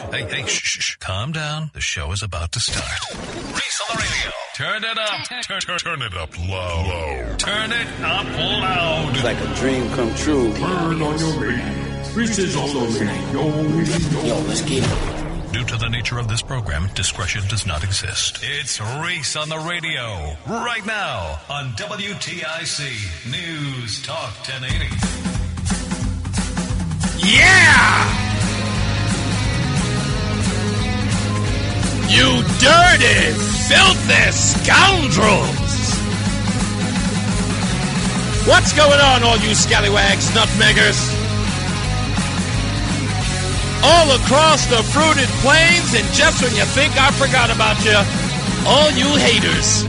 Hey, shh. Calm down. The show is about to start. Reese on the radio. Turn it up. Turn it up low. Turn it up loud. It's like a dream come true. Turn on your radio. Reese is on the radio. Yo, let's get it. Due to the nature of this program, discretion does not exist. It's Reese on the radio. Right now on WTIC News Talk 1080. Yeah! You dirty, filthy scoundrels! What's going on, all you scallywags, nutmeggers? All across the fruited plains, and just when you think I forgot about you, all you haters.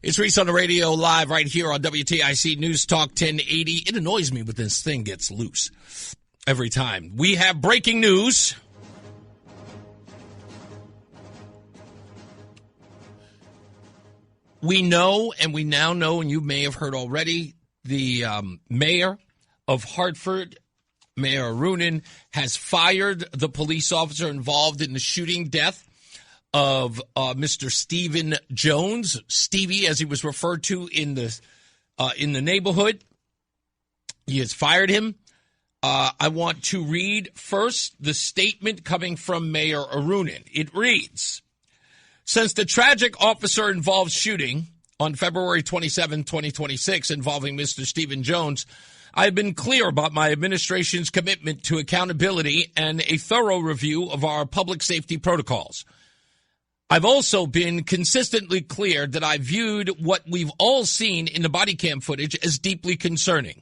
It's Reese on the radio, live right here on WTIC News Talk 1080. It annoys me when this thing gets loose every time. We have breaking news. We know, and we now know, and you may have heard already, the mayor of Hartford, Mayor Roonin, has fired the police officer involved in the shooting death of Mr. Stephen Jones, Stevie, as he was referred to in the neighborhood. He has fired him. I want to read first the statement coming from Mayor Roonin. It reads, since the tragic officer-involved shooting on February 27, 2026, involving Mr. Stephen Jones, I have been clear about my administration's commitment to accountability and a thorough review of our public safety protocols. I've also been consistently clear that I viewed what we've all seen in the body cam footage as deeply concerning.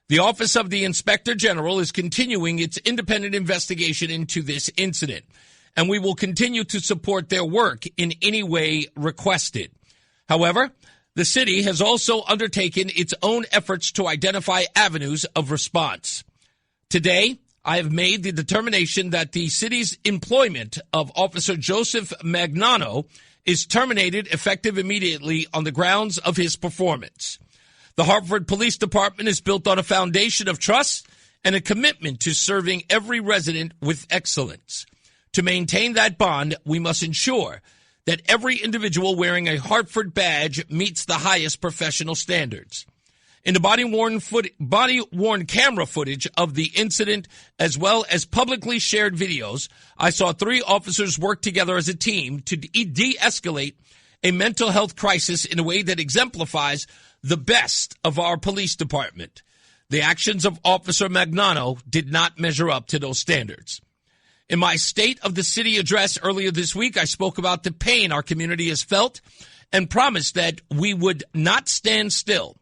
The Office of the Inspector General is continuing its independent investigation into this incident, and we will continue to support their work in any way requested. However, the city has also undertaken its own efforts to identify avenues of response. Today, I have made the determination that the city's employment of Officer Joseph Magnano is terminated effective immediately on the grounds of his performance. The Hartford Police Department is built on a foundation of trust and a commitment to serving every resident with excellence. To maintain that bond, we must ensure that every individual wearing a Hartford badge meets the highest professional standards. In the body-worn camera footage of the incident, as well as publicly shared videos, I saw 3 officers work together as a team to de-escalate a mental health crisis in a way that exemplifies the best of our police department. The actions of Officer Magnano did not measure up to those standards. In my State of the City address earlier this week, I spoke about the pain our community has felt and promised that we would not stand still.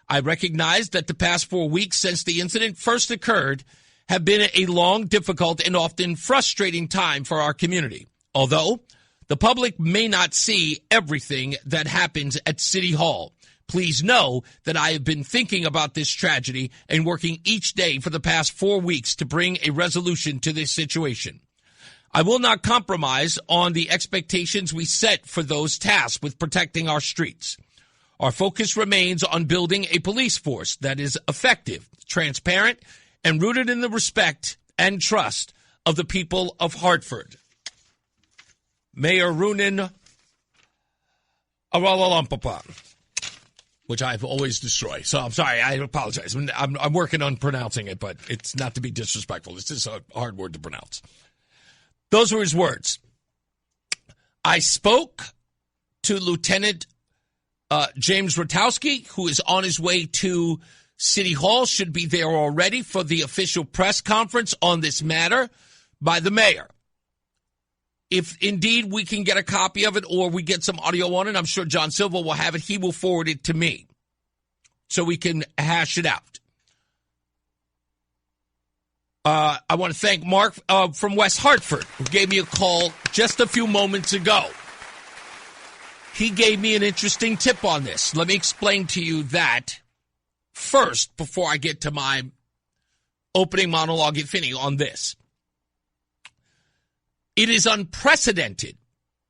I recognize that the past 4 weeks since the incident first occurred have been a long, difficult, and often frustrating time for our community. Although the public may not see everything that happens at City Hall, please know that I have been thinking about this tragedy and working each day for the past 4 weeks to bring a resolution to this situation. I will not compromise on the expectations we set for those tasked with protecting our streets. Our focus remains on building a police force that is effective, transparent, and rooted in the respect and trust of the people of Hartford. Mayor Roonin, which I've always destroyed. So I'm sorry, I apologize. I'm working on pronouncing it, but it's not to be disrespectful. It's just a hard word to pronounce. Those were his words. I spoke to Lieutenant James Rutaukski, who is on his way to City Hall, should be there already for the official press conference on this matter by the mayor. If indeed we can get a copy of it or we get some audio on it, I'm sure John Silva will have it. He will forward it to me so we can hash it out. I want to thank Mark from West Hartford, who gave me a call just a few moments ago. He gave me an interesting tip on this. Let me explain to you that first before I get to my opening monologue, if any, on this. It is unprecedented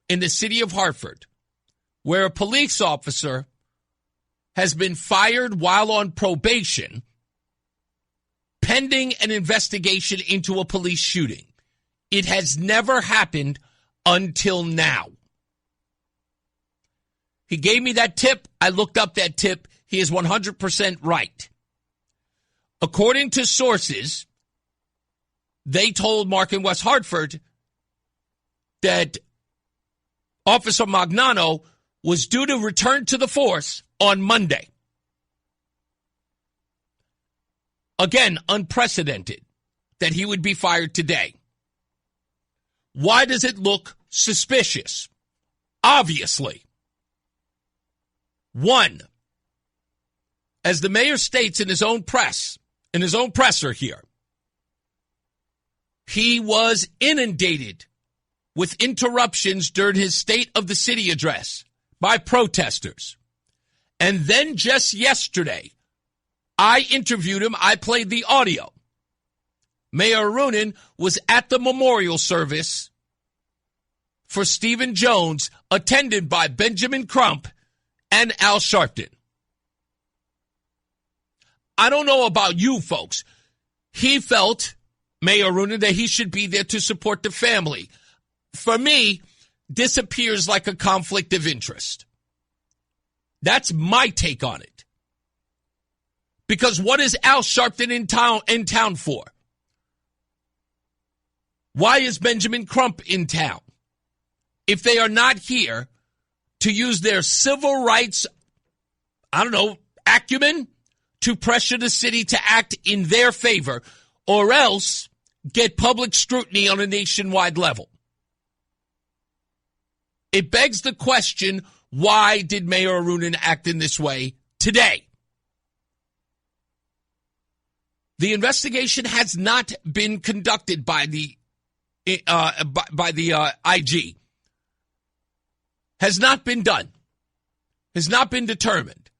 in the city of Hartford where a police officer has been fired while on probation pending an investigation into a police shooting. It has never happened until now. He gave me that tip. I looked up that tip. He is 100% right. According to sources, they told Mark in West Hartford that Officer Magnano was due to return to the force on Monday. Again, unprecedented that he would be fired today. Why does it look suspicious? Obviously. One, as the mayor states in his own presser here, he was inundated with interruptions during his State of the City address by protesters. And then just yesterday, I interviewed him. I played the audio. Mayor Arunin was at the memorial service for Stephen Jones, attended by Benjamin Crump and Al Sharpton. I don't know about you folks. He felt, Mayor Arunin, that he should be there to support the family. For me, this appears like a conflict of interest. That's my take on it. Because what is Al Sharpton in town for? Why is Benjamin Crump in town? If they are not here to use their civil rights, acumen to pressure the city to act in their favor, or else get public scrutiny on a nationwide level. It begs the question, why did Mayor Arunin act in this way today? The investigation has not been conducted by the IG. Has not been done. Has not been determined.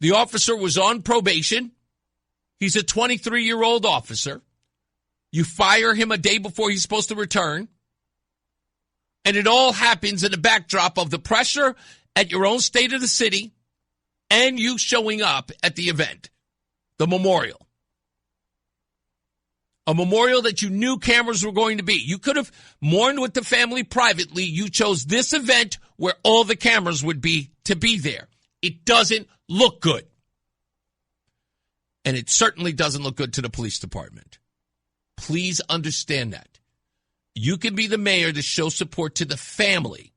The officer was on probation. He's a 23-year-old officer. You fire him a day before he's supposed to return. And it all happens in the backdrop of the pressure at your own State of the City and you showing up at the event, the memorial. A memorial that you knew cameras were going to be. You could have mourned with the family privately. You chose this event where all the cameras would be to be there. It doesn't look good. And it certainly doesn't look good to the police department. Please understand that. You can be the mayor to show support to the family.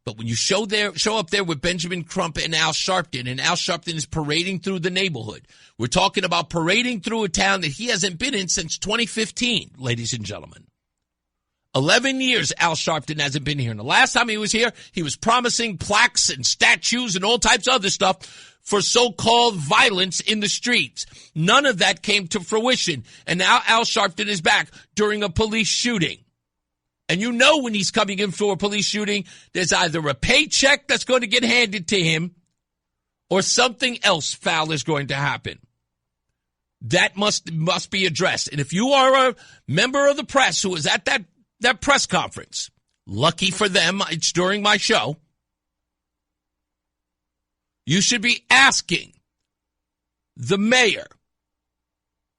But when you show up there with Benjamin Crump and Al Sharpton is parading through the neighborhood. We're talking about parading through a town that he hasn't been in since 2015, ladies and gentlemen. 11 years Al Sharpton hasn't been here. And the last time he was here, he was promising plaques and statues and all types of other stuff for so-called violence in the streets. None of that came to fruition. And now Al Sharpton is back during a police shooting. And you know when he's coming in for a police shooting, there's either a paycheck that's going to get handed to him or something else foul is going to happen. That must be addressed. And if you are a member of the press who was at that press conference, lucky for them, it's during my show, you should be asking the mayor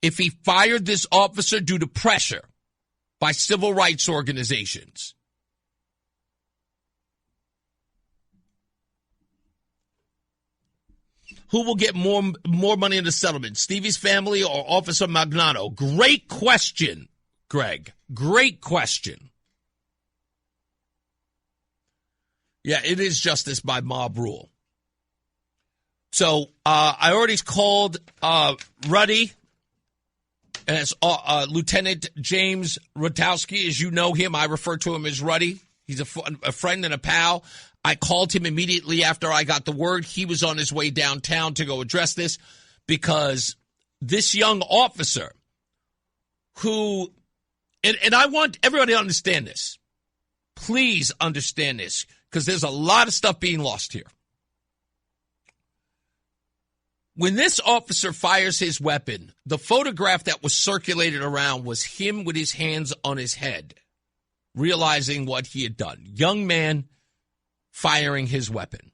if he fired this officer due to pressure by civil rights organizations. Who will get more money in the settlement, Stevie's family or Officer Magnano? Great question, Greg. Great question. Yeah, it is justice by mob rule. So I already called Ruddy. And it's Lieutenant James Rutaukski. As you know him, I refer to him as Ruddy. He's a friend and a pal. I called him immediately after I got the word. He was on his way downtown to go address this because this young officer who, and I want everybody to understand this. Please understand this because there's a lot of stuff being lost here. When this officer fires his weapon, the photograph that was circulated around was him with his hands on his head, realizing what he had done. Young man firing his weapon.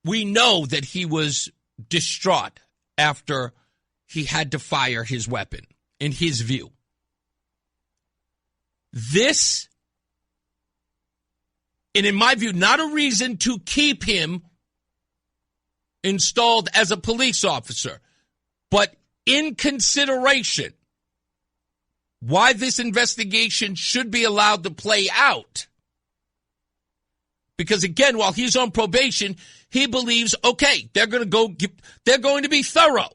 We know that he was distraught after he had to fire his weapon, in his view. This, and in my view, not a reason to keep him installed as a police officer, but in consideration why this investigation should be allowed to play out. Because again, while he's on probation, he believes, okay, they're going to be thorough.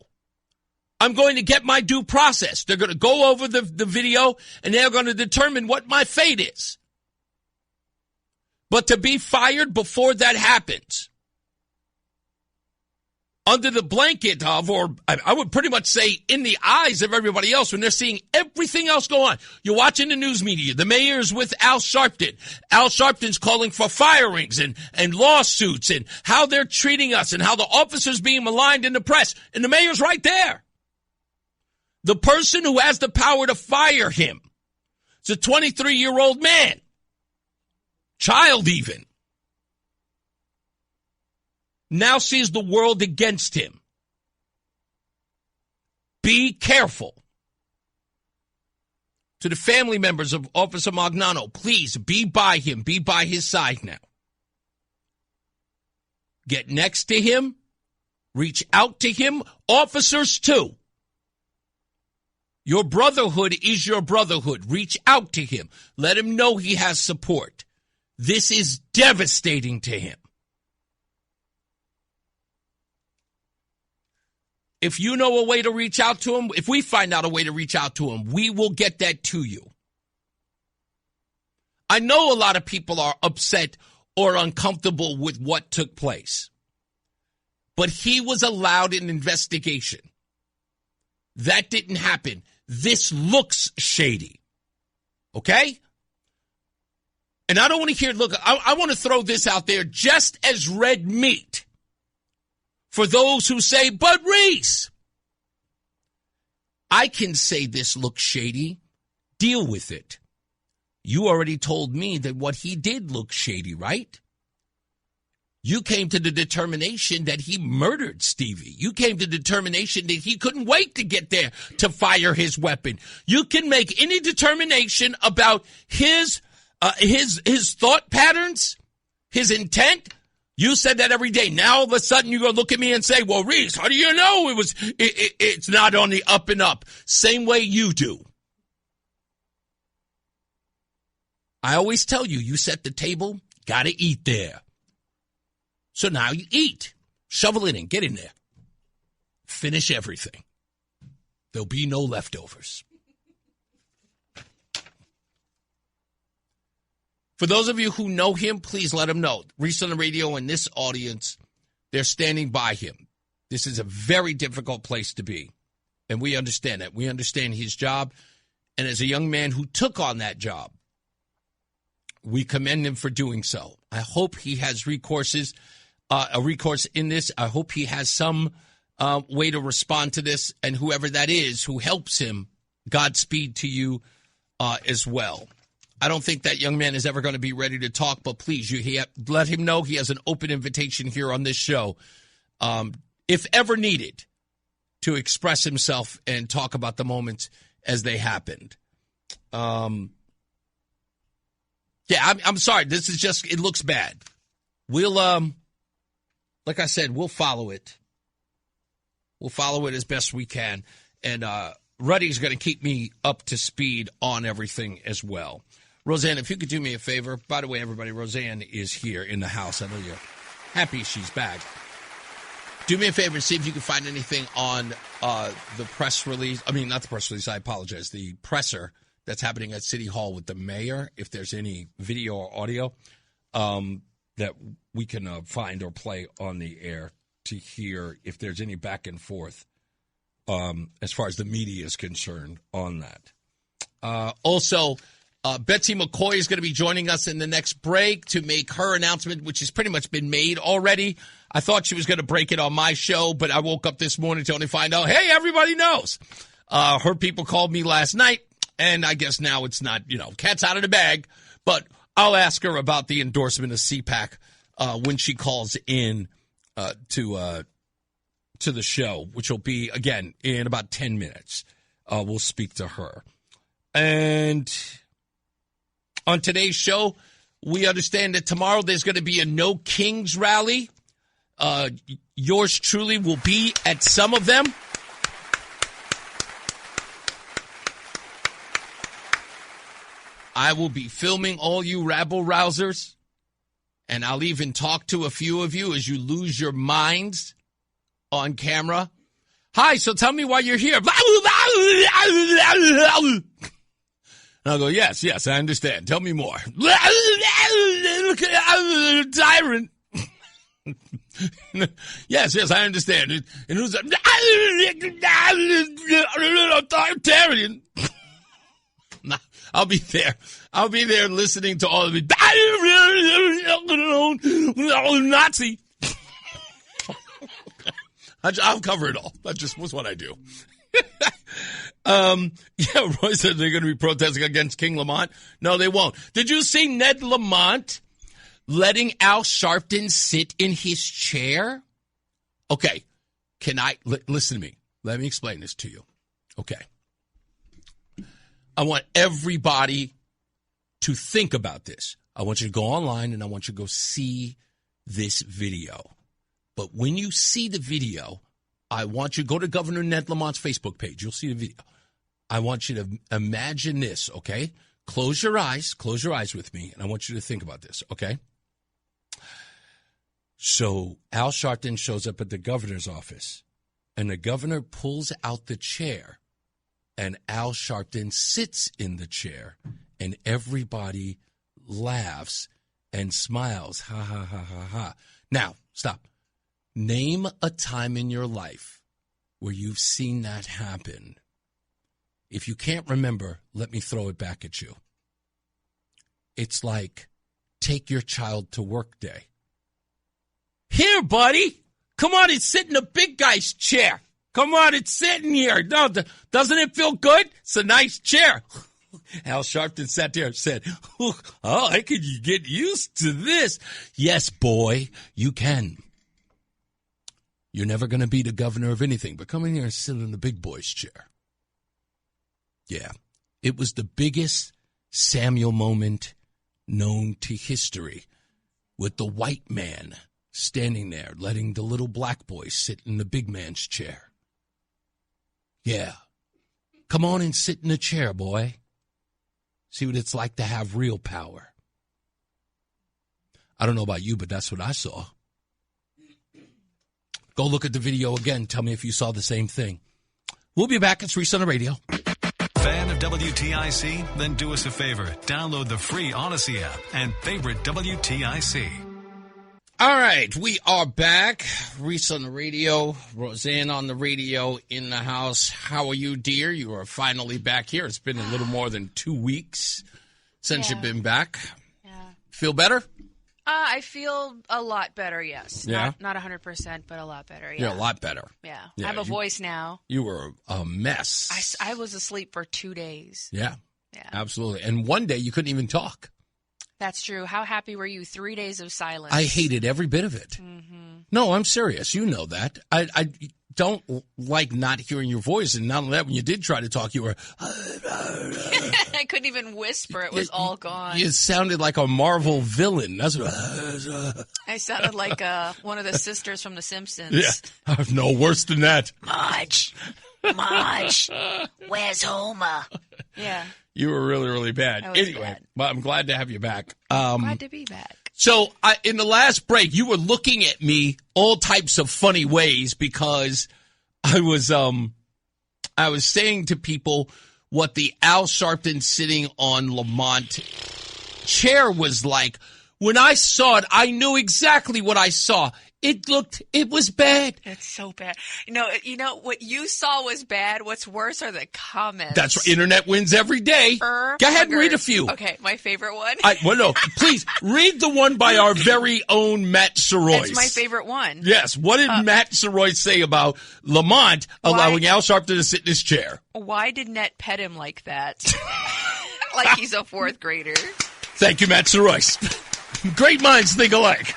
I'm going to get my due process. They're going to go over the video and they're going to determine what my fate is. But to be fired before that happens, under the blanket of, or I would pretty much say in the eyes of everybody else when they're seeing everything else go on. You're watching the news media. The mayor is with Al Sharpton. Al Sharpton's calling for firings and lawsuits and how they're treating us and how the officers being maligned in the press. And the mayor's right there. The person who has the power to fire him is a 23-year-old man. Child even. Now sees the world against him. Be careful. To the family members of Officer Magnano, please be by him. Be by his side now. Get next to him. Reach out to him. Officers, too. Your brotherhood is your brotherhood. Reach out to him. Let him know he has support. This is devastating to him. If you know a way to reach out to him, if we find out a way to reach out to him, we will get that to you. I know a lot of people are upset or uncomfortable with what took place, but he was allowed an investigation. That didn't happen. This looks shady. Okay? And I don't want to hear, look, I want to throw this out there just as red meat. For those who say, but Reese, I can say this looks shady. Deal with it. You already told me that what he did looked shady, right? You came to the determination that he murdered Stevie. You came to the determination that he couldn't wait to get there to fire his weapon. You can make any determination about his thought patterns, his intent. You said that every day. Now all of a sudden you're going to look at me and say, well, Reese, how do you know it's not on the up and up? Same way you do. I always tell you, you set the table, got to eat there. So now you eat. Shovel it in. Get in there. Finish everything. There'll be no leftovers. For those of you who know him, please let him know. Reese on the radio and this audience, they're standing by him. This is a very difficult place to be. And we understand that. We understand his job. And as a young man who took on that job, we commend him for doing so. I hope he has recourse in this. I hope he has some way to respond to this. And whoever that is who helps him, Godspeed to you as well. I don't think that young man is ever going to be ready to talk, but please, let him know he has an open invitation here on this show, if ever needed, to express himself and talk about the moments as they happened. I'm sorry. This is just, it looks bad. We'll, like I said, we'll follow it. We'll follow it as best we can. And Ruddy's going to keep me up to speed on everything as well. Roseanne, if you could do me a favor. By the way, everybody, Roseanne is here in the house. I know you're happy she's back. Do me a favor and see if you can find anything on the press release. I mean, not the press release. I apologize. The presser that's happening at City Hall with the mayor, if there's any video or audio that we can find or play on the air to hear if there's any back and forth as far as the media is concerned on that. Also, Betsy McCoy is going to be joining us in the next break to make her announcement, which has pretty much been made already. I thought she was going to break it on my show, but I woke up this morning to only find out, hey, everybody knows. Her people called me last night, and I guess now it's not, cat's out of the bag. But I'll ask her about the endorsement of CPAC when she calls in to to the show, which will be, again, in about 10 minutes. We'll speak to her. And on today's show, we understand that tomorrow there's going to be a No Kings rally. Yours truly will be at some of them. I will be filming all you rabble-rousers, and I'll even talk to a few of you as you lose your minds on camera. Hi, so tell me why you're here. And I'll go, yes, I understand. Tell me more. Tyrant. Yes, I understand. And who's authoritarian? I'll be there. I'll be there listening to all of it. Nazi. I'll cover it all. That just was what I do. Roy said they're going to be protesting against King Lamont. No, they won't. Did you see Ned Lamont letting Al Sharpton sit in his chair? Okay. Listen to me. Let me explain this to you. Okay. I want everybody to think about this. I want you to go online and I want you to go see this video. But when you see the video, I want you to go to Governor Ned Lamont's Facebook page. You'll see the video. I want you to imagine this, okay? Close your eyes with me, and I want you to think about this, okay? So Al Sharpton shows up at the governor's office, and the governor pulls out the chair, and Al Sharpton sits in the chair, and everybody laughs and smiles. Ha, ha, ha, ha, ha. Now, stop. Name a time in your life where you've seen that happen. If you can't remember, let me throw it back at you. It's like take your child to work day. Here, buddy. Come on and sit in the big guy's chair. Come on, it's sitting here. No, doesn't it feel good? It's a nice chair. Al Sharpton sat there and said, oh, I could get used to this. Yes, boy, you can. You're never going to be the governor of anything, but come in here and sit in the big boy's chair. Yeah, it was the biggest Samuel moment known to history, with the white man standing there letting the little black boy sit in the big man's chair. Yeah, come on and sit in the chair, boy. See what it's like to have real power. I don't know about you, but that's what I saw. Go look at the video again. Tell me if you saw the same thing. We'll be back. It's Reese on the radio. Fan of WTIC? Then do us a favor. Download the free Odyssey app and favorite WTIC. All right, we are back. Reese on the radio, Roseanne on the radio, in the house. How are you, dear? You are finally back here. It's been a little more than 2 weeks since you've been back. Yeah. Feel better? I feel a lot better, yes. Yeah? Not 100%, but a lot better, yeah. You're a lot better. Yeah. I have a voice now. You were a mess. I was asleep for 2 days. Yeah. Yeah. Absolutely. And one day you couldn't even talk. That's true. How happy were you? 3 days of silence. I hated every bit of it. Mm-hmm. No, I'm serious. You know that. I don't like not hearing your voice. And not only that, when you did try to talk, you were... I couldn't even whisper. It was all gone. You sounded like a Marvel villain. That's what... I sounded like one of the sisters from The Simpsons. Yeah. No, worse than that. Marge, where's Homer? Yeah. You were really, really bad. Anyway, bad. But I'm glad to have you back. Glad to be back. So in the last break, you were looking at me all types of funny ways because I was saying to people what the Al Sharpton sitting on Lamont chair was like. When I saw it, I knew exactly what I saw. It was bad. It's so bad. You know, what you saw was bad. What's worse are the comments. That's right. Internet wins every day. Go ahead and read a few. Okay, my favorite one. No, please, read the one by our very own Matt Soroy. It's my favorite one. Yes. What did Matt Soroy say about Lamont allowing Al Sharpton to sit in his chair? Why did Net pet him like that? Like he's a 4th grader. Thank you, Matt Soroy. Great minds think alike.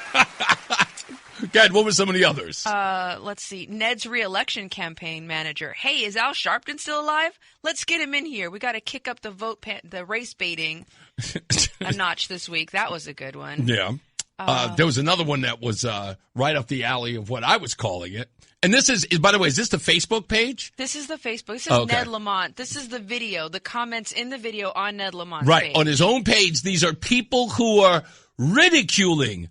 God, what were some of the others? Let's see. Ned's re-election campaign manager. Hey, is Al Sharpton still alive? Let's get him in here. We got to kick up the race baiting a notch this week. That was a good one. Yeah. There was another one that was right up the alley of what I was calling it. And this is, by the way, is this the Facebook page? This is the Facebook. This is Ned Lamont. This is the video, the comments in the video on Ned Lamont's page. On his own page, these are people who are ridiculing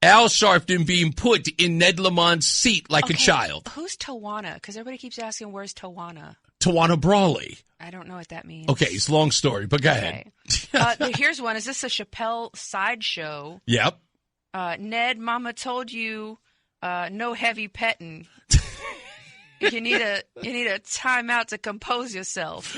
Al Sharpton being put in Ned Lamont's seat like a child. Who's Tawana? Because everybody keeps asking, where's Tawana? Tawana Brawley. I don't know what that means. Okay, it's a long story, but go ahead. Here's one. Is this a Chappelle sideshow? Yep. Ned, Mama told you no heavy petting. You need a timeout to compose yourself.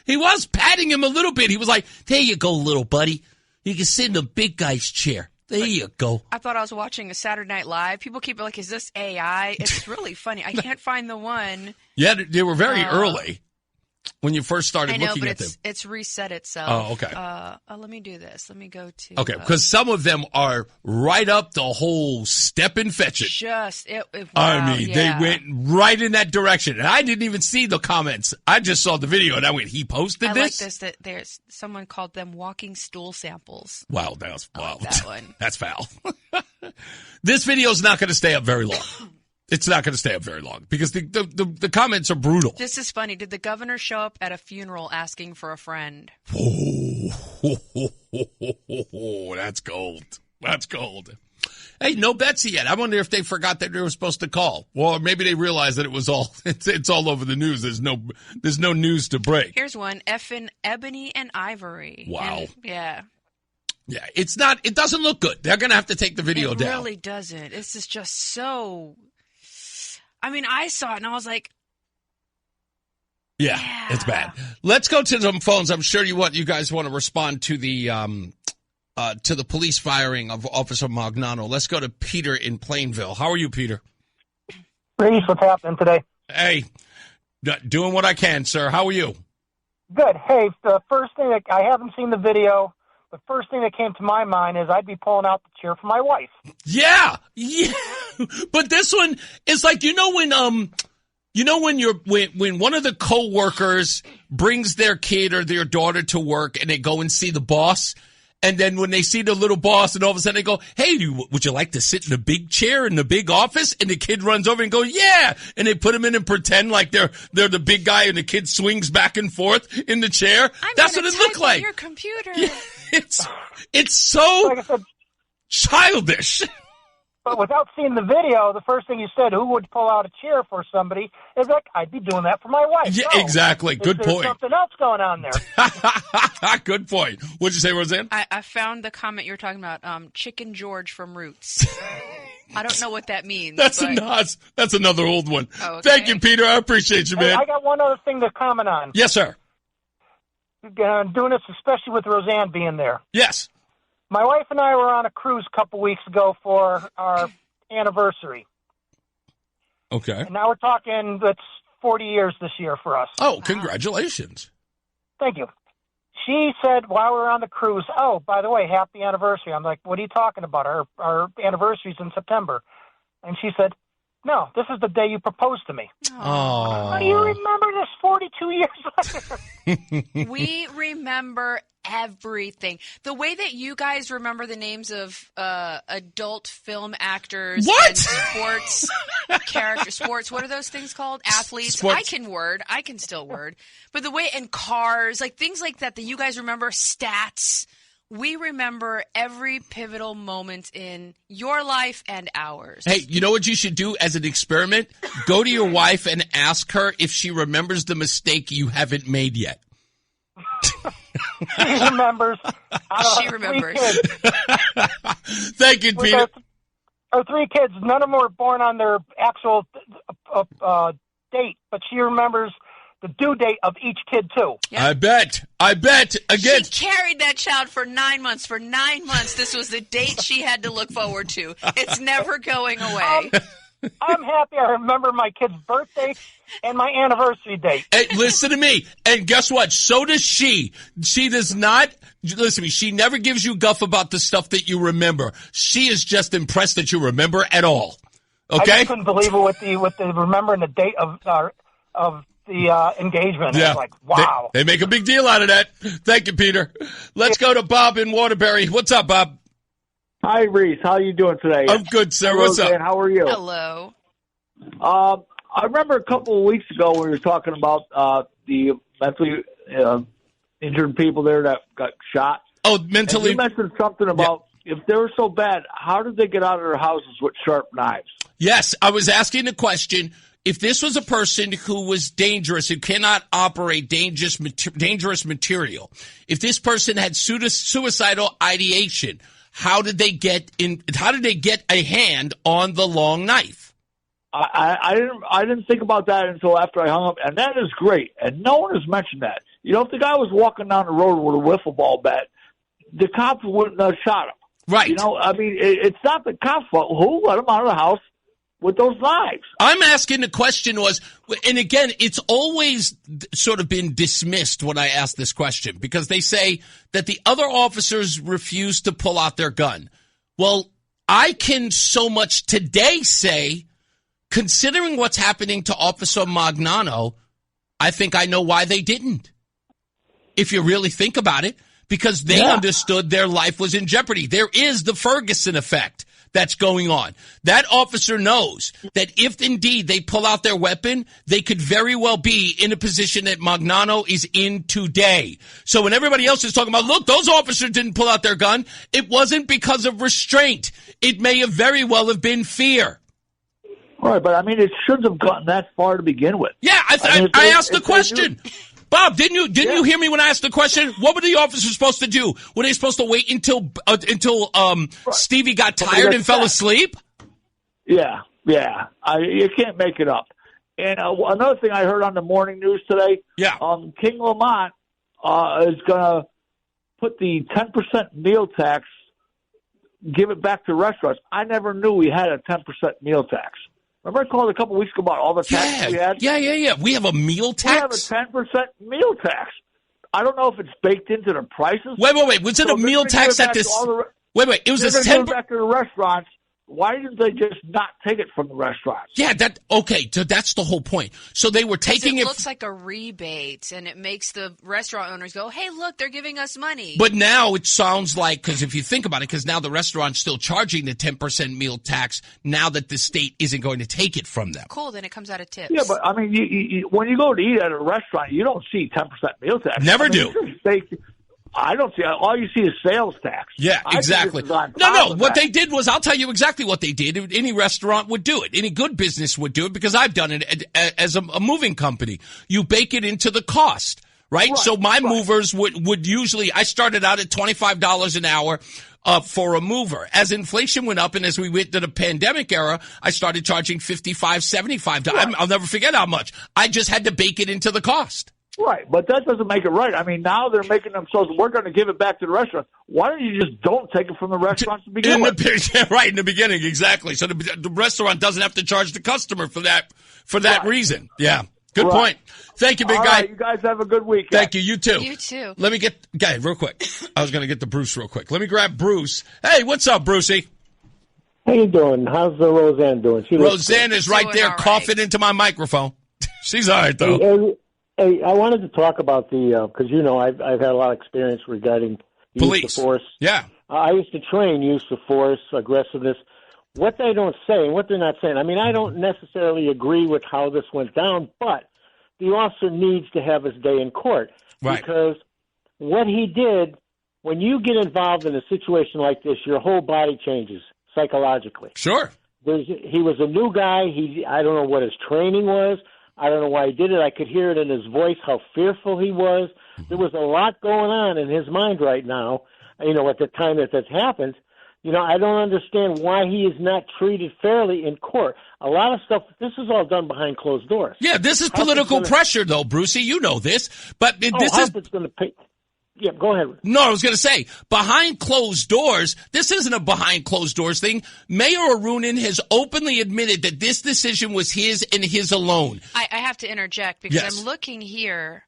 He was patting him a little bit. He was like, there you go, little buddy. You can sit in the big guy's chair. There you go. I thought I was watching a Saturday Night Live. People keep like, is this AI? It's really funny. I can't find the one. Yeah, they were very early when you first started looking at them. It's reset itself. Oh, okay. Let me do this. Let me go to. Okay, because some of them are right up the whole step and fetch it. They went right in that direction. And I didn't even see the comments. I just saw the video and I went, he posted this? I like this, that there's someone called them walking stool samples. Wow, that was wild. Like that one. That's foul. This video is not going to stay up very long. It's not going to stay up very long because the comments are brutal. This is funny. Did the governor show up at a funeral asking for a friend? Oh, that's gold. That's gold. Hey, no Betsy yet. I wonder if they forgot that they were supposed to call. Well, maybe they realized that it was all it's all over the news. There's no news to break. Here's one. Effing Ebony and Ivory. Wow. Yeah. Yeah, it doesn't look good. They're going to have to take the video down. It really doesn't. This is just so... I mean, I saw it and I was like, yeah, it's bad. Let's go to some phones. I'm sure you guys want to respond to the police firing of Officer Magnano. Let's go to Peter in Plainville. How are you, Peter? Reese, what's happening today? Hey, doing what I can, sir. How are you? Good. Hey, the first thing I haven't seen the video. The first thing that came to my mind is I'd be pulling out the chair for my wife. Yeah. But this one is like, when one of the coworkers brings their kid or their daughter to work and they go and see the boss, and then when they see the little boss and all of a sudden they go, hey, would you like to sit in the big chair in the big office? And the kid runs over and goes, yeah. And they put him in and pretend like they're the big guy and the kid swings back and forth in the chair. That's what it looked like. Your computer. Yeah, it's so like I said, childish. But without seeing the video, the first thing you said, who would pull out a chair for somebody, is like, I'd be doing that for my wife. Yeah, exactly. Good point. There's something else going on there. Good point. What'd you say, Roseanne? I found the comment you were talking about, Chicken George from Roots. I don't know what that means. That's another old one. Oh, okay. Thank you, Peter. I appreciate you, man. Hey, I got one other thing to comment on. Yes, sir. Doing this especially with Roseanne being there. Yes. My wife and I were on a cruise a couple weeks ago for our anniversary. Okay. And now we're talking, it's 40 years this year for us. Oh, congratulations. Thank you. She said while we were on the cruise, oh, by the way, happy anniversary. I'm like, what are you talking about? Our anniversary's in September. And she said, no, this is the day you proposed to me. Oh. Do you remember this 42 years later? We remember everything. The way that you guys remember the names of adult film actors and sports characters, what are those things called? Athletes. Sports. I can still word. But the way, and cars, like things like that you guys remember, stats. We remember every pivotal moment in your life and ours. Hey, you know what you should do as an experiment? Go to your wife and ask her if she remembers the mistake you haven't made yet. She remembers. She remembers. Thank you, Peter. Our 3 kids, none of them were born on their actual date, but she remembers the due date of each kid, too. Yep. I bet. Again. She carried that child for 9 months. For 9 months, this was the date she had to look forward to. It's never going away. I'm happy I remember my kid's birthday and my anniversary date. Hey, listen to me. And guess what? So does she. She does not, listen to me, she never gives you guff about the stuff that you remember. She is just impressed that you remember at all. Okay? I just couldn't believe it with the remembering the date of the engagement. Yeah. I was like, wow. They make a big deal out of that. Thank you, Peter. Let's go to Bob in Waterbury. What's up, Bob? Hi, Reese. How are you doing today? I'm good, sir. What's up? How are you? Hello. I remember a couple of weeks ago we were talking about the mentally injured people there that got shot. Oh, mentally. And you mentioned something about if they were so bad, how did they get out of their houses with sharp knives? Yes, I was asking the question. If this was a person who was dangerous, who cannot operate dangerous material, if this person had suicidal ideation, how did they get a hand on the long knife? I didn't think about that until after I hung up, and that is great. And no one has mentioned that. You know, if the guy was walking down the road with a wiffle ball bat, the cops wouldn't have shot him. Right. You know, I mean, it's not the cops' fault. Who let him out of the house with those knives? I'm asking the question was, and again, it's always sort of been dismissed when I ask this question because they say that the other officers refused to pull out their gun. Well, I can so much today say, considering what's happening to Officer Magnano, I think I know why they didn't. If you really think about it, because they understood their life was in jeopardy. There is the Ferguson effect that's going on. That officer knows that if indeed they pull out their weapon, they could very well be in a position that Magnano is in today. So when everybody else is talking about, look, those officers didn't pull out their gun, it wasn't because of restraint. It may have very well have been fear. All right, but I mean, it shouldn't have gotten that far to begin with. Yeah, I asked the question. Bob, didn't you hear me when I asked the question? What were the officers supposed to do? Were they supposed to wait until Stevie got tired and fell asleep? Yeah. You can't make it up. And another thing I heard on the morning news today, King Lamont is going to put the 10% meal tax, give it back to restaurants. I never knew we had a 10% meal tax. Remember I called a couple weeks ago about all the taxes we had? Yeah. We have a meal tax? We have a 10% meal tax. I don't know if it's baked into the prices. Wait. Was it a meal tax at this? Wait. It was a 10%. Back to the restaurants. Why didn't they just not take it from the restaurants? Yeah, so that's the whole point. So they were taking it. It looks like a rebate, and it makes the restaurant owners go, hey, look, they're giving us money. But now it sounds like, because if you think about it, because now the restaurant's still charging the 10% meal tax now that the state isn't going to take it from them. Cool, then it comes out of tips. Yeah, but I mean, you, when you go to eat at a restaurant, you don't see 10% meal tax. Never do. I don't see. All you see is sales tax. Yeah, exactly. No. What they did was, I'll tell you exactly what they did. Any restaurant would do it. Any good business would do it because I've done it as a moving company. You bake it into the cost, right? So my movers would usually, I started out at $25 an hour for a mover. As inflation went up and as we went to the pandemic era, I started charging $55, $75. Right. I'll never forget how much. I just had to bake it into the cost. Right, but that doesn't make it right. I mean, now they're making themselves, we're going to give it back to the restaurant. Why don't you just don't take it from the restaurants to begin with? Right, in the beginning, exactly. So the restaurant doesn't have to charge the customer for that reason. Yeah, good point. Thank you, big guy. Right, you guys have a good week. Thank you. You too. You too. Let me get, real quick. I was going to get to Bruce real quick. Let me grab Bruce. Hey, what's up, Brucey? How you doing? How's Roseanne doing? Roseanne is right there coughing into my microphone. She's all right, though. Hey, I wanted to talk about because I've had a lot of experience regarding police. Use of force. Yeah. I used to train use of force, aggressiveness. What they don't say and what they're not saying. I mean, I don't necessarily agree with how this went down, but the officer needs to have his day in court. Right. Because what he did, when you get involved in a situation like this, your whole body changes psychologically. Sure. He was a new guy. I don't know what his training was. I don't know why he did it. I could hear it in his voice how fearful he was. There was a lot going on in his mind right now, at the time that happened. I don't understand why he is not treated fairly in court. A lot of stuff, this is all done behind closed doors. Yeah, this is political pressure, though, Brucey. You know this. But this Hartford's going to pay. Yeah, go ahead. No, I was going to say, behind closed doors, this isn't a behind closed doors thing. Mayor Arunin has openly admitted that this decision was his and his alone. I have to interject because I'm looking here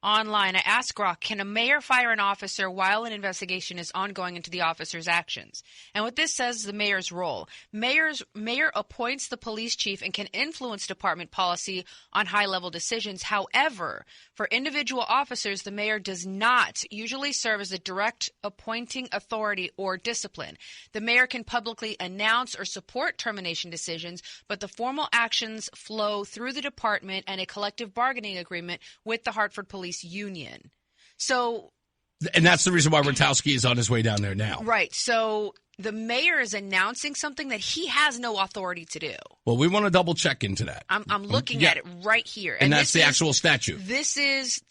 online. I asked Grok, can a mayor fire an officer while an investigation is ongoing into the officer's actions? And what this says is the mayor's role. Mayor appoints the police chief and can influence department policy on high-level decisions. However, for individual officers, the mayor does not usually serve as a direct appointing authority or discipline. The mayor can publicly announce or support termination decisions, but the formal actions flow through the department and a collective bargaining agreement with the Hartford Police Union. So, and that's the reason why Rutaukski is on his way down there now. Right. So the mayor is announcing something that he has no authority to do. Well, we want to double check into that. I'm looking at it right here. And that's the actual statute. This is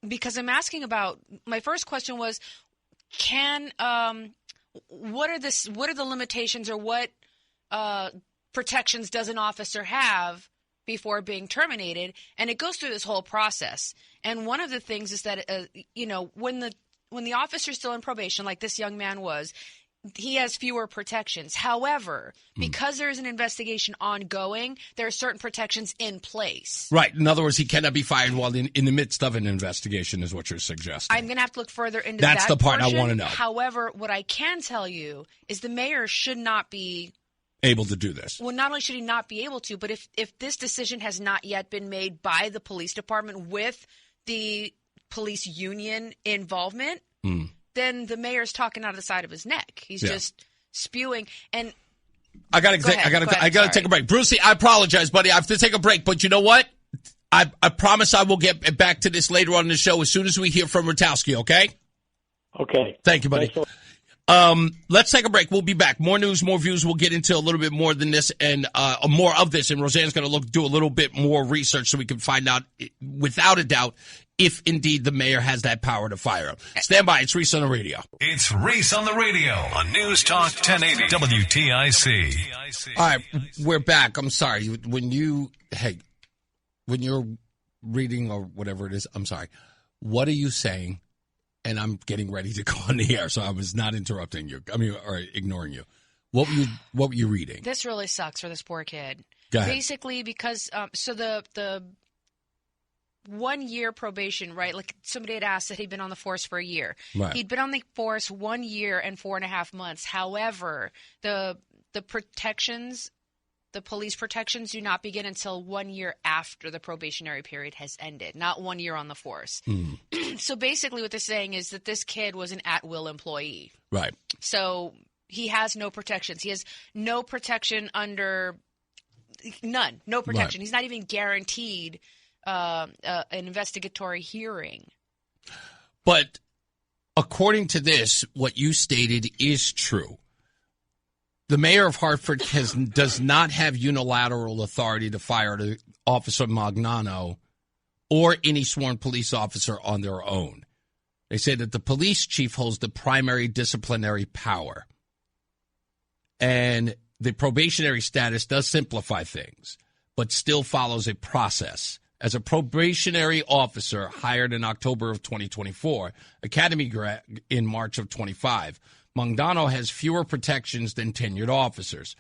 because I'm asking about, my first question was, what are the limitations or what protections does an officer have before being terminated? And it goes through this whole process. And one of the things is that, when the officer's still in probation, like this young man was, he has fewer protections. However, because there is an investigation ongoing, there are certain protections in place. Right. In other words, he cannot be fired while in the midst of an investigation is what you're suggesting. I'm going to have to look further into That's that the part portion. I want to know. However, what I can tell you is the mayor should not be able to do this. Well, not only should he not be able to, but if this decision has not yet been made by the police department with the police union involvement, then the mayor's talking out of the side of his neck. He's just spewing. And I got to take a break. Brucey, I apologize, buddy. I have to take a break. But you know what? I promise I will get back to this later on in the show as soon as we hear from Rutaukski, okay? Okay. Thank you, buddy. Let's take a break. We'll be back. More news, more views. We'll get into a little bit more than this and more of this. And Roseanne's going to do a little bit more research so we can find out, without a doubt, if indeed the mayor has that power to fire him. Stand by. It's Reese on the radio. It's Reese on the radio on News Talk 1080 WTIC. All right, we're back. I'm sorry. When you're reading or whatever it is, I'm sorry. What are you saying? And I'm getting ready to go on the air, so I was not interrupting you. Or ignoring you. What were you reading? This really sucks for this poor kid. Go ahead. Basically, because the 1 year probation, right? Like somebody had asked that he'd been on the force for a year. Right. He'd been on the force 1 year and 4.5 months. However, the protections, the police protections, do not begin until 1 year after the probationary period has ended, not 1 year on the force. So basically what they're saying is that this kid was an at-will employee. Right. So he has no protections. He has no protection under – none. No protection. Right. He's not even guaranteed an investigatory hearing. But according to this, what you stated is true. The mayor of Hartford does not have unilateral authority to fire Officer Magnano or any sworn police officer on their own. They say that the police chief holds the primary disciplinary power. And the probationary status does simplify things, but still follows a process. As a probationary officer hired in October of 2024, academy grad in March of 25, Magnano has fewer protections than tenured officers.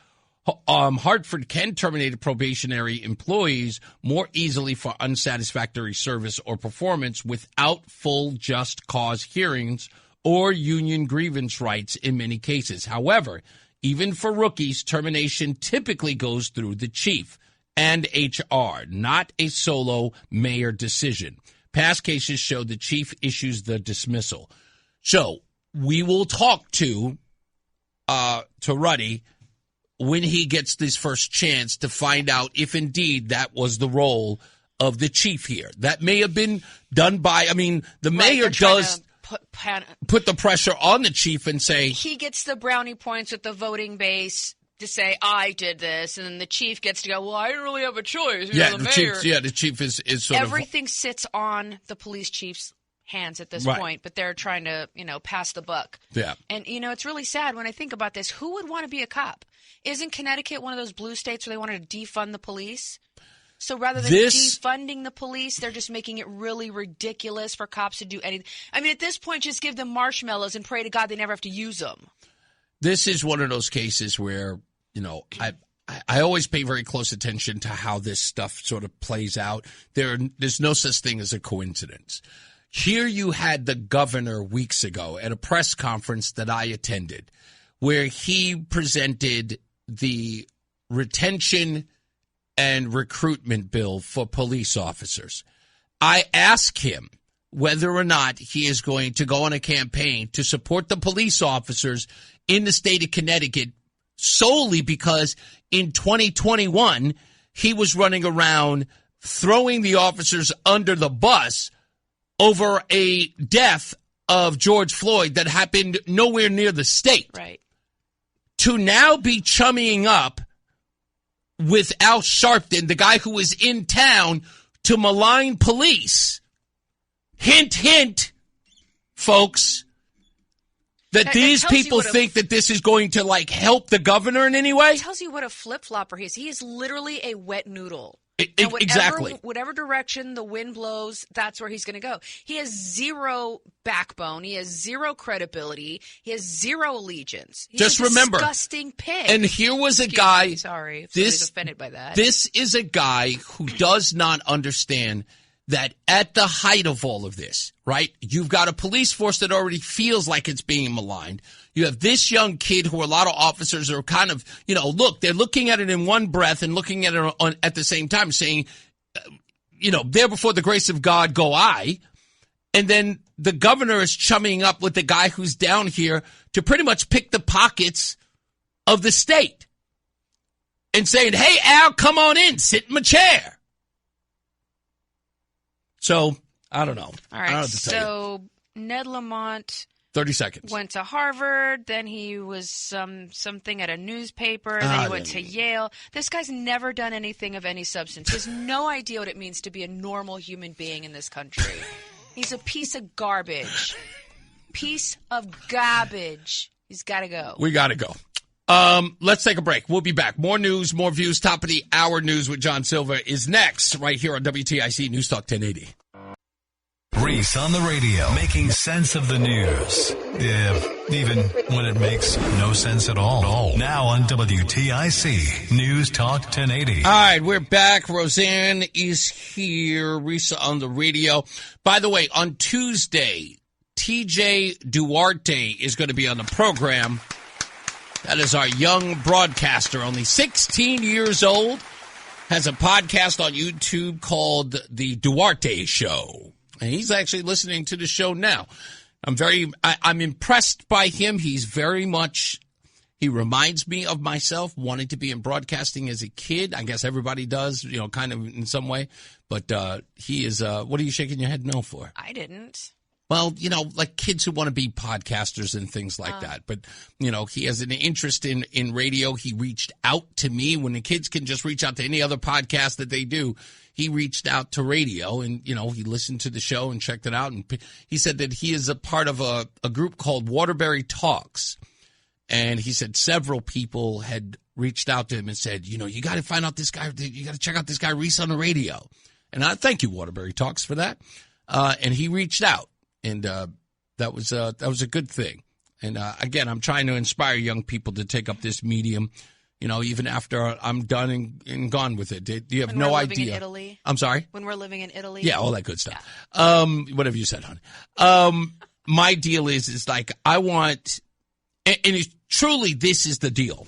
Hartford can terminate probationary employees more easily for unsatisfactory service or performance without full just cause hearings or union grievance rights in many cases. However, even for rookies, termination typically goes through the chief and HR, not a solo mayor decision. Past cases show the chief issues the dismissal. So we will talk to Ruddy when he gets this first chance to find out if indeed that was the role of the chief here. That may have been done by, the mayor does put the pressure on the chief and say he gets the brownie points with the voting base to say, I did this, and then the chief gets to go, well, I didn't really have a choice. The mayor. The chief is sort everything sits on the police chief's hands at this point, but they're trying to, pass the buck. Yeah. And, it's really sad when I think about this. Who would want to be a cop? Isn't Connecticut one of those blue states where they wanted to defund the police? So rather than defunding the police, they're just making it really ridiculous for cops to do anything. I mean, at this point, just give them marshmallows and pray to God they never have to use them. This is one of those cases where, I always pay very close attention to how this stuff sort of plays out. There's no such thing as a coincidence. Here you had the governor weeks ago at a press conference that I attended where he presented the retention and recruitment bill for police officers. I asked him whether or not he is going to go on a campaign to support the police officers in the state of Connecticut solely because in 2021 he was running around throwing the officers under the bus over a death of George Floyd that happened nowhere near the state. Right. To now be chummying up with Al Sharpton, the guy who was in town to malign police. Hint, hint, folks, that these people think that this is going to, help the governor in any way. It tells you what a flip-flopper he is. He is literally a wet noodle. Exactly. Whatever direction the wind blows, that's where he's going to go. He has zero backbone. He has zero credibility. He has zero allegiance. He's Just remember, disgusting pig. And here was a guy. Sorry if somebody's offended by that. This is a guy who does not understand that at the height of all of this, right, you've got a police force that already feels like it's being maligned. You have this young kid who a lot of officers are kind of, they're looking at it in one breath and looking at it at the same time saying, there before the grace of God go I. And then the governor is chumming up with the guy who's down here to pretty much pick the pockets of the state and saying, hey, Al, come on in, sit in my chair. So, I don't know. All right, so Ned Lamont 30 seconds. Went to Harvard, then he was something at a newspaper, then he went to Yale. This guy's never done anything of any substance. He has no idea what it means to be a normal human being in this country. He's a piece of garbage. Piece of garbage. He's got to go. We got to go. Let's take a break. We'll be back. More news, more views. Top of the hour news with John Silver is next right here on WTIC News Talk 1080. Reese on the radio, making sense of the news. Yeah, even when it makes no sense at all. Now on WTIC News Talk 1080. All right, we're back. Roseanne is here. Reese on the radio. By the way, on Tuesday, TJ Duarte is going to be on the program. That is our young broadcaster, only 16 years old, has a podcast on YouTube called The Duarte Show. And he's actually listening to the show now. I'm impressed by him. He's very much, he reminds me of myself, wanting to be in broadcasting as a kid. I guess everybody does, kind of in some way. But he is, what are you shaking your head no for? I didn't. Well, like kids who want to be podcasters and things like that. But, he has an interest in radio. He reached out to me when the kids can just reach out to any other podcast that they do. He reached out to radio and, he listened to the show and checked it out. And he said that he is a part of a group called Waterbury Talks. And he said several people had reached out to him and said, you got to find out this guy. You got to check out this guy, Reese, on the radio. And I thank you, Waterbury Talks, for that. And he reached out. And that was a good thing. And again, I'm trying to inspire young people to take up this medium, even after I'm done and gone with it. You have no idea. When we're living in Italy. I'm sorry? When we're living in Italy. Yeah, all that good stuff. Yeah. Whatever you said, hon. My deal is like I want, and it's, truly this is the deal.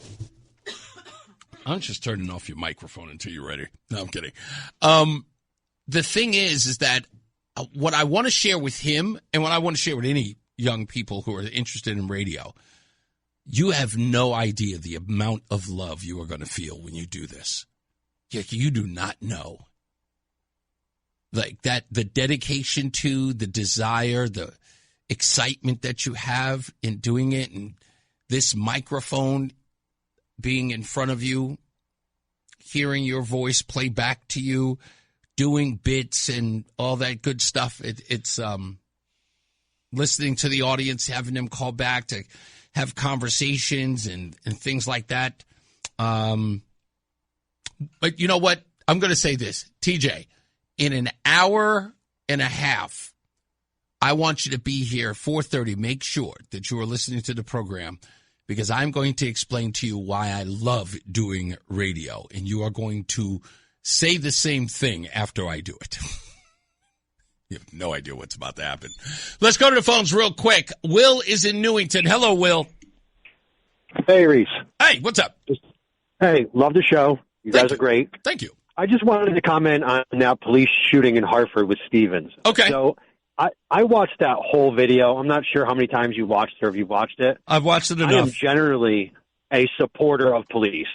I'm just turning off your microphone until you're ready. No, I'm kidding. The thing is that what I want to share with him and what I want to share with any young people who are interested in radio, you have no idea the amount of love you are going to feel when you do this. You do not know. Like that, the dedication to, the desire, the excitement that you have in doing it, and this microphone being in front of you, hearing your voice play back to you, doing bits and all that good stuff. It's listening to the audience, having them call back to have conversations and things like that. But you know what? I'm going to say this, TJ, in an hour and a half, I want you to be here 4:30. Make sure that you are listening to the program, because I'm going to explain to you why I love doing radio, and you are going to say the same thing after I do it. You have no idea what's about to happen. Let's go to the phones real quick. Will is in Newington. Hello, Will. Hey, Reese. Hey, what's up? Hey, love the show. You guys are great. Thank you. I just wanted to comment on that police shooting in Hartford with Stevens. Okay. So I watched that whole video. I'm not sure how many times you watched it or if you watched it. I've watched it enough. I am generally a supporter of police,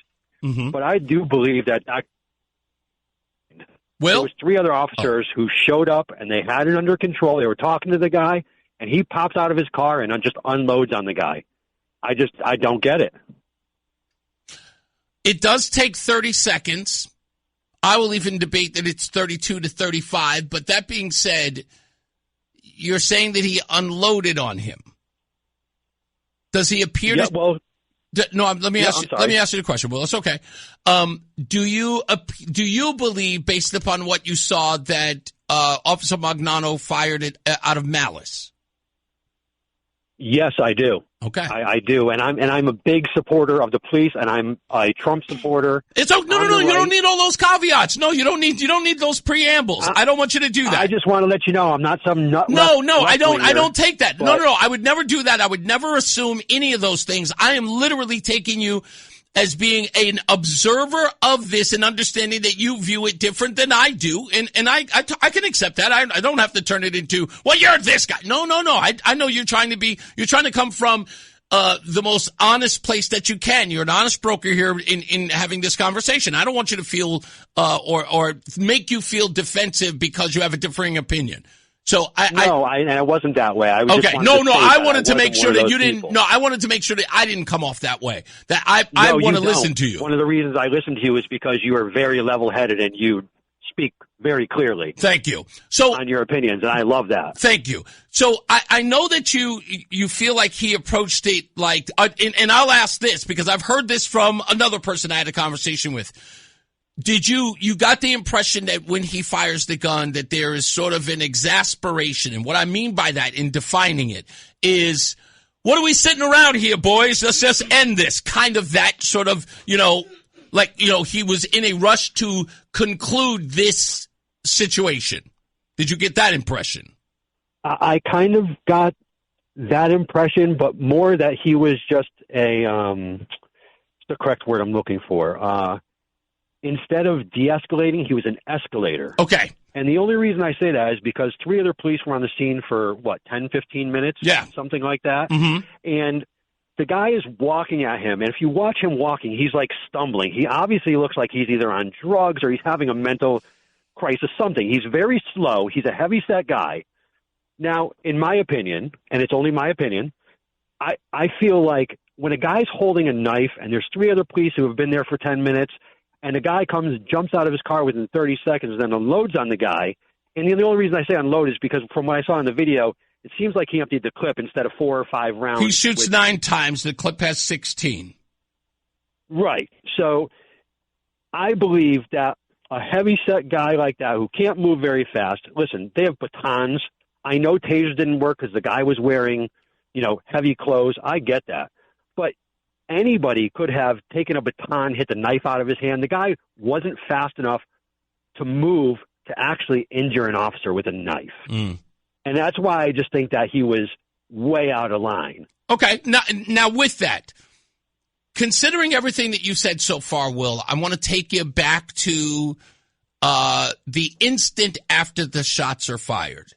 but I do believe that there was 3 other officers who showed up and they had it under control. They were talking to the guy, and he pops out of his car and just unloads on the guy. I don't get it. It does take 30 seconds. I will even debate that it's 32 to 35. But that being said, you're saying that he unloaded on him. Does he appear to? Well, no. Let me ask you the question. Well, it's okay. Do you believe, based upon what you saw, that Officer Magnano fired it out of malice? Yes, I do. Okay, I do, and I'm a big supporter of the police, and I'm a Trump supporter. It's no. You don't need all those caveats. No, you don't need those preambles. I don't want you to do that. I just want to let you know I'm not some nut. No, I don't take that. No. I would never do that. I would never assume any of those things. I am literally taking you as being an observer of this and understanding that you view it different than I do. And I can accept that. I don't have to turn it into, well, you're this guy. No. I know you're trying to come from the most honest place that you can. You're an honest broker here in having this conversation. I don't want you to feel, or make you feel defensive because you have a differing opinion. So I wasn't that way. I was okay. I wanted to make sure that you didn't. People. No, I wanted to make sure that I didn't come off that way. That I want to listen to you. One of the reasons I listen to you is because you are very level-headed and you speak very clearly. Thank you. So on your opinions, and I love that. Thank you. So I know that you feel like he approached it like, and I'll ask this because I've heard this from another person I had a conversation with. Did you got the impression that when he fires the gun that there is sort of an exasperation? And what I mean by that in defining it is, what are we sitting around here, boys? Let's just end this. Kind of that sort of, he was in a rush to conclude this situation. Did you get that impression? I kind of got that impression, but more that he was just what's the correct word I'm looking for? Instead of de-escalating, he was an escalator. Okay. And the only reason I say that is because 3 other police were on the scene for, 10, 15 minutes? Yeah. Something like that. Mm-hmm. And the guy is walking at him, and if you watch him walking, he's like stumbling. He obviously looks like he's either on drugs or he's having a mental crisis, something. He's very slow. He's a heavy-set guy. Now, in my opinion, and it's only my opinion, I feel like when a guy's holding a knife and there's 3 other police who have been there for 10 minutes, and the guy jumps out of his car within 30 seconds and then unloads on the guy. And the only reason I say unload is because from what I saw in the video, it seems like he emptied the clip instead of 4 or 5 rounds. He shoots 9 times. The clip has 16. Right. So I believe that a heavy-set guy like that who can't move very fast, listen, they have batons. I know tasers didn't work because the guy was wearing, heavy clothes. I get that. But anybody could have taken a baton, hit the knife out of his hand. The guy wasn't fast enough to move to actually injure an officer with a knife. Mm. And that's why I just think that he was way out of line. Okay. Now with that, considering everything that you've said so far, Will, I want to take you back to the instant after the shots are fired.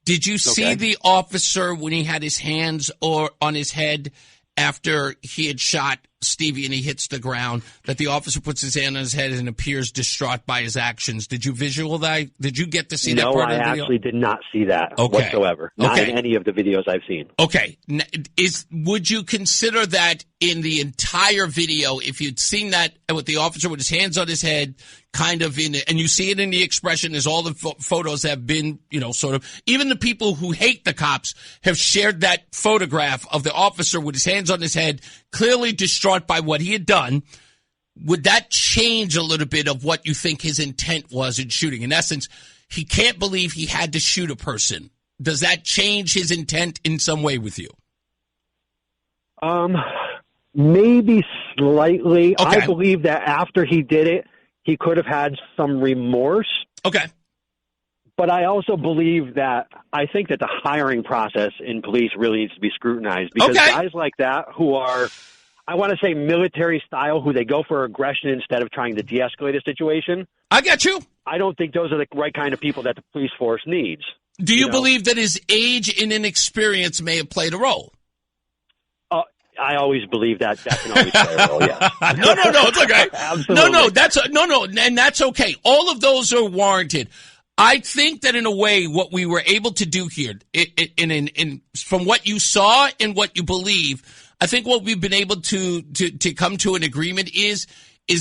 Did you see the officer when he had his hands on his head after he had shot Stevie and he hits the ground, that the officer puts his hand on his head and appears distraught by his actions? Did you visual that? Did you get to see that part of the video? No, I actually did not see that whatsoever. Not in any of the videos I've seen. Okay. Would you consider that in the entire video, if you'd seen that with the officer with his hands on his head, kind of and you see it in the expression as all the photos have been, sort of, even the people who hate the cops have shared that photograph of the officer with his hands on his head, clearly distraught by what he had done. would that change a little bit of what you think his intent was in shooting? In essence, he can't believe he had to shoot a person. Does that change his intent in some way with you? Maybe slightly. Okay. I believe that after he did it, he could have had some remorse. Okay. But I also believe that I think that the hiring process in police really needs to be scrutinized because guys like that who are, I want to say military style, who they go for aggression instead of trying to de-escalate a situation. I get you. I don't think those are the right kind of people that the police force needs. Do you believe that his age and inexperience may have played a role? I always believe that can always play a role, yeah. No, it's okay. Absolutely. No, and that's okay. All of those are warranted. I think that in a way, what we were able to do here, from what you saw and what you believe, I think what we've been able to come to an agreement is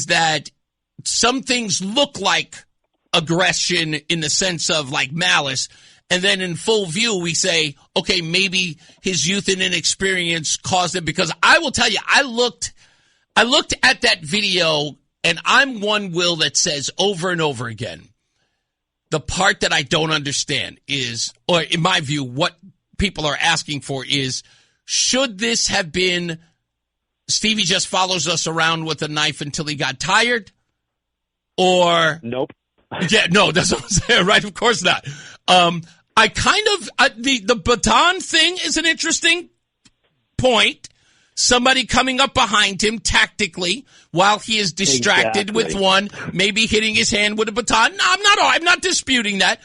that some things look like aggression in the sense of like malice, and then in full view we say, okay, maybe his youth and inexperience caused it. Because I will tell you, I looked at that video, and I'm one, Will, that says over and over again, the part that I don't understand is, or in my view, what people are asking for is, should this have been Stevie just follows us around with a knife until he got tired? Or nope. Yeah, no, that's what I'm saying, right? Of course not. I kind of the baton thing is an interesting point. Somebody coming up behind him tactically while he is distracted with one, maybe hitting his hand with a baton. No, I'm not disputing that.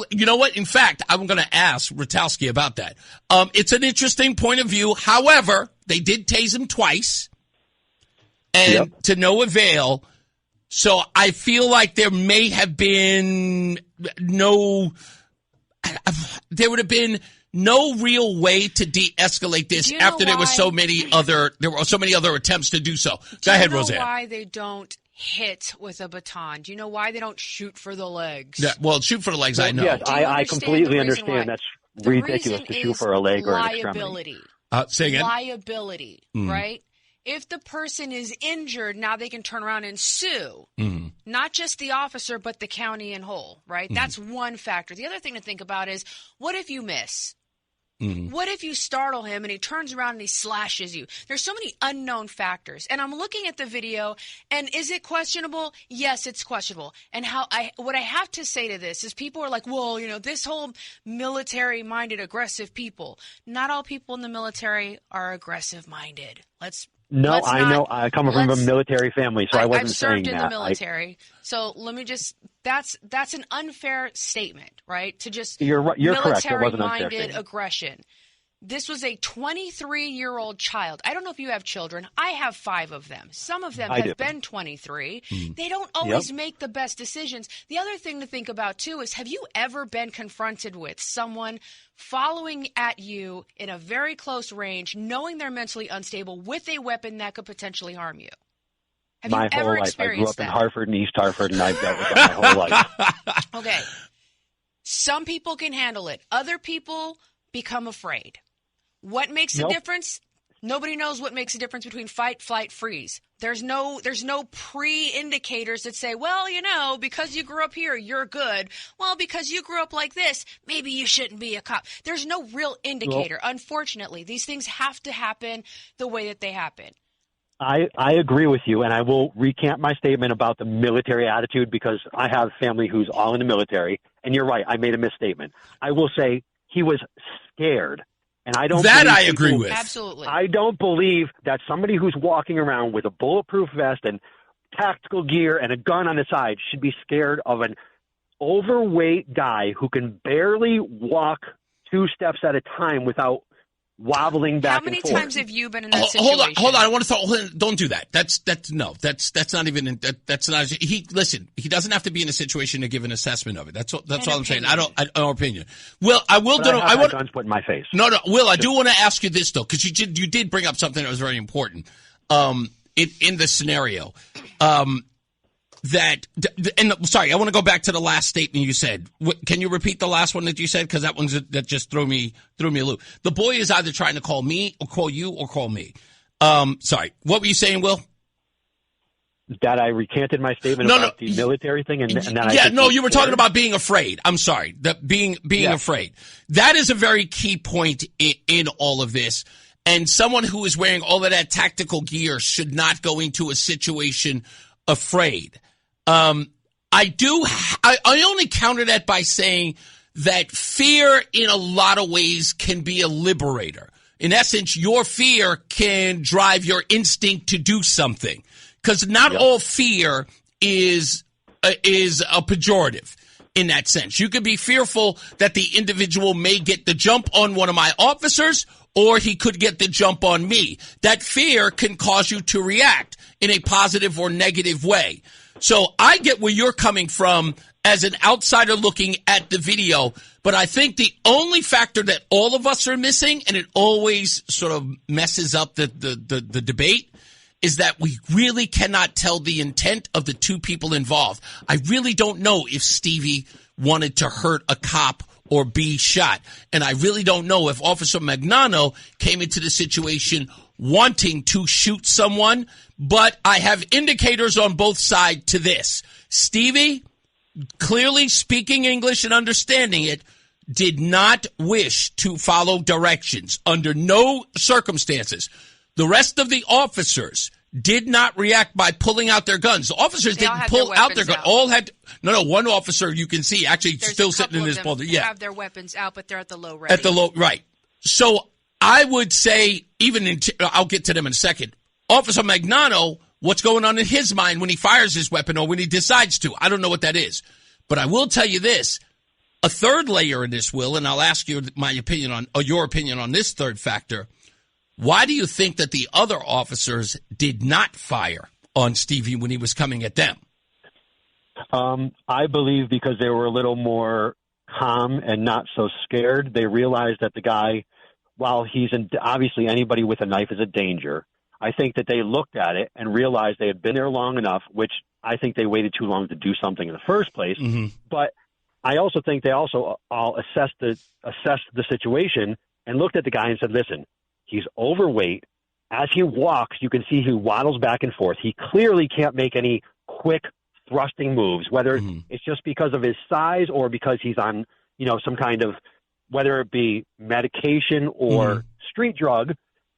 You know what? In fact, I'm going to ask Rutaukski about that. It's an interesting point of view. However, they did tase him twice, and to no avail. So I feel like there may have been there would have been no real way to de-escalate this after there were so many other attempts to do so. Go ahead, Roseanne. Do you know why they don't hit with a baton? Do you know why they don't shoot for the legs? Yeah, well, shoot for the legs, I know. Yes, I completely understand. That's ridiculous to shoot for a leg or an extremity. Say again? Liability, right? If the person is injured, now they can turn around and sue. Not just the officer, but the county in whole, right? That's one factor. The other thing to think about is, what if you miss? What if you startle him and he turns around and he slashes you? There's so many unknown factors. And I'm looking at the video, and is it questionable? Yes, it's questionable. And what I have to say to this is, people are like, well, this whole military-minded, aggressive people. Not all people in the military are aggressive-minded. No, I know. I come from a military family, so I wasn't saying that. I've served in the military, so let me just. That's an unfair statement, right? To just you're correct. It was an unfair military-minded statement. aggression. This was a 23-year-old child. I don't know if you have children. I have 5 of them. Some of them have been 23. They don't always make the best decisions. The other thing to think about, too, is, have you ever been confronted with someone following at you in a very close range, knowing they're mentally unstable, with a weapon that could potentially harm you? Have you ever experienced that? I grew up in Hartford and East Hartford, and I've dealt with that my whole life. Okay. Some people can handle it. Other people become afraid. What makes a difference? Nobody knows what makes a difference between fight, flight, freeze. There's no pre-indicators that say, well, because you grew up here, you're good. Well, because you grew up like this, maybe you shouldn't be a cop. There's no real indicator. Unfortunately, these things have to happen the way that they happen. I agree with you, and I will recant my statement about the military attitude because I have family who's all in the military, and you're right, I made a misstatement. I will say he was scared. And I don't. That I agree with. Absolutely. I don't believe that somebody who's walking around with a bulletproof vest and tactical gear and a gun on the side should be scared of an overweight guy who can barely walk 2 steps at a time without wobbling back and forth. How many times have you been in that situation? Hold on. I want to don't do that. That's not even, that's not, he doesn't have to be in a situation to give an assessment of it. That's all I'm saying. Our opinion. Will, I will do, I want guns put in my face. No, Will, I do want to ask you this though, because you did bring up something that was very important. In the scenario, sorry, I want to go back to the last statement you said. Can you repeat the last one that you said? Because that just threw me a loop. The boy is either trying to call me or call you or call me. Sorry, what were you saying, Will? that I recanted my statement about the military thing, and you were talking about being afraid. I'm sorry, being afraid. That is a very key point in all of this. And someone who is wearing all of that tactical gear should not go into a situation afraid. I only counter that by saying that fear in a lot of ways can be a liberator. In essence, your fear can drive your instinct to do something. Because not all fear is a pejorative in that sense. You could be fearful that the individual may get the jump on one of my officers, or he could get the jump on me. That fear can cause you to react in a positive or negative way. So I get where you're coming from as an outsider looking at the video, but I think the only factor that all of us are missing, and it always sort of messes up the debate, is that we really cannot tell the intent of the two people involved. I really don't know if Stevie wanted to hurt a cop or be shot. And I really don't know if Officer Magnano came into the situation wanting to shoot someone, but I have indicators on both sides to this. Stevie, clearly speaking English and understanding it, did not wish to follow directions under no circumstances. The rest of the officers did not react by pulling out their guns. The officers didn't pull out their guns. All had one officer you can see actually still sitting in his boulder. Yeah, have their weapons out, but they're at the low ready. Right. So I would say I'll get to them in a second. Officer Magnano, what's going on in his mind when he fires his weapon or when he decides to? I don't know what that is, but I will tell you this: a third layer in this, Will, and I'll ask you your opinion on this third factor. Why do you think that the other officers did not fire on Stevie when he was coming at them? I believe because they were a little more calm and not so scared. They realized that the guy, while obviously anybody with a knife is a danger, I think that they looked at it and realized they had been there long enough, which I think they waited too long to do something in the first place. Mm-hmm. But I also think they also all assessed the situation and looked at the guy and said, listen, he's overweight. As he walks, you can see he waddles back and forth. He clearly can't make any quick thrusting moves, whether it's just because of his size or because he's on, some kind of, whether it be medication or street drug.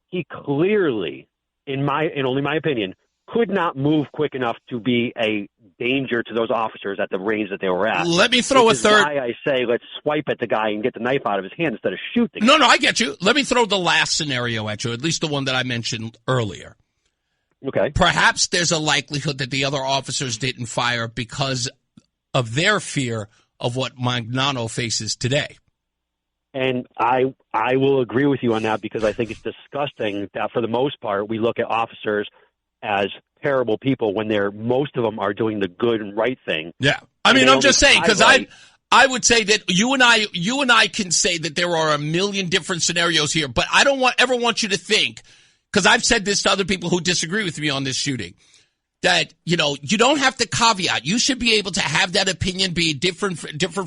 He clearly, in only my opinion, could not move quick enough to be a danger to those officers at the range that they were at. Let me throw a third. Why I say let's swipe at the guy and get the knife out of his hand instead of shooting. No, I get you. Let me throw the last scenario at you, at least the one that I mentioned earlier. Okay. Perhaps there's a likelihood that the other officers didn't fire because of their fear of what Magnano faces today. And I will agree with you on that because I think it's disgusting that for the most part we look at officers as terrible people when most of them are doing the good and right thing. Yeah. I mean, I'm just saying, because I would say that you and I can say that there are a million different scenarios here, but I don't ever want you to think, because I've said this to other people who disagree with me on this shooting, that, you don't have to caveat. You should be able to have that opinion be different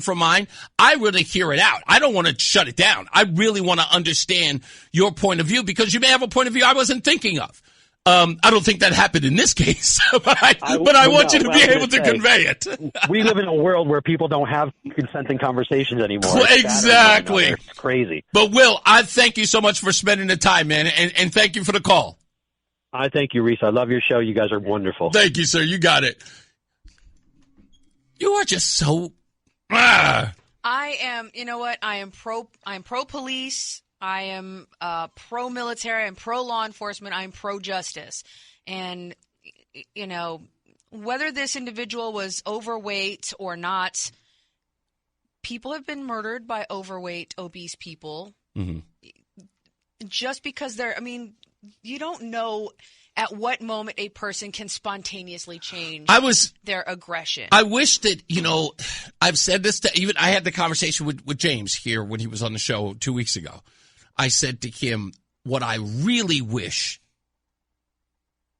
from mine. I really hear it out. I don't want to shut it down. I really want to understand your point of view because you may have a point of view I wasn't thinking of. I don't think that happened in this case, but I want you to be able to convey it. We live in a world where people don't have consenting conversations anymore. Exactly. It's crazy. But, Will, I thank you so much for spending the time, man, and thank you for the call. I thank you, Reese. I love your show. You guys are wonderful. Thank you, sir. You got it. You are just so... I am, you know what? I'm pro-police. I am pro-military, I'm pro-law enforcement, I'm pro-justice. And, whether this individual was overweight or not, people have been murdered by overweight, obese people. Mm-hmm. Just because you don't know at what moment a person can spontaneously change their aggression. I wish that, I've said this I had the conversation with James here when he was on the show 2 weeks ago. I said to him, what I really wish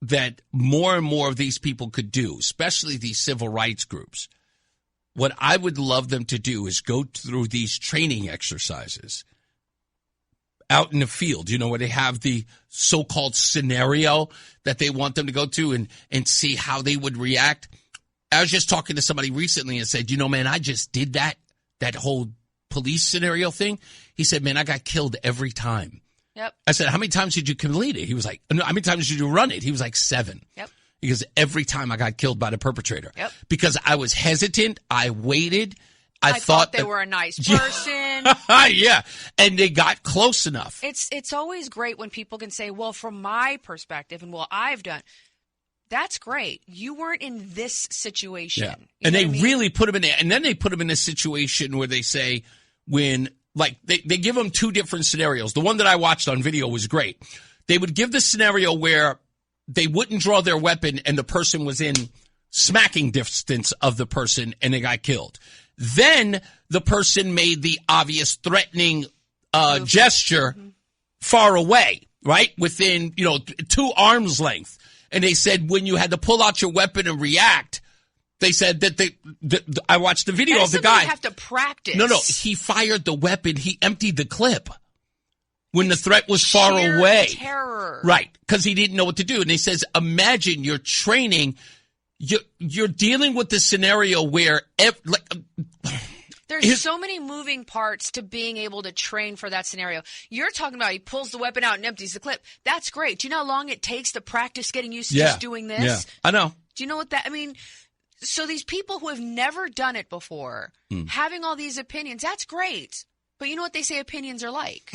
that more and more of these people could do, especially these civil rights groups, what I would love them to do is go through these training exercises out in the field, where they have the so-called scenario that they want them to go to and see how they would react. I was just talking to somebody recently and said, man, I just did that whole police scenario thing. He said, man, I got killed every time. Yep. I said, how many times did you complete it? He was like, no, how many times did you run it? He was like 7. Yep. Because every time I got killed by the perpetrator. Yep. Because I was hesitant. I waited. I thought they were a nice person. Yeah. And they got close enough. It's always great when people can say, well, from my perspective and what I've done, that's great. You weren't in this situation. Yeah. And they really put him in there. And then they put him in a situation where they say when, like, they give him 2 different scenarios. The one that I watched on video was great. They would give the scenario where they wouldn't draw their weapon and the person was in smacking distance of the person and they got killed. Then the person made the obvious threatening gesture far away, right? Within, 2 arms length. And they said when you had to pull out your weapon and react, they said that I watched the video of the guy. You have to practice. No, he fired the weapon. He emptied the clip. When the threat was far away. Terror. Right, because he didn't know what to do. And he says, imagine you're training, you're dealing with the scenario where, there's so many moving parts to being able to train for that scenario. You're talking about he pulls the weapon out and empties the clip. That's great. Do you know how long it takes to practice getting used to just doing this? Yeah, I know. Do you know what so these people who have never done it before, having all these opinions, that's great. But you know what they say opinions are like.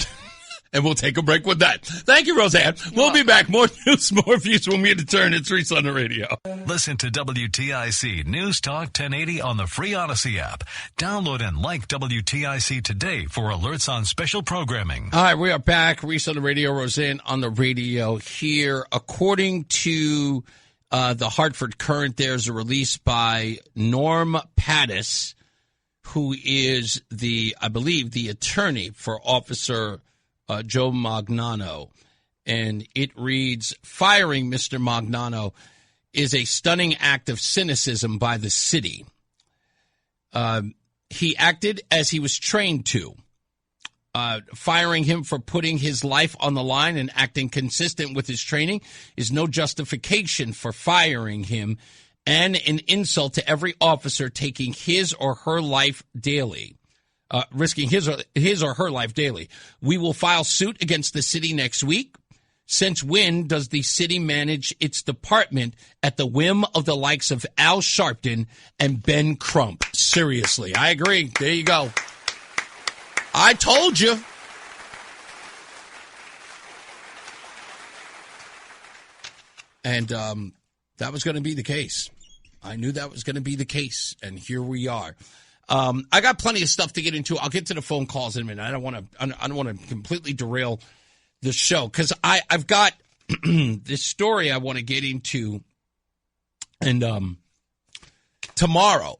And we'll take a break with that. Thank you, Roseanne. We'll be back. More news, more views when we return. It's Reese on the radio. Listen to WTIC News Talk 1080 on the free Odyssey app. Download and like WTIC today for alerts on special programming. All right, we are back. Reese on the radio, Roseanne on the radio here. According to the Hartford Current, there's a release by Norm Pattis, who is I believe, the attorney for Officer Joe Magnano, and it reads, firing Mr. Magnano is a stunning act of cynicism by the city. He acted as he was trained to. Firing him for putting his life on the line and acting consistent with his training is no justification for firing him and an insult to every officer taking his or her life daily. Risking his or her life daily. We will file suit against the city next week. Since when does the city manage its department at the whim of the likes of Al Sharpton and Ben Crump? Seriously, I agree. There you go. I told you. And that was going to be the case. I knew that was going to be the case, and here we are. I got plenty of stuff to get into. I'll get to the phone calls in a minute. I don't want to completely derail the show because I've got this story I want to get into. And tomorrow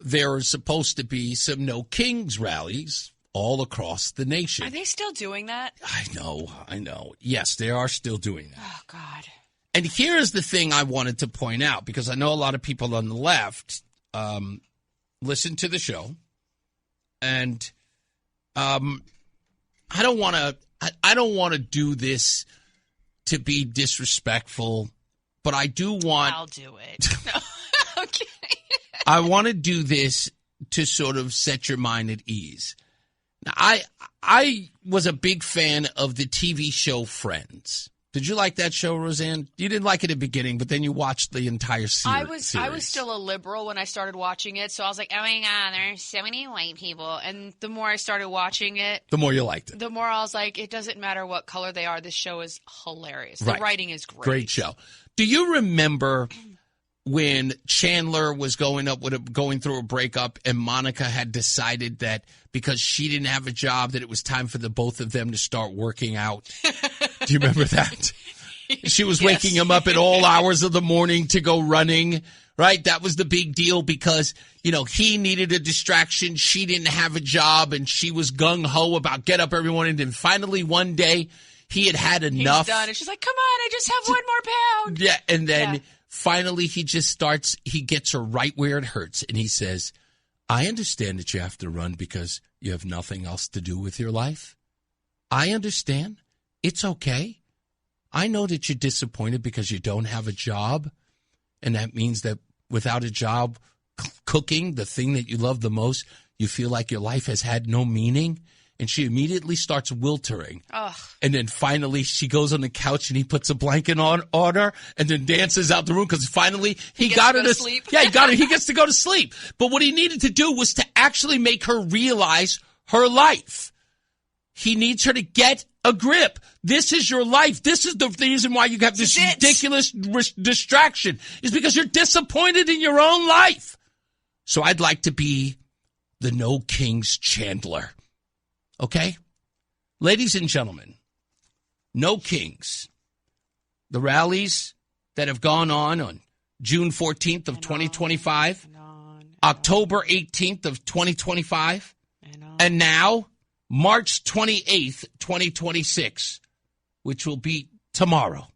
there is supposed to be some No Kings rallies all across the nation. Are they still doing that? I know. Yes, they are still doing that. Oh, God. And here's the thing I wanted to point out because I know a lot of people on the left listen to the show, and I don't want to do this to be disrespectful, but I do want. I'll do it. No. Okay. I want to do this to sort of set your mind at ease. Now, I was a big fan of the TV show Friends. Did you like that show, Roseanne? You didn't like it at the beginning, but then you watched the entire series. I was still a liberal when I started watching it, so I was like, oh my God, there's so many white people. And the more I started watching it, the more you liked it. The more I was like, it doesn't matter what color they are. This show is hilarious. Right. The writing is great. Great show. Do you remember when Chandler was going through a breakup and Monica had decided that because she didn't have a job that it was time for the both of them to start working out? Do you remember that? She was waking him up at all hours of the morning to go running, right? That was the big deal because, he needed a distraction. She didn't have a job and she was gung-ho about get up every morning. And then finally one day he had enough. He's done. And she's like, come on, I just have 1 more pound. Yeah. And then finally he gets her right where it hurts. And he says, I understand that you have to run because you have nothing else to do with your life. I understand. It's okay. I know that you're disappointed because you don't have a job, and that means that without a job, cooking, the thing that you love the most, you feel like your life has had no meaning. And she immediately starts wiltering. Ugh. And then finally she goes on the couch and he puts a blanket on her and then dances out the room because finally he got her to sleep. Yeah, he gets to go to sleep. But what he needed to do was to actually make her realize her life. He needs her to get a grip. This is your life. This is the reason why you have this ridiculous distraction, is because you're disappointed in your own life. So I'd like to be the No Kings Chandler. Okay? Ladies and gentlemen, No Kings. The rallies that have gone on June 14th of 2025, October 18th of 2025, and now March 28th, 2026, which will be tomorrow.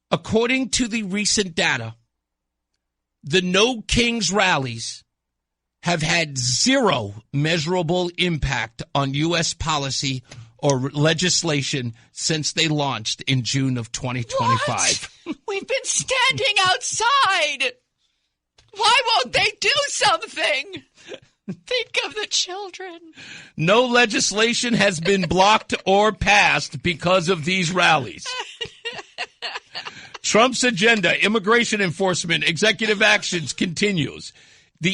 According to the recent data, the No Kings rallies have had zero measurable impact on U.S. policy or legislation since they launched in June of 2025. What? We've been standing outside. Why won't they do something? Think of the children. No legislation has been blocked or passed because of these rallies. Trump's agenda, immigration enforcement, executive actions continues.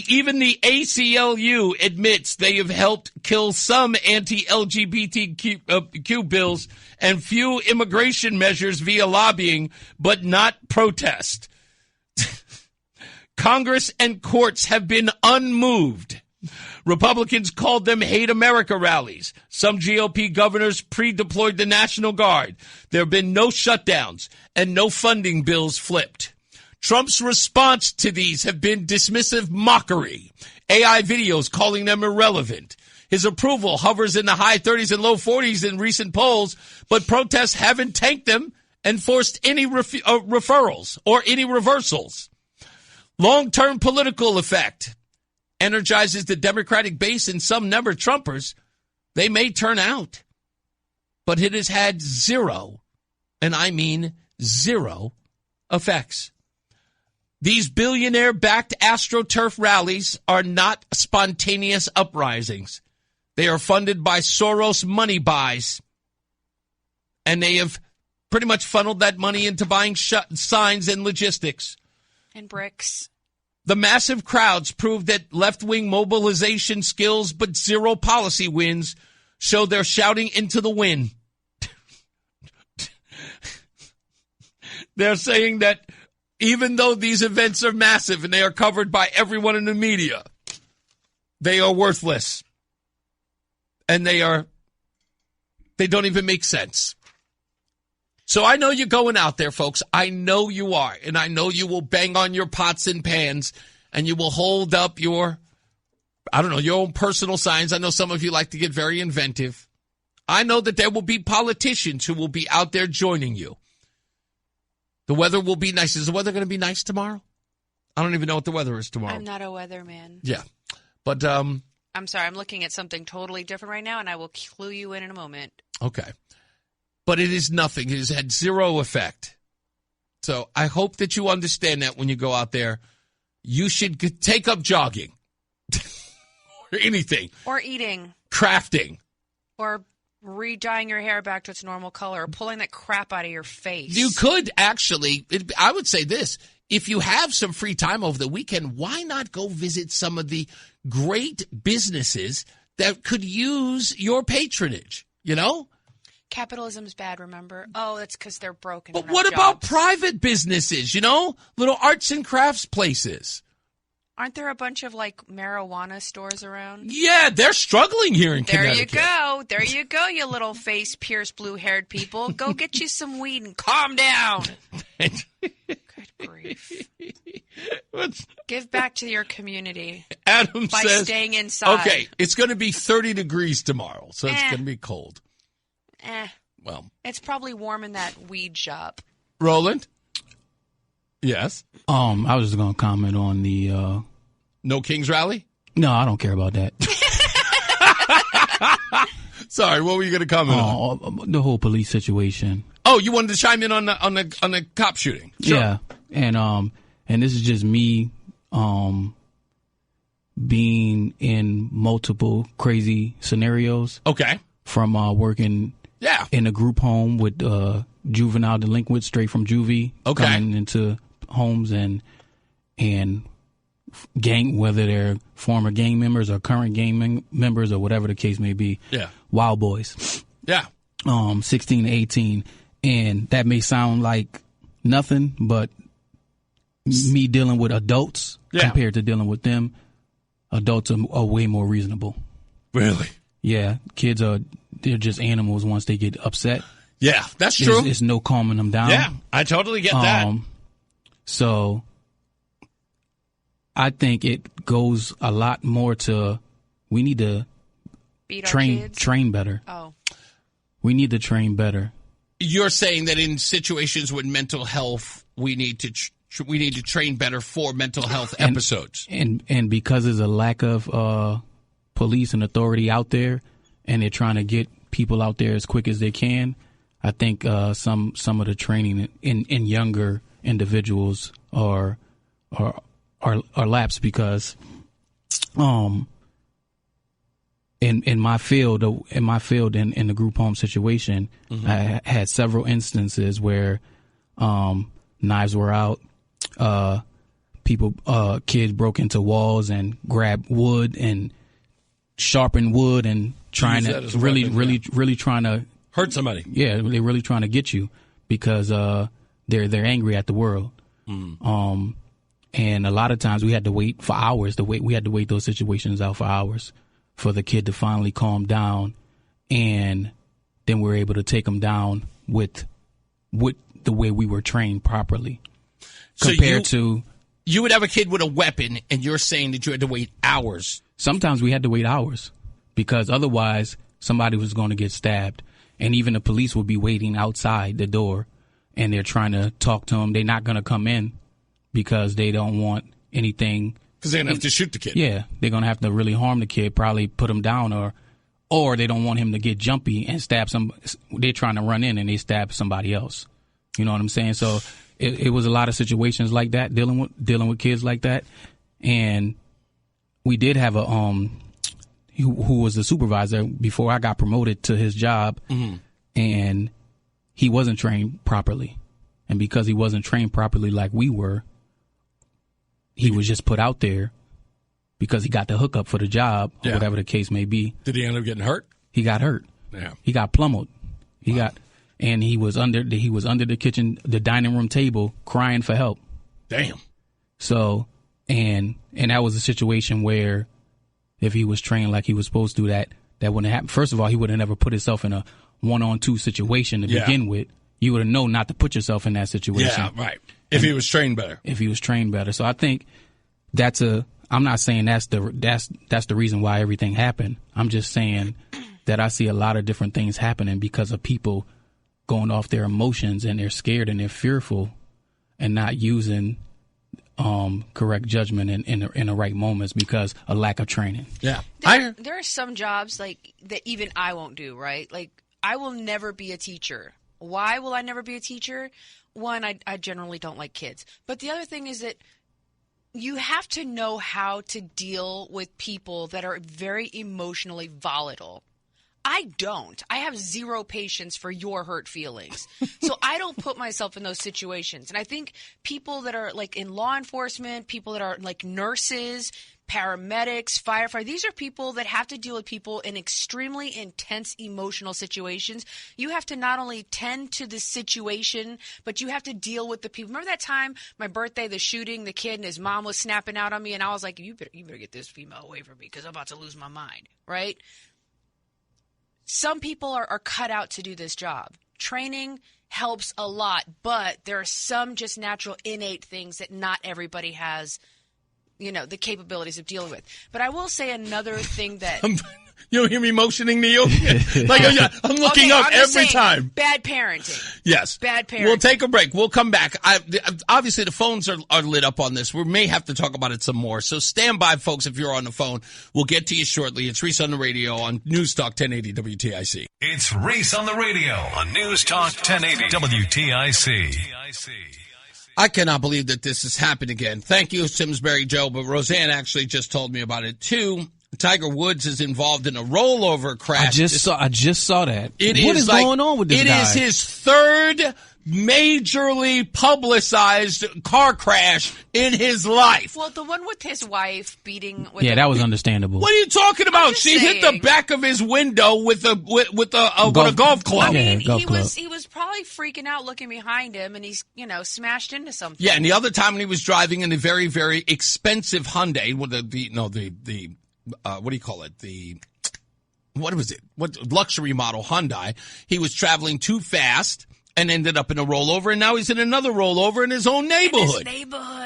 Even the ACLU admits they have helped kill some anti-LGBTQ bills and few immigration measures via lobbying, but not protest. Congress and courts have been unmoved. Republicans called them Hate America rallies. Some GOP governors pre-deployed the National Guard. There have been no shutdowns and no funding bills flipped. Trump's response to these have been dismissive mockery. AI videos calling them irrelevant. His approval hovers in the high 30s and low 40s in recent polls, but protests haven't tanked them and forced any referrals or any reversals. Long-term political effect energizes the Democratic base, and some never-Trumpers, they may turn out. But it has had zero, and I mean zero, effects. These billionaire-backed AstroTurf rallies are not spontaneous uprisings. They are funded by Soros money buys, and they have pretty much funneled that money into buying signs and logistics. And bricks. The massive crowds prove that left-wing mobilization skills but zero policy wins show they're shouting into the wind. They're saying that even though these events are massive and they are covered by everyone in the media, they are worthless. And they don't even make sense. So I know you're going out there, folks. I know you are. And I know you will bang on your pots and pans and you will hold up your own personal signs. I know some of you like to get very inventive. I know that there will be politicians who will be out there joining you. The weather will be nice. Is the weather going to be nice tomorrow? I don't even know what the weather is tomorrow. I'm not a weatherman. Yeah. But I'm sorry. I'm looking at something totally different right now, and I will clue you in a moment. Okay. But it is nothing. It has had zero effect. So I hope that you understand that when you go out there. You should take up jogging. Or anything. Or eating. Crafting. Or re-dyeing your hair back to its normal color, or pulling that crap out of your face. You could actually, I would say this, if you have some free time over the weekend, why not go visit some of the great businesses that could use your patronage, you know? Capitalism's bad, remember? Oh, it's because they're broken. But what about private businesses, you know? Little arts and crafts places. Aren't there a bunch of, like, marijuana stores around? Yeah, they're struggling here in Connecticut. There you go, you little face-pierced, blue-haired people. Go get you some weed and calm down. Good grief. Give back to your community. Adam by says, staying inside. Okay, it's going to be 30 degrees tomorrow, so it's going to be cold. Well, it's probably warm in that weed shop. Roland? Yes? I was just going to comment on the... No Kings rally? No, I don't care about that. Sorry, what were you going to comment on? The whole police situation. Oh, you wanted to chime in on the cop shooting? Sure. Yeah, and this is just me being in multiple crazy scenarios. Okay. From working in a group home with juvenile delinquents straight from juvie, coming into homes and gang, whether they're former gang members or current gang members or whatever the case may be. Yeah. Wild boys. Yeah. 16 to 18. And that may sound like nothing, but me dealing with adults compared to dealing with them, adults are way more reasonable. Really? Yeah. Kids they're just animals once they get upset. Yeah, that's true. There's no calming them down. Yeah, I totally get that. So I think it goes a lot more to we need to train better. Oh. We need to train better. You're saying that in situations with mental health, we need to train better for mental health episodes. And because there's a lack of police and authority out there, and they're trying to get people out there as quick as they can, I think some of the training in younger individuals are lapsed because in my field in the group home situation, I had several instances where knives were out, kids broke into walls and grabbed wood and sharpened wood and trying to really trying to hurt somebody. Yeah, they're really trying to get you because they're angry at the world. And a lot of times we had to wait for hours. We had to wait those situations out for hours for the kid to finally calm down, and then we're able to take them down with the way we were trained properly. Compared to you would have a kid with a weapon, and you're saying that you had to wait hours. Sometimes we had to wait hours because otherwise somebody was going to get stabbed, and even the police would be waiting outside the door, and they're trying to talk to them. They're not going to come in because they don't want anything. Because they're going to have to shoot the kid. Yeah, they're going to have to really harm the kid, probably put him down, or they don't want him to get jumpy and stab some. They're trying to run in and they stab somebody else. You know what I'm saying? So it was a lot of situations like that, dealing with kids like that. And we did have a who was the supervisor before I got promoted to his job, and he wasn't trained properly. And because he wasn't trained properly like we were, he was just put out there because he got the hookup for the job, or whatever the case may be. Did he end up getting hurt? He got hurt. Yeah. He got pummeled. And he was under the dining room table crying for help. Damn. So, and that was a situation where if he was trained like he was supposed to, that wouldn't happen. First of all, he would have never put himself in a 1-on-2 situation to begin with. You would have known not to put yourself in that situation. Yeah, right. If he was trained better. If he was trained better. So I think I'm not saying that's the reason why everything happened. I'm just saying that I see a lot of different things happening because of people going off their emotions, and they're scared and they're fearful and not using correct judgment in the right moments because of lack of training. Yeah. There are some jobs like that even I won't do, right? Like I will never be a teacher. Why will I never be a teacher? One, I generally don't like kids. But the other thing is that you have to know how to deal with people that are very emotionally volatile. I don't. I have zero patience for your hurt feelings. So I don't put myself in those situations. And I think people that are like in law enforcement, people that are like nurses, paramedics, firefighters, these are people that have to deal with people in extremely intense emotional situations. You have to not only tend to the situation, but you have to deal with the people. Remember that time, my birthday, the shooting, the kid and his mom was snapping out on me, and I was like, you better get this female away from me because I'm about to lose my mind, right? Some people are cut out to do this job. Training helps a lot, but there are some just natural innate things that not everybody has, the capabilities of dealing with. But I will say another thing that You don't hear me motioning to you? Like, I'm looking up every time. Bad parenting. Yes. Bad parenting. We'll take a break. We'll come back. Obviously, the phones are lit up on this. We may have to talk about it some more. So stand by, folks, if you're on the phone. We'll get to you shortly. It's Reese on the radio on NewsTalk 1080 WTIC. It's Reese on the radio on NewsTalk 1080 WTIC. I cannot believe that this has happened again. Thank you, Simsbury Joe, but Roseanne actually just told me about it, too. Tiger Woods is involved in a rollover crash. I just saw that. What is going on with this guy? It is his third majorly publicized car crash in his life. Well, the one with his wife beating. That was understandable. What are you talking about? She hit the back of his window with a golf club. I mean, he was probably freaking out, looking behind him, and he's smashed into something. Yeah, and the other time when he was driving in a very, very expensive Hyundai, what do you call it? What was it? What luxury model Hyundai? He was traveling too fast and ended up in a rollover, and now he's in another rollover in his own neighborhood.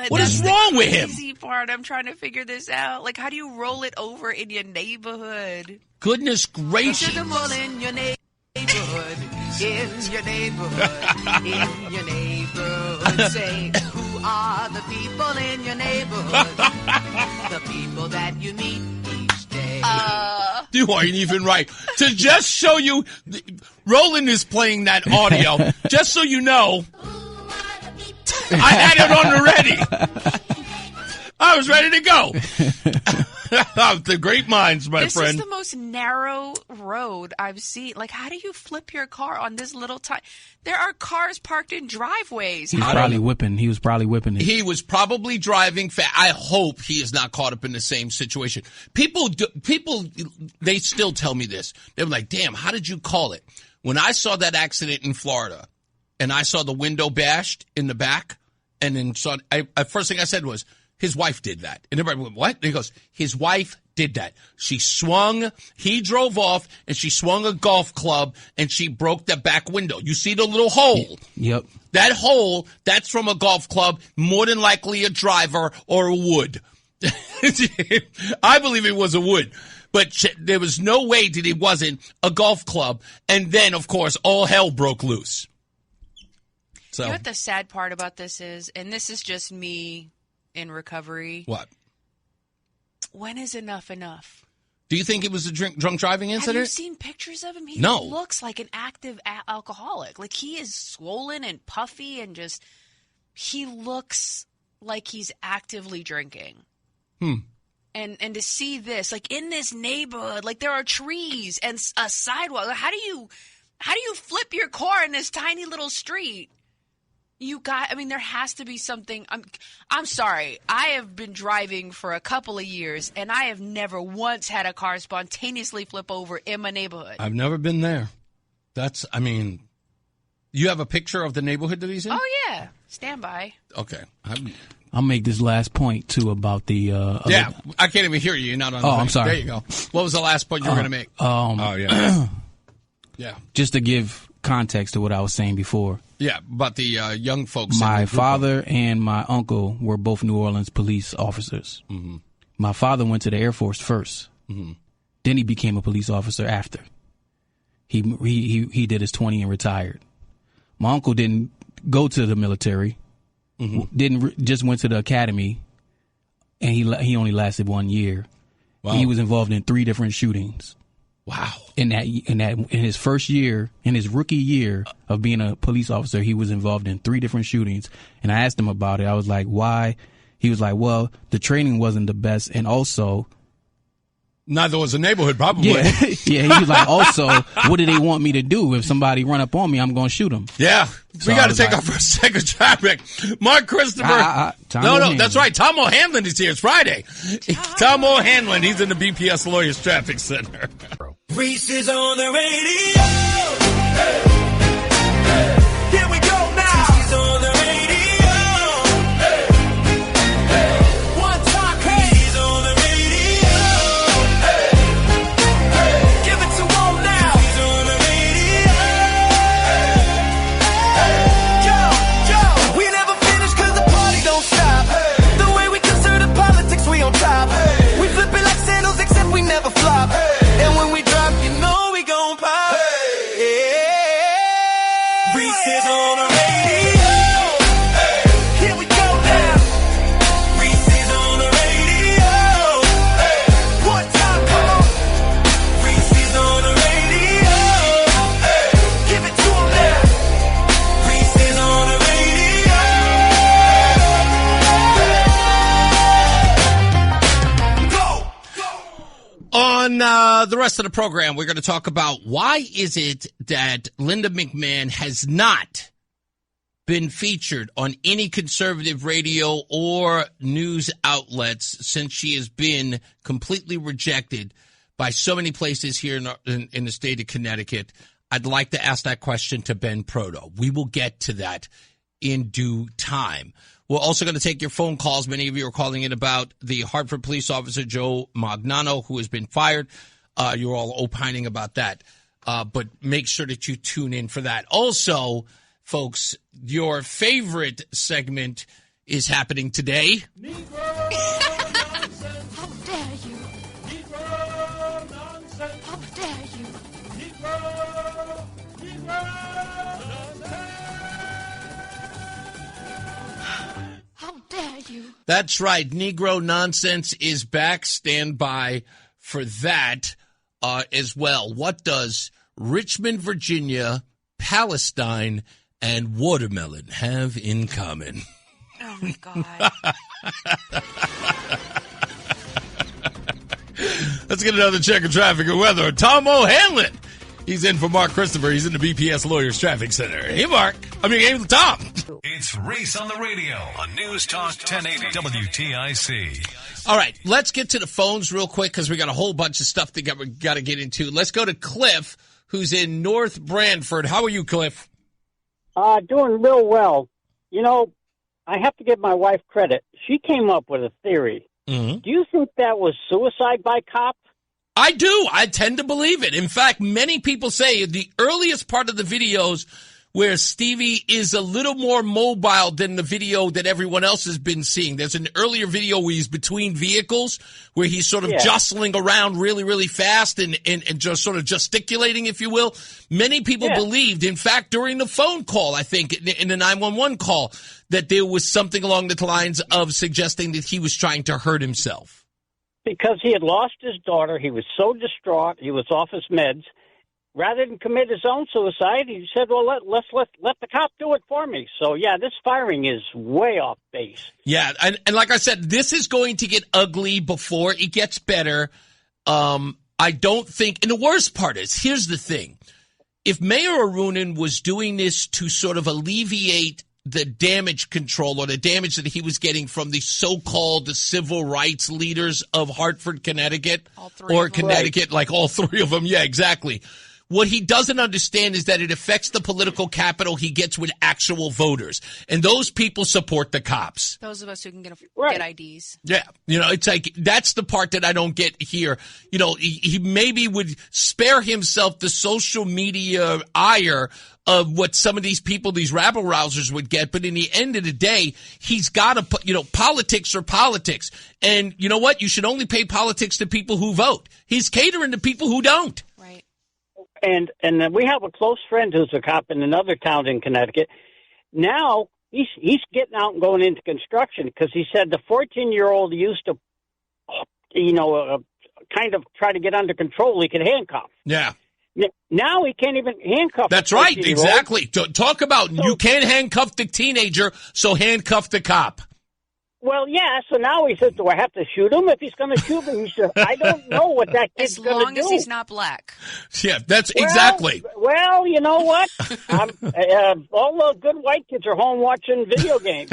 What is wrong with him? That's the crazy part. I'm trying to figure this out. Like, how do you roll it over in your neighborhood? Goodness gracious. In your neighborhood, in your neighborhood, in your neighborhood. Say, who are the people in your neighborhood? The people that you meet each day. You aren't even right. To just show you, Roland is playing that audio, just so you know. I had it on the ready. I was ready to go. The great minds, my friend. This is the most narrow road I've seen. Like, how do you flip your car on this little time? There are cars parked in driveways. He was probably whipping it. He was probably driving fast. I hope he is not caught up in the same situation. People, they still tell me this. They're like, damn, how did you call it? When I saw that accident in Florida and I saw the window bashed in the back and then first thing I said was, his wife did that. And everybody went, what? And he goes, his wife did that. She swung, he drove off, and she swung a golf club, and she broke the back window. You see the little hole? Yep. That hole, that's from a golf club, more than likely a driver or a wood. I believe it was a wood. But there was no way that it wasn't a golf club. And then, of course, all hell broke loose. So, you know what the sad part about this is? And this is just me in recovery. What? When is enough? Do you think it was a drunk driving incident? Have you seen pictures of him? He looks like an active alcoholic. Like, he is swollen and puffy and just, he looks like he's actively drinking. And to see this, like, in this neighborhood, like, there are trees and a sidewalk. How do you flip your car in this tiny little street? There has to be something. I'm sorry. I have been driving for a couple of years, and I have never once had a car spontaneously flip over in my neighborhood. I've never been there. You have a picture of the neighborhood that he's in? Oh, yeah. Stand by. Okay. I'll make this last point, too, about the... I can't even hear you. You're not on the thing. I'm sorry. There you go. What was the last point you were going to make? Yeah. Just to give context to what I was saying before. Yeah, about the young folks. My father and my uncle were both New Orleans police officers. Mm-hmm. My father went to the Air Force first. Mm-hmm. Then he became a police officer after. He did his 20 and retired. My uncle didn't go to the military. Mm-hmm. Just went to the academy, and he only lasted 1 year. Wow. He was involved in 3 different shootings. Wow. In his first year, in his rookie year of being a police officer, he was involved in 3 different shootings. And I asked him about it. I was like, why? He was like, well, the training wasn't the best. And also, neither was the neighborhood, probably. Yeah. He was like, also, what do they want me to do? If somebody run up on me, I'm going to shoot them. Yeah. So we got to take our first second traffic. Mark Christopher. That's right. Tom O'Hanlon is here. It's Friday. Tom O'Hanlon. He's in the BPS Lawyers Traffic Center. Reese is on the radio. Hey. Here we go now. He's on the radio. Hey. One time, he's on the radio. Hey. Give it to him now. He's on the radio. Yo, we never finish 'cause the party don't stop. Hey. The way we consider politics, we on top. Hey. We flip it like sandals, except we never flop. Hey. And when we the rest of the program, we're going to talk about why is it that Linda McMahon has not been featured on any conservative radio or news outlets since she has been completely rejected by so many places here in the state of Connecticut. I'd like to ask that question to Ben Proto. We will get to that in due time. We're also going to take your phone calls. Many of you are calling in about the Hartford police officer, Joe Magnano, who has been fired. You're all opining about that. But make sure that you tune in for that. Also, folks, your favorite segment is happening today. How dare you? How dare you? How dare you? That's right. Negro Nonsense is back. Stand by for that as well. What does Richmond, Virginia, Palestine, and watermelon have in common? Oh, my God. Let's get another check of traffic and weather. Tom O'Hanlon. He's in for Mark Christopher. He's in the BPS Lawyers Traffic Center. Hey, hey, Tom. It's Reese on the radio on News Talk 1080 WTIC. All right, let's get to the phones real quick because we got a whole bunch of stuff that we got to get into. Let's go to Cliff, who's in North Branford. How are you, Cliff? Doing real well. You know, I have to give my wife credit. She came up with a theory. Mm-hmm. Do you think that was suicide by cop? I do. I tend to believe it. In fact, many people say the earliest part of the videos where Stevie is a little more mobile than the video that everyone else has been seeing. There's an earlier video where he's between vehicles, where he's sort of jostling around really, really fast and just sort of gesticulating, if you will. Many people believed, in fact, during the phone call, I think, in the 911 call, that there was something along the lines of suggesting that he was trying to hurt himself. Because he had lost his daughter. He was so distraught. He was off his meds. Rather than commit his own suicide, he said, well, let the cop do it for me. So, yeah, this firing is way off base. Yeah, and like I said, this is going to get ugly before it gets better. I don't think, and the worst part is, here's the thing. If Mayor Arunin was doing this to sort of alleviate the damage control or the damage that he was getting from the so-called civil rights leaders of Hartford, Connecticut, or Connecticut, like all three of them. Yeah, exactly. What he doesn't understand is that it affects the political capital he gets with actual voters. And those people support the cops. Those of us who can get IDs. Yeah. You know, it's like, that's the part that I don't get here. You know, he maybe would spare himself the social media ire of what some of these people, these rabble-rousers would get. But in the end of the day, he's got to put, politics are politics. And you know what? You should only pay politics to people who vote. He's catering to people who don't. Right. And we have a close friend who's a cop in another town in Connecticut. Now he's getting out and going into construction because he said the 14-year-old used to, kind of try to get under control. He could handcuff. Yeah. Now he can't even handcuff. That's right. Exactly. Talk about you can't handcuff the teenager, so handcuff the cop. Well, yeah. So now he says, do I have to shoot him? If he's going to shoot him, he says, I don't know what that kid's going to do. As long as he's not black. Yeah, that's exactly. Well, you know what? All the good white kids are home watching video games.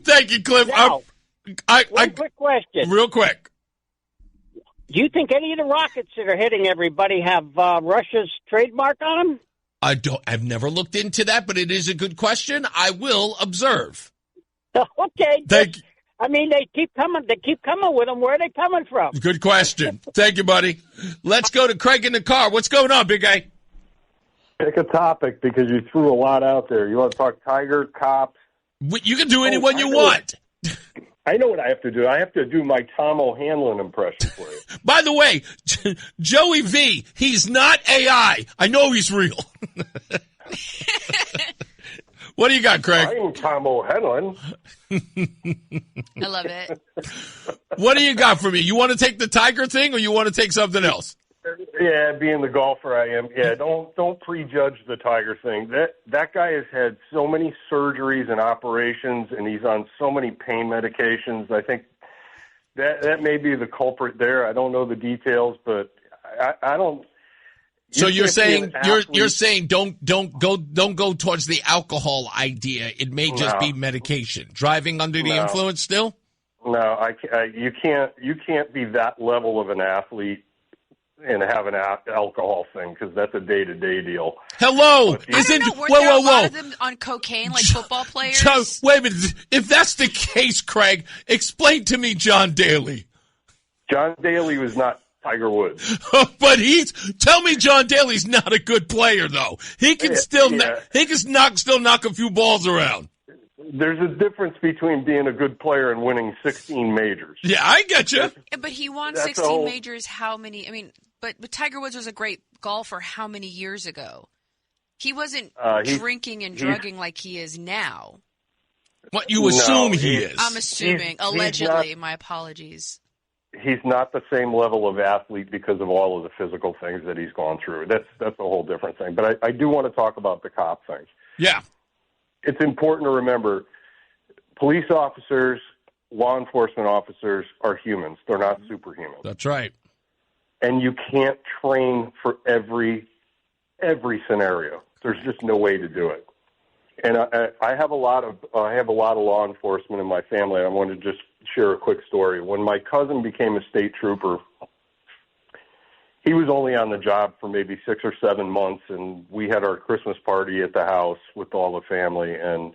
Thank you, Cliff. Now, one quick question. Real quick. Do you think any of the rockets that are hitting everybody have Russia's trademark on them? I've never looked into that, but it is a good question. I will observe. Okay. Thank you. I mean, they keep coming. They keep coming with them. Where are they coming from? Good question. Thank you, buddy. Let's go to Craig in the car. What's going on, big guy? Pick a topic because you threw a lot out there. You want to talk Tiger, cops? You can do anyone you want. I know what I have to do. I have to do my Tom O'Hanlon impression for you. By the way, Joey V, he's not AI. I know he's real. What do you got, Craig? I'm Tom O'Hanlon. I love it. What do you got for me? You want to take the Tiger thing or you want to take something else? Yeah, being the golfer I am. Yeah, don't prejudge the Tiger thing. That guy has had so many surgeries and operations, and he's on so many pain medications. I think That may be the culprit there. I don't know the details, but I don't. So you're saying don't go towards the alcohol idea. It may just be medication. Driving under the influence still? No, you can't be that level of an athlete and have an alcohol thing, because that's a day-to-day deal. Hello, were there a lot of them on cocaine, like football players? Wait a minute. If that's the case, Craig, explain to me John Daly. John Daly was not Tiger Woods, but tell me John Daly's not a good player though. He can still knock a few balls around. There's a difference between being a good player and winning 16 majors. Yeah, I get you. But he won 16 majors. How many? I mean, but Tiger Woods was a great golfer. How many years ago? He wasn't drinking and drugging like he is now. What you assume he is? I'm assuming. Allegedly. My apologies. He's not the same level of athlete because of all of the physical things that he's gone through. That's a whole different thing. But I do want to talk about the cop thing. Yeah. It's important to remember police officers, law enforcement officers are humans. They're not superhumans. That's right. And you can't train for every scenario. There's just no way to do it. And I have a lot of law enforcement in my family. I want to just share a quick story. When my cousin became a state trooper, he was only on the job for maybe 6 or 7 months, and we had our Christmas party at the house with all the family, and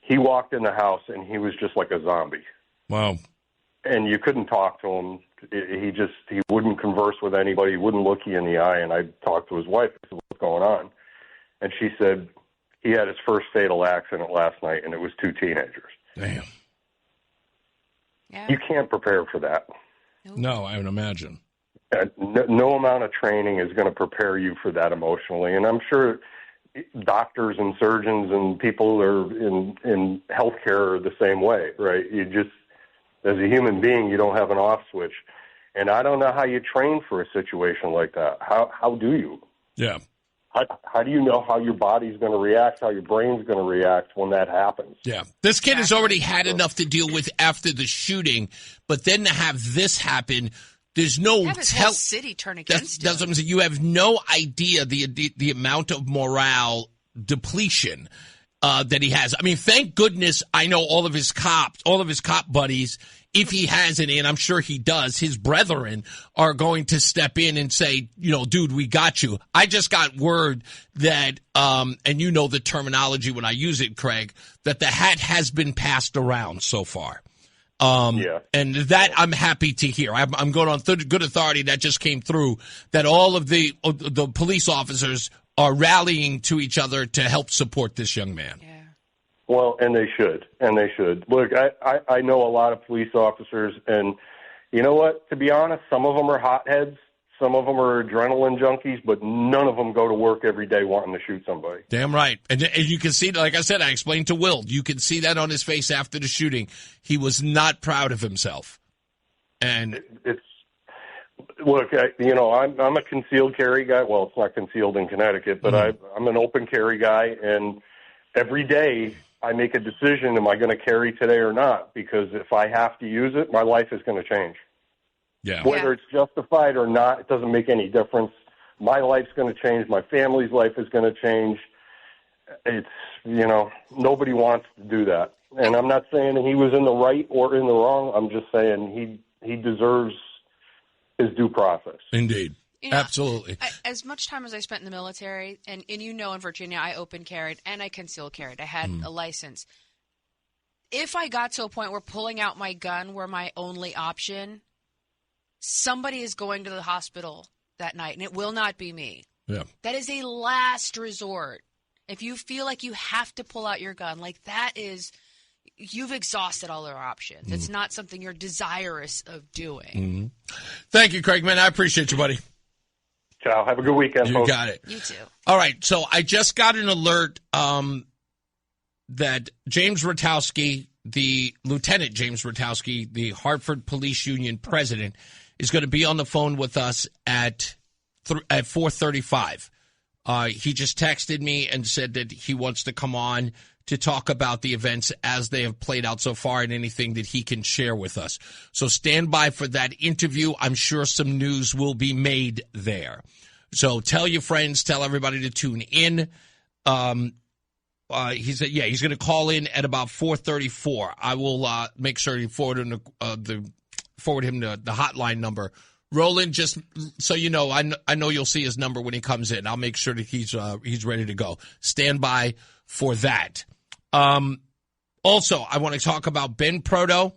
he walked in the house, and he was just like a zombie. Wow. And you couldn't talk to him. He wouldn't converse with anybody. He wouldn't look you in the eye, and I talked to his wife. I said, what's going on? And she said he had his first fatal accident last night, and it was 2 teenagers. Damn. Yeah. You can't prepare for that. No, I would imagine. No amount of training is going to prepare you for that emotionally. And I'm sure doctors and surgeons and people that are in healthcare are the same way, right? You just, as a human being, you don't have an off switch. And I don't know how you train for a situation like that. How do you? Yeah. How do you know how your body's going to react, how your brain's going to react when that happens? Yeah. This kid has already had enough to deal with after the shooting, but then to have this happen, there's no whole city turn against him. That's what I'm saying. You have no idea the amount of morale depletion that he has. I mean, thank goodness I know all of his cop buddies. If he has any, and I'm sure he does, his brethren are going to step in and say, dude, we got you. I just got word that, and you know the terminology when I use it, Craig, that the hat has been passed around so far. And that I'm happy to hear. I'm going on good authority that just came through that all of the police officers are rallying to each other to help support this young man. Yeah. Well, and they should. Look, I know a lot of police officers, and you know what? To be honest, some of them are hotheads. Some of them are adrenaline junkies, but none of them go to work every day wanting to shoot somebody. Damn right. And you can see, like I said, I explained to Will, you can see that on his face after the shooting. He was not proud of himself. And look, I'm a concealed carry guy. Well, it's not concealed in Connecticut, but I'm an open carry guy, and every day I make a decision, am I going to carry today or not? Because if I have to use it, my life is going to change. Yeah. Whether it's justified or not, it doesn't make any difference. My life's going to change. My family's life is going to change. It's, nobody wants to do that. And I'm not saying he was in the right or in the wrong. I'm just saying he deserves his due process. Indeed. Absolutely. As much time as I spent in the military, and in Virginia, I open carried and I conceal carried. I had a license. If I got to a point where pulling out my gun were my only option, somebody is going to the hospital that night, and it will not be me. Yeah. That is a last resort. If you feel like you have to pull out your gun, like that is, you've exhausted all other options. It's not something you're desirous of doing. Thank you, Craig, man. I appreciate you, buddy. Ciao. Have a good weekend, You folks. got it. You too. All right. So I just got an alert that James Rutaukski, the Lieutenant James Rutaukski, the Hartford Police Union president, is going to be on the phone with us at 4:35. He just texted me and said that he wants to come on to talk about the events as they have played out so far and anything that he can share with us. So stand by for that interview. I'm sure some news will be made there. So tell your friends, tell everybody to tune in. He said, he's going to call in at about 4:34. I will make sure you forward him the hotline number. Roland, just so you know, I know you'll see his number when he comes in. I'll make sure that he's ready to go. Stand by for that. Also, I want to talk about Ben Proto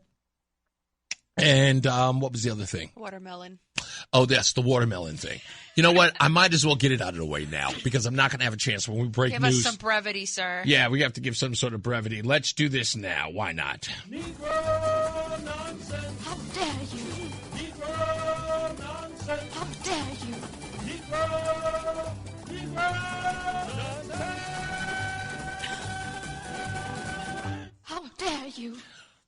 and what was the other thing? Watermelon. Oh, that's the watermelon thing. You know what? I might as well get it out of the way now because I'm not going to have a chance when we break news. Give us some brevity, sir. Yeah, we have to give some sort of brevity. Let's do this now. Why not? Negro nonsense. How dare you? Negro nonsense. How dare you? Negro nonsense. How dare you?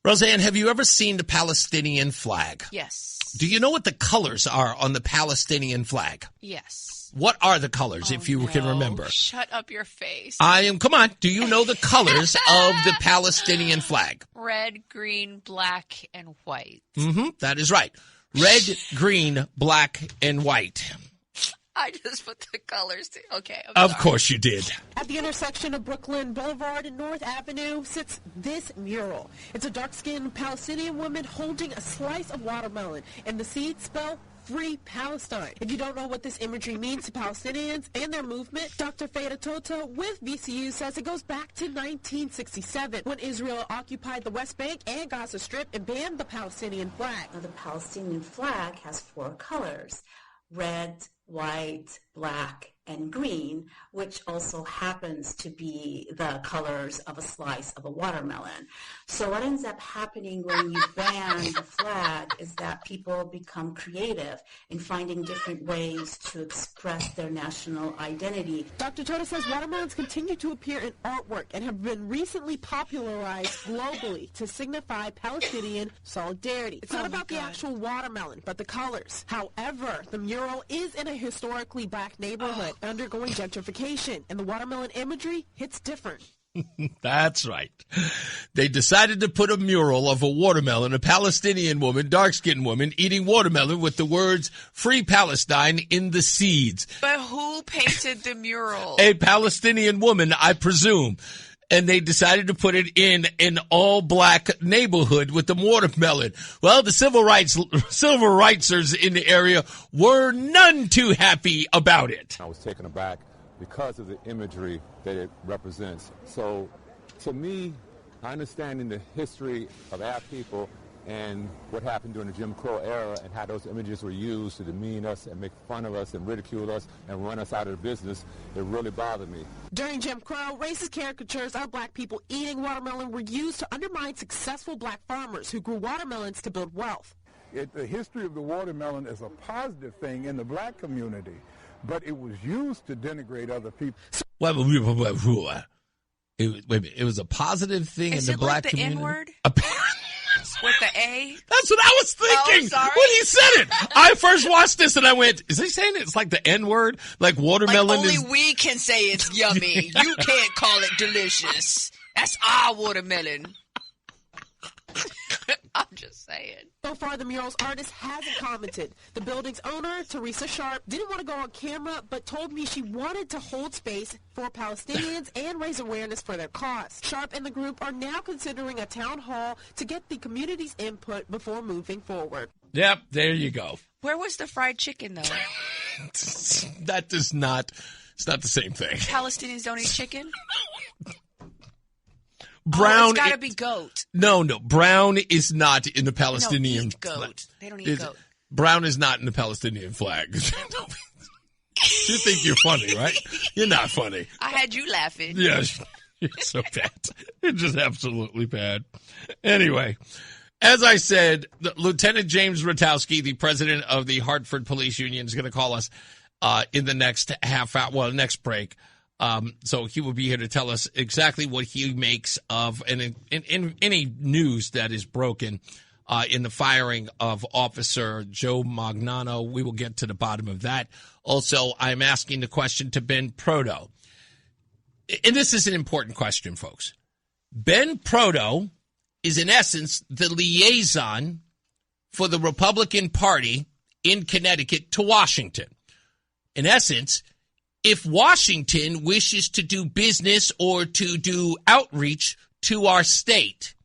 Roseanne, have you ever seen the Palestinian flag? Yes. Do you know what the colors are on the Palestinian flag? Yes. What are the colors, if you can remember? Shut up your face. Come on. Do you know the colors of the Palestinian flag? Red, green, black, and white. Mm-hmm. That is right. Red, green, black, and white. I just put the colors. Okay. Of course you did. At the intersection of Brooklyn Boulevard and North Avenue sits this mural. It's a dark-skinned Palestinian woman holding a slice of watermelon, and the seeds spell Free Palestine. If you don't know what this imagery means to Palestinians and their movement, Dr. Feda Tota with VCU says it goes back to 1967 when Israel occupied the West Bank and Gaza Strip and banned the Palestinian flag. The Palestinian flag has 4 colors: red, white, black, and green, which also happens to be the colors of a slice of a watermelon. So what ends up happening when you ban the flag is that people become creative in finding different ways to express their national identity. Dr. Tota says watermelons continue to appear in artwork and have been recently popularized globally to signify Palestinian solidarity. It's not about the actual watermelon, but the colors. However, the mural is in a historically black neighborhood undergoing gentrification, and the watermelon imagery hits different. That's right. They decided to put a mural of a watermelon, a Palestinian woman, dark-skinned woman, eating watermelon with the words Free Palestine in the seeds. But who painted the mural? A Palestinian woman, I presume. And they decided to put it in an all-black neighborhood with the watermelon. Well, the civil rightsers in the area were none too happy about it. I was taken aback because of the imagery that it represents. So, to me, understanding the history of our people and what happened during the Jim Crow era and how those images were used to demean us and make fun of us and ridicule us and run us out of the business, it really bothered me. During Jim Crow, racist caricatures of black people eating watermelon were used to undermine successful black farmers who grew watermelons to build wealth. The history of the watermelon is a positive thing in the black community, but it was used to denigrate other people. It was a positive thing in the black community. Is it like the N-word? With the A? That's what I was thinking sorry. when he said it. I first watched this and I went, is he saying it's like the N-word? Like watermelon only we can say it's yummy. You can't call it delicious. That's our watermelon. I'm just saying. So far, the mural's artist hasn't commented. The building's owner, Teresa Sharp, didn't want to go on camera, but told me she wanted to hold space for Palestinians and raise awareness for their cause. Sharp and the group are now considering a town hall to get the community's input before moving forward. Yep, there you go. Where was the fried chicken, though? That does not, it's not the same thing. Palestinians don't eat chicken? Brown. It's got to be goat. No. Brown is not in the Palestinian flag. They don't eat goat. Brown is not in the Palestinian flag. You think you're funny, right? You're not funny. I had you laughing. Yes. You're so bad. You're just absolutely bad. Anyway, as I said, Lieutenant James Rutaukski, the president of the Hartford Police Union, is going to call us in the next half hour, next break. So he will be here to tell us exactly what he makes of any news that is broken in the firing of Officer Joe Magnano. We will get to the bottom of that. Also, I'm asking the question to Ben Proto. And this is an important question, folks. Ben Proto is, in essence, the liaison for the Republican Party in Connecticut to Washington. In essence, if Washington wishes to do business or to do outreach to our state,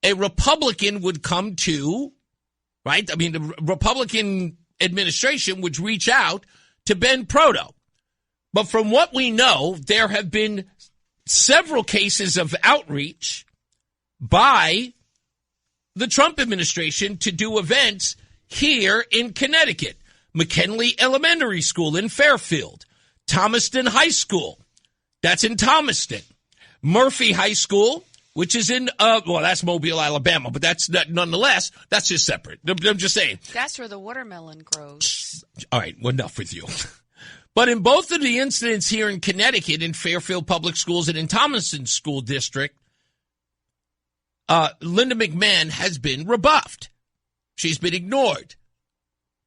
a Republican would come to, right? I mean, the Republican administration would reach out to Ben Proto. But from what we know, there have been several cases of outreach by the Trump administration to do events here in Connecticut. McKinley Elementary School in Fairfield. Thomaston High School. That's in Thomaston. Murphy High School, which is in, that's Mobile, Alabama, but that's nonetheless, that's just separate. I'm just saying. That's where the watermelon grows. All right, well, enough with you. But in both of the incidents here in Connecticut, in Fairfield Public Schools and in Thomaston School District, Linda McMahon has been rebuffed. She's been ignored.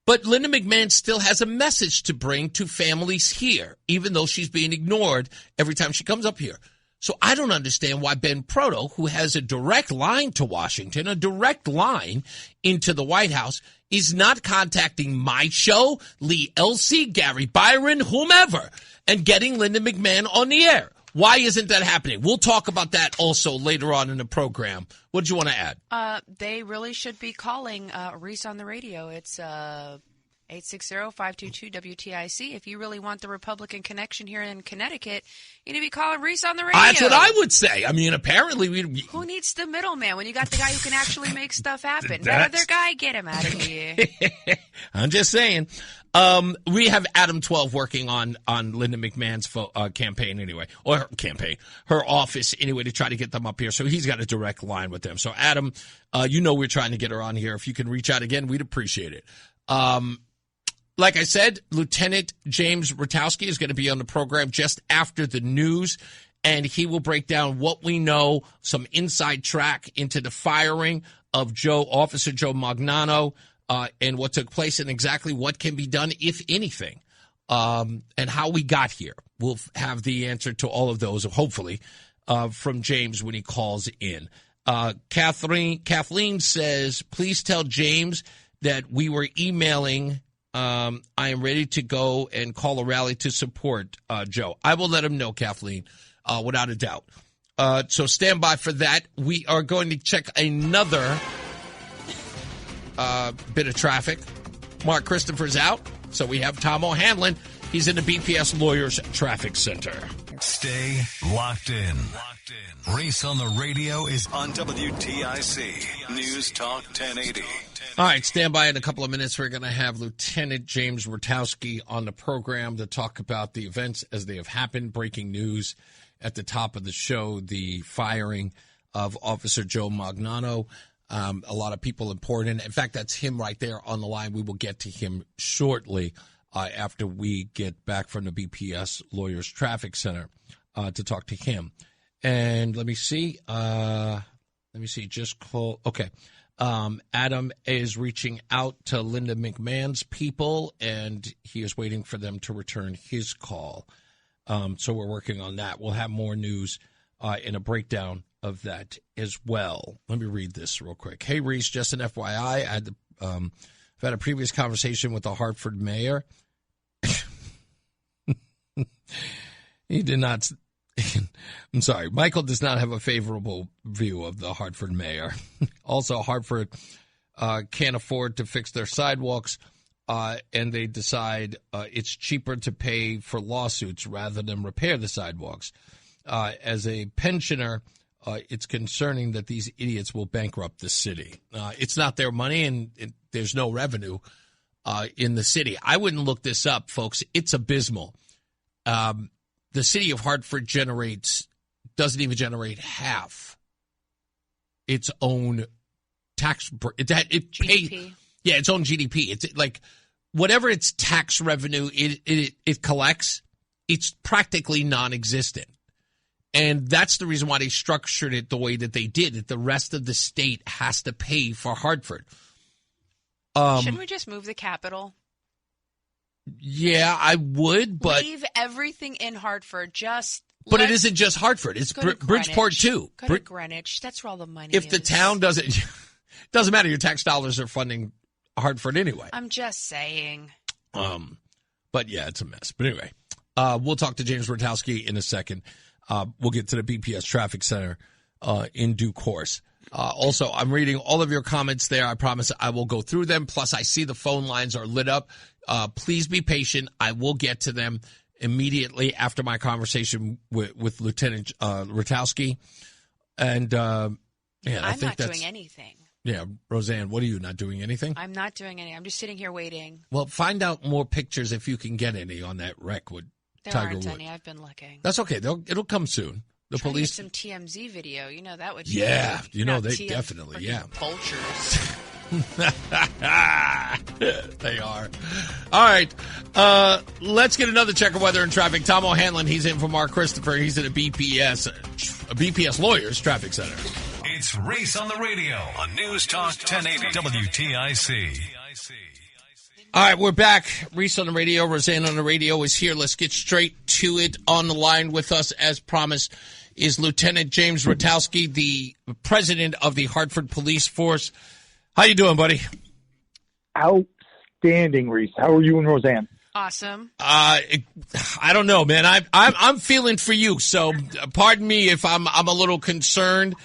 But Linda McMahon still has a message to bring to families here, even though she's being ignored every time she comes up here. So I don't understand why Ben Proto, who has a direct line to Washington, a direct line into the White House, is not contacting my show, Lee Elsey, Gary Byron, whomever, and getting Linda McMahon on the air. Why isn't that happening? We'll talk about that also later on in the program. What did you want to add? They really should be calling Reese on the radio. It's 860-522-WTIC. If you really want the Republican connection here in Connecticut, you need to be calling Reese on the radio. That's what I would say. I mean, apparently who needs the middleman when you got the guy who can actually make stuff happen? That other guy, get him out of here. I'm just saying. We have Adam 12 working on Linda McMahon's campaign anyway, or her campaign, her office anyway, to try to get them up here. So he's got a direct line with them. So Adam, we're trying to get her on here. If you can reach out again, we'd appreciate it. Like I said, Lieutenant James Rutaukski is going to be on the program just after the news, and he will break down what we know, some inside track into the firing of Officer Joe Magnano, and what took place and exactly what can be done, if anything, and how we got here. We'll have the answer to all of those, hopefully, from James when he calls in. Kathleen says, please tell James that we were emailing. I am ready to go and call a rally to support Joe. I will let him know, Kathleen, without a doubt. So stand by for that. We are going to check another bit of traffic. Mark Christopher's out, so we have Tom O'Hanlon. He's in the BPS Lawyers Traffic Center. Stay locked in. Reese on the radio is on WTIC News Talk 1080. All right, stand by in a couple of minutes. We're going to have Lieutenant James Rutaukski on the program to talk about the events as they have happened. Breaking news at the top of the show, the firing of Officer Joe Magnano. A lot of people important. In fact, that's him right there on the line. We will get to him shortly after we get back from the BPS Lawyers Traffic Center to talk to him. And let me see. Just call. Okay. Adam is reaching out to Linda McMahon's people, and he is waiting for them to return his call. So we're working on that. We'll have more news and a breakdown of that as well. Let me read this real quick. Hey, Reese, just an FYI, I've had a previous conversation with the Hartford mayor. He did not. I'm sorry. Michael does not have a favorable view of the Hartford mayor. Also, Hartford can't afford to fix their sidewalks, and they decide it's cheaper to pay for lawsuits rather than repair the sidewalks. As a pensioner, it's concerning that these idiots will bankrupt the city. It's not their money, and there's no revenue in the city. I wouldn't look this up, folks. It's abysmal. The city of Hartford doesn't even generate half its own tax. GDP. Its own GDP. It's like whatever its tax revenue it collects, it's practically non-existent. And that's the reason why they structured it the way that they did, that the rest of the state has to pay for Hartford. Shouldn't we just move the capital? Yeah, I would, but... Leave everything in Hartford. But it isn't just Hartford. It's Bridgeport, too. Go to Greenwich. That's where all the money is. If the town doesn't... doesn't matter. Your tax dollars are funding Hartford anyway. I'm just saying. But, yeah, it's a mess. But anyway, we'll talk to James Rutaukski in a second. We'll get to the BPS Traffic Center in due course. Also, I'm reading all of your comments there. I promise I will go through them. Plus, I see the phone lines are lit up. Please be patient. I will get to them immediately after my conversation with Lieutenant Rutaukski. And, I'm not doing anything. Yeah, Roseanne, what are you, not doing anything? I'm not doing anything. I'm just sitting here waiting. Well, find out more pictures if you can get any on that wreck with Tiger Woods. There aren't any. I've been looking. That's okay. It'll come soon. The police. Some TMZ video. You know, that would. Yeah, be they definitely. Yeah. Vultures. They are. All right. Let's get another check of weather and traffic. Tom O'Hanlon, he's in for Mark Christopher. He's at a BPS Lawyers Traffic Center. It's Reese on the radio on NewsTalk 1080 WTIC. All right, we're back. Reese on the radio, Roseanne on the radio is here. Let's get straight to it. On the line with us, as promised, is Lieutenant James Rutaukski, the president of the Hartford Police Force. How you doing, buddy? Outstanding, Reese. How are you and Roseanne? Awesome. I don't know, man. I'm feeling for you. So, pardon me if I'm a little concerned.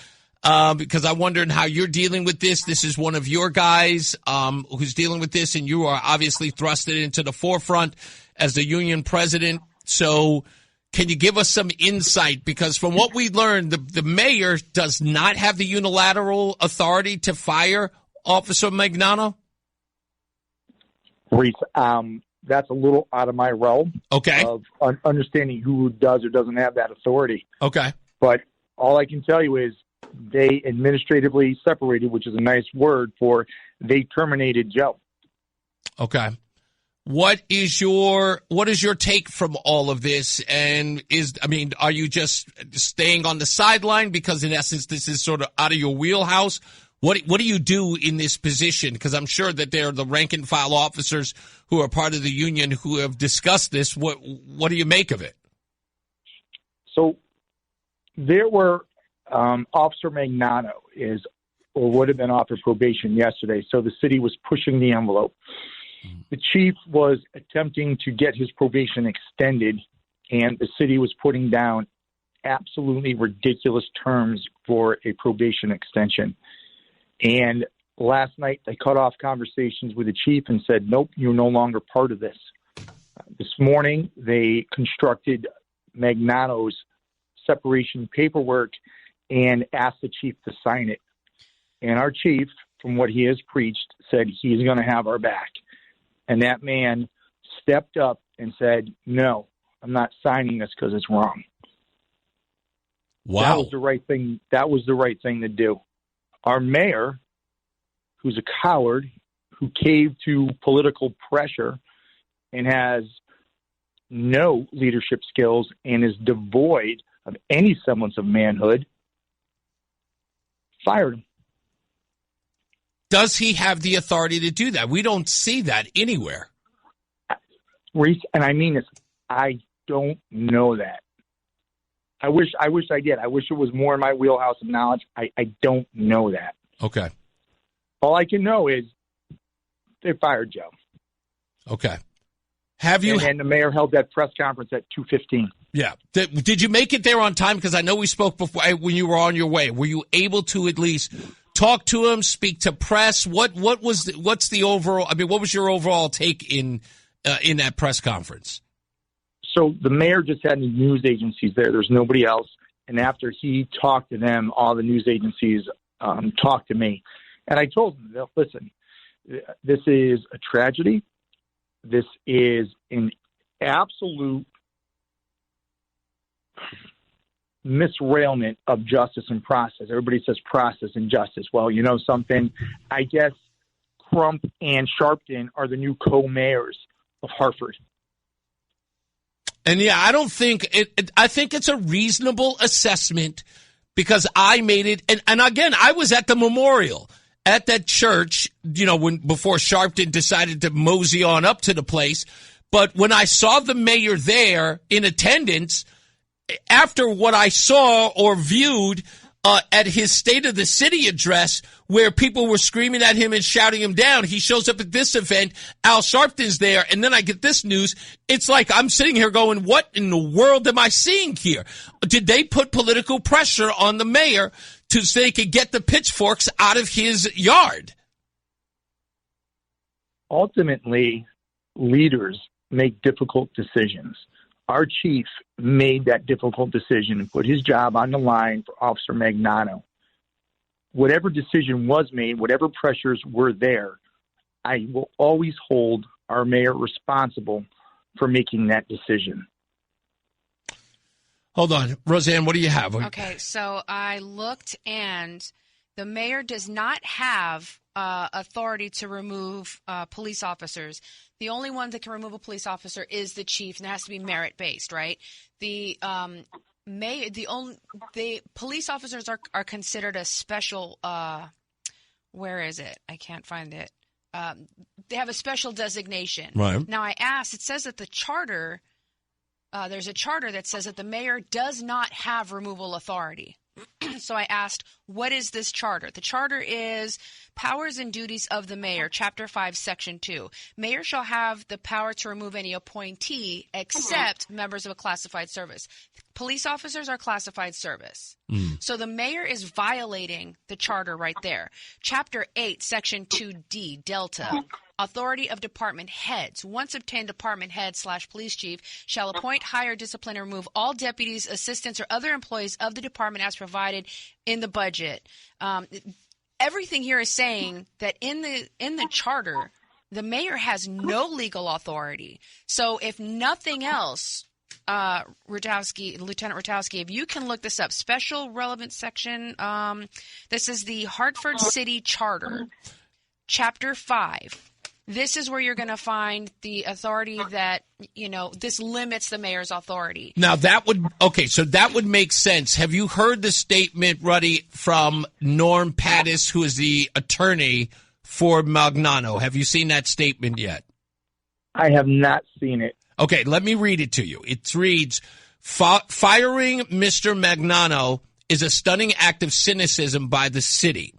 Because I'm wondering how you're dealing with this. This is one of your guys who's dealing with this, and you are obviously thrusted into the forefront as the union president. So can you give us some insight? Because from what we learned, the mayor does not have the unilateral authority to fire Officer Magnano. Reese, that's a little out of my realm of understanding who does or doesn't have that authority. Okay. But all I can tell you is they administratively separated, which is a nice word for they terminated Joe. Okay. What is your take from all of this? And are you just staying on the sideline because in essence this is sort of out of your wheelhouse? What do you do in this position? Because I'm sure that there are the rank and file officers who are part of the union who have discussed this. What do you make of it? So there were Officer Magnano would have been offered probation yesterday, so the city was pushing the envelope. The chief was attempting to get his probation extended, and the city was putting down absolutely ridiculous terms for a probation extension. And last night they cut off conversations with the chief and said, nope, you're no longer part of this. This morning they constructed Magnano's separation paperwork and asked the chief to sign it. And our chief, from what he has preached, said he's going to have our back. And that man stepped up and said, no, I'm not signing this because it's wrong. Wow. That was the right thing. That was the right thing to do. Our mayor, who's a coward, who caved to political pressure and has no leadership skills and is devoid of any semblance of manhood, fired him. Does he have the authority to do that? We don't see that anywhere. Reese, and I mean this, I don't know that. I wish I did. I wish it was more in my wheelhouse of knowledge. I don't know that. Okay. All I can know is they fired Joe. Okay. Have you? And the mayor held that press conference at 2:15. Yeah. Did you make it there on time? Because I know we spoke before when you were on your way. Were you able to at least talk to him, speak to press? What's the overall? I mean, what was your overall take in that press conference? So the mayor just had the news agencies there. There's nobody else. And after he talked to them, all the news agencies talked to me. And I told them, listen, this is a tragedy. This is an absolute misrailment of justice and process. Everybody says process and justice. Well, you know something? I guess Crump and Sharpton are the new co-mayors of Hartford. And yeah, I don't think I think it's a reasonable assessment because I made it. And again, I was at the memorial at that church, before Sharpton decided to mosey on up to the place. But when I saw the mayor there in attendance, after what I saw or viewed at his State of the City address, where people were screaming at him and shouting him down, he shows up at this event. Al Sharpton's there, and then I get this news. It's like I'm sitting here going, what in the world am I seeing here? Did they put political pressure on the mayor so they could get the pitchforks out of his yard? Ultimately, leaders make difficult decisions. Our chief made that difficult decision and put his job on the line for Officer Magnano. Whatever decision was made, whatever pressures were there, I will always hold our mayor responsible for making that decision. Hold on. Roseanne, what do you have? Okay, so I looked, and the mayor does not have authority to remove police officers. The only one that can remove a police officer is the chief, and it has to be merit-based, right? The police officers are considered a special. Where is it? I can't find it. They have a special designation. Right. Now, I asked. It says that the charter. There's a charter that says that the mayor does not have removal authority. So I asked, what is this charter? The charter is Powers and Duties of the Mayor, Chapter 5, Section 2. Mayor shall have the power to remove any appointee except members of a classified service. Police officers are classified service. So the mayor is violating the charter right there. Chapter 8, Section 2D, Delta. Authority of department heads. Once obtained, department head / police chief shall appoint, hire, discipline, and remove all deputies, assistants, or other employees of the department as provided in the budget. Everything here is saying that in the charter, the mayor has no legal authority. So if nothing else, Lieutenant Rutaukski, if you can look this up, special relevant section. This is the Hartford City Charter, Chapter 5. This is where you're going to find the authority that, this limits the mayor's authority. Now, that would make sense. Have you heard the statement, Ruddy, from Norm Pattis, who is the attorney for Magnano? Have you seen that statement yet? I have not seen it. Okay, let me read it to you. It reads, firing Mr. Magnano is a stunning act of cynicism by the city.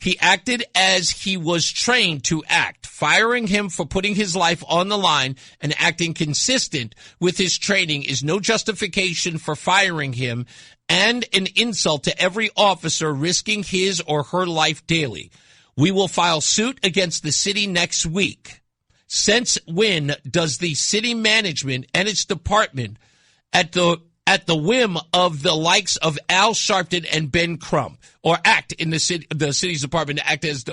He acted as he was trained to act. Firing him for putting his life on the line and acting consistent with his training is no justification for firing him and an insult to every officer risking his or her life daily. We will file suit against the city next week. Since when does the city management and its department at the whim of the likes of Al Sharpton and Ben Crump, or act in the city's department to act as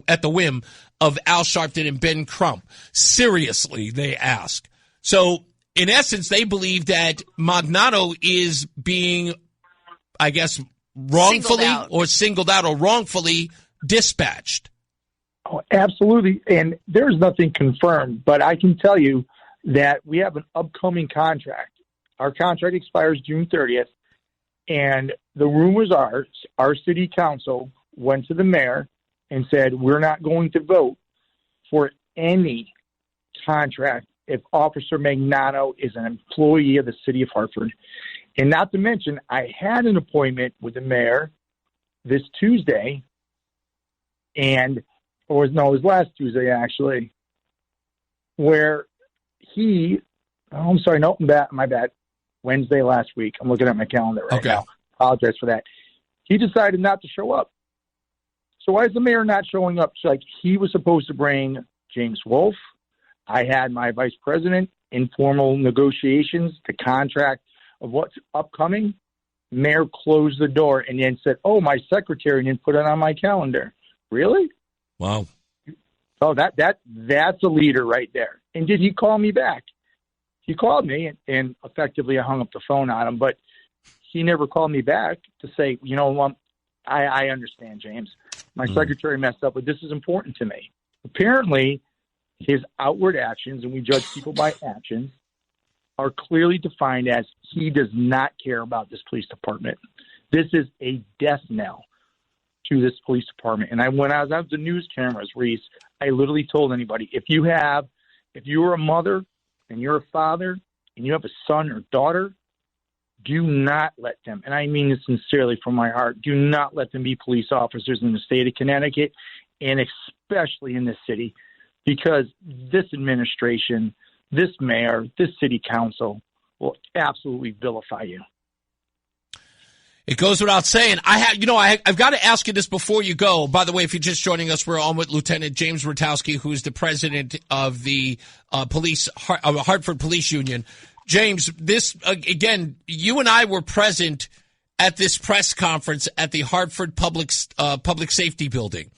at the whim of Al Sharpton and Ben Crump? Seriously, they ask. So, in essence, they believe that Magnano is being, I guess, wrongfully singled out or wrongfully dispatched. Oh, absolutely. And there's nothing confirmed, but I can tell you that we have an upcoming contract. Our contract expires June 30th, and the rumors are our city council went to the mayor and said, we're not going to vote for any contract if Officer Magnano is an employee of the city of Hartford. And not to mention, I had an appointment with the mayor this Tuesday, it was last Tuesday, actually, where my bad. Wednesday last week. I'm looking at my calendar right now. Apologize for that. He decided not to show up. So why is the mayor not showing up? So, he was supposed to bring James Wolfe. I had my vice president informal negotiations, the contract of what's upcoming. Mayor closed the door and then said, "Oh, my secretary didn't put it on my calendar." Really? Wow. Oh, that's a leader right there. And did he call me back? He called me, and effectively I hung up the phone on him, but he never called me back to say, I understand, James. My secretary messed up, but this is important to me. Apparently, his outward actions, and we judge people by actions, are clearly defined as he does not care about this police department. This is a death knell to this police department. And when I was on the news cameras, Reese, I literally told anybody, if you're a mother and you're a father and you have a son or daughter, do not let them, and I mean this sincerely from my heart, do not let them be police officers in the state of Connecticut, and especially in this city, because this administration, this mayor, this city council will absolutely vilify you. It goes without saying. I've got to ask you this before you go. By the way, if you're just joining us, we're on with Lieutenant James Rutaukski, who's the president of the Hartford Police Union. James, this again, you and I were present at this press conference at the Hartford Public Safety Building.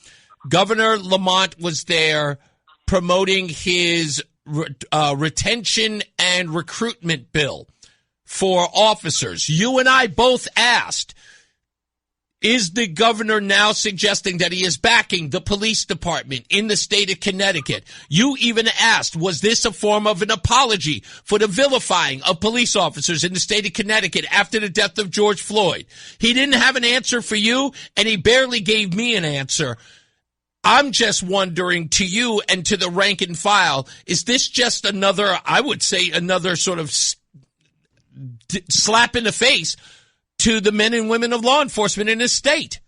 Governor Lamont was there promoting his retention and recruitment bill for officers. You and I both asked, is the governor now suggesting that he is backing the police department in the state of Connecticut? You even asked, was this a form of an apology for the vilifying of police officers in the state of Connecticut after the death of George Floyd? He didn't have an answer for you, and he barely gave me an answer. I'm just wondering, to you and to the rank and file, is this just another, I would say, another sort of slap in the face to the men and women of law enforcement in this state?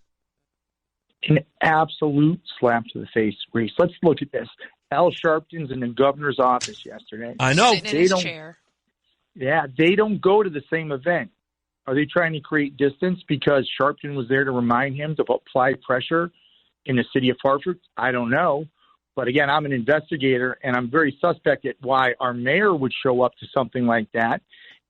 An absolute slap to the face, Reese. Let's look at this. Al Sharpton's in the governor's office yesterday. I know. Sitting in his chair. Yeah, they don't go to the same event. Are they trying to create distance because Sharpton was there to remind him to apply pressure in the city of Hartford? I don't know. But again, I'm an investigator, and I'm very suspect at why our mayor would show up to something like that.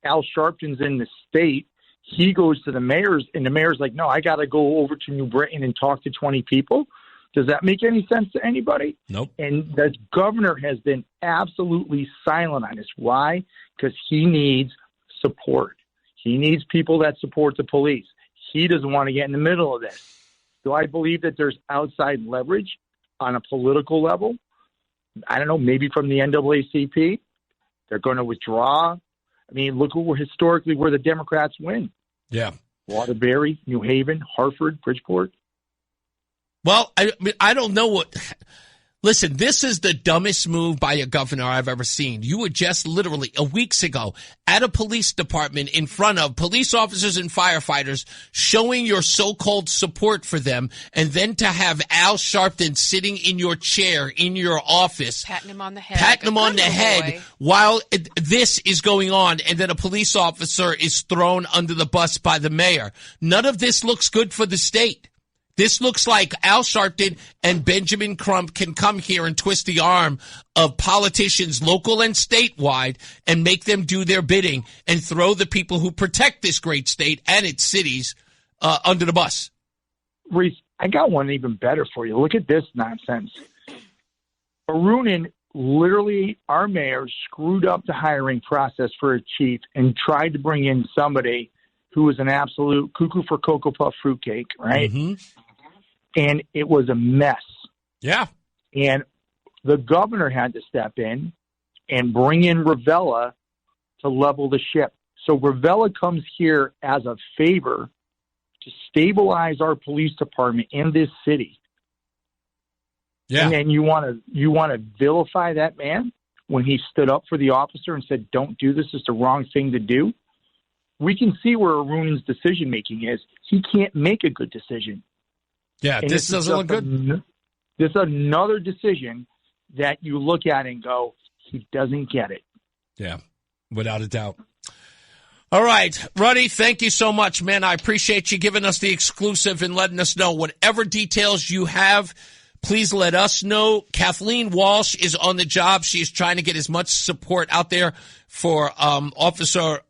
Al Sharpton's in the state. He goes to the mayor's, and the mayor's like, no, I got to go over to New Britain and talk to 20 people. Does that make any sense to anybody? Nope. And the governor has been absolutely silent on this. Why? Because he needs support. He needs people that support the police. He doesn't want to get in the middle of this. Do I believe that there's outside leverage on a political level? I don't know, maybe from the NAACP. They're going to withdraw. I mean, look where the Democrats win. Yeah. Waterbury, New Haven, Hartford, Bridgeport. Well, I don't know what. Listen, this is the dumbest move by a governor I've ever seen. You were just literally weeks ago at a police department in front of police officers and firefighters showing your so-called support for them, and then to have Al Sharpton sitting in your chair in your office. Patting him on the head. While this is going on, and then a police officer is thrown under the bus by the mayor. None of this looks good for the state. This looks like Al Sharpton and Benjamin Crump can come here and twist the arm of politicians, local and statewide, and make them do their bidding and throw the people who protect this great state and its cities under the bus. Reese, I got one even better for you. Look at this nonsense. Arunin, literally, our mayor screwed up the hiring process for a chief and tried to bring in somebody who was an absolute cuckoo for Cocoa Puff fruitcake, right? Mm-hmm. And it was a mess. Yeah. And the governor had to step in and bring in Ravella to level the ship. So Ravella comes here as a favor to stabilize our police department in this city. Yeah. And then you want to vilify that man when he stood up for the officer and said, don't do this, it's the wrong thing to do. We can see where Arunin's decision making is. He can't make a good decision. Yeah, And this doesn't look good. This is another decision that you look at and go, he doesn't get it. Yeah, without a doubt. All right, Ruddy, thank you so much, man. I appreciate you giving us the exclusive and letting us know. Whatever details you have, please let us know. Kathleen Walsh is on the job. She is trying to get as much support out there for Officer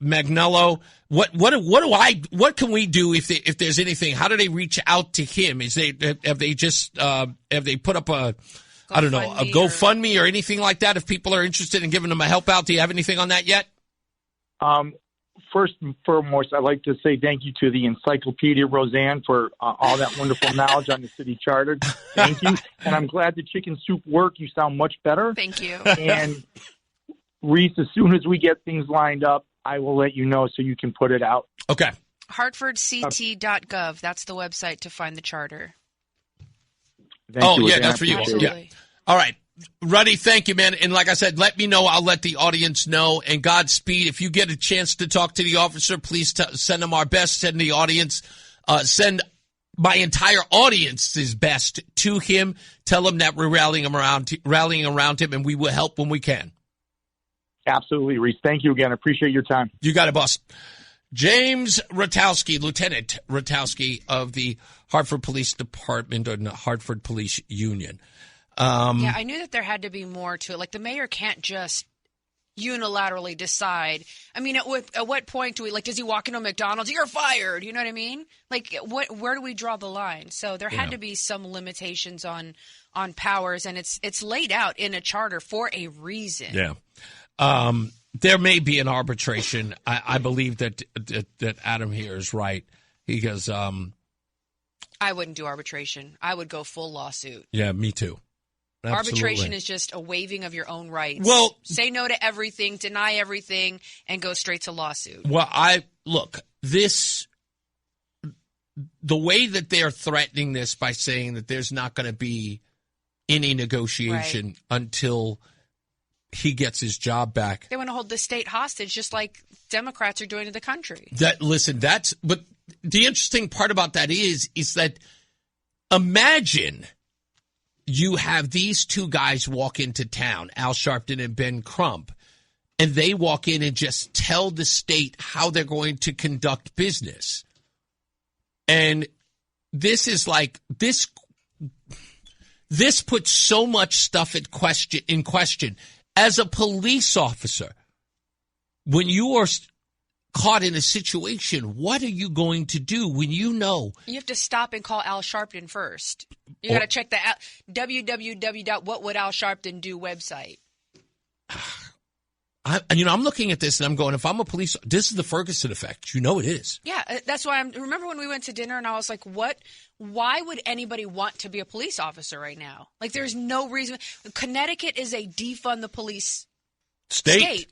Magnello. What can we do if there's anything? How do they reach out to him? Have they put up a GoFundMe or anything like that? If people are interested in giving them a help out, do you have anything on that yet? First and foremost, I'd like to say thank you to the Encyclopedia Roseanne for all that wonderful knowledge on the city charter. Thank you. And I'm glad the chicken soup worked. You sound much better. Thank you. And Reese, as soon as we get things lined up, I will let you know so you can put it out. Okay. HartfordCT.gov. That's the website to find the charter. Thank you again. That's for you. Absolutely. Yeah. All right. Ruddy, thank you, man. And like I said, let me know. I'll let the audience know. And Godspeed. If you get a chance to talk to the officer, please send them our best. Send the audience. Send my entire audience's best to him. Tell him that we're rallying around him, and we will help when we can. Absolutely, Reese. Thank you again. I appreciate your time. You got it, boss. James Rutaukski, Lieutenant Rutaukski of the Hartford Police Department or the Hartford Police Union. Yeah, I knew that there had to be more to it. Like, the mayor can't just unilaterally decide. I mean, at what point do we, like, does he walk into a McDonald's? You're fired. You know what I mean? Like, where do we draw the line? So there had to be some limitations on powers, and it's laid out in a charter for a reason. Yeah. There may be an arbitration. I believe that Adam here is right. He goes, I wouldn't do arbitration. I would go full lawsuit. Yeah, me too. Absolutely. Arbitration is just a waiving of your own rights. Well, say no to everything, deny everything, and go straight to lawsuit. Well, the way that they're threatening this by saying that there's not going to be any negotiation until he gets his job back. They want to hold the state hostage, just like Democrats are doing to the country. But the interesting part about that is that imagine you have these two guys walk into town, Al Sharpton and Ben Crump, and they walk in and just tell the state how they're going to conduct business. And this is like this puts so much stuff in question. As a police officer, when you are caught in a situation, what are you going to do when you know? You have to stop and call Al Sharpton first. You got to check the www.whatwouldalsharpton.do website. I'm looking at this and I'm going, if I'm a police, this is the Ferguson effect. You know it is. Yeah, that's why remember when we went to dinner and I was like, why would anybody want to be a police officer right now? Like, there's no reason. Connecticut is a defund the police state.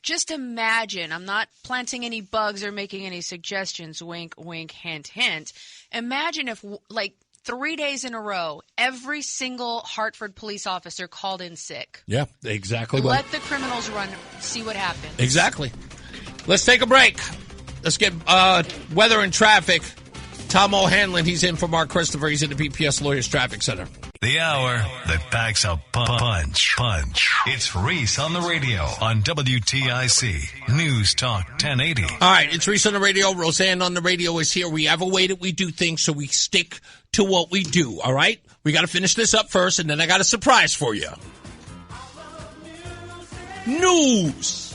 Just imagine, I'm not planting any bugs or making any suggestions, wink, wink, hint, hint. Imagine if, like, 3 days in a row, every single Hartford police officer called in sick. Yeah, exactly. Let the criminals run, see what happens. Exactly. Let's take a break. Let's get weather and traffic. Tom O'Hanlon, he's in for Mark Christopher. He's in the BPS Lawyers Traffic Center. The hour that packs a punch. It's Reese on the radio on WTIC News Talk 1080. All right, it's Reese on the radio. Roseanne on the radio is here. We have a way that we do things, so we stick to what we do, all right? We got to finish this up first, and then I got a surprise for you. News.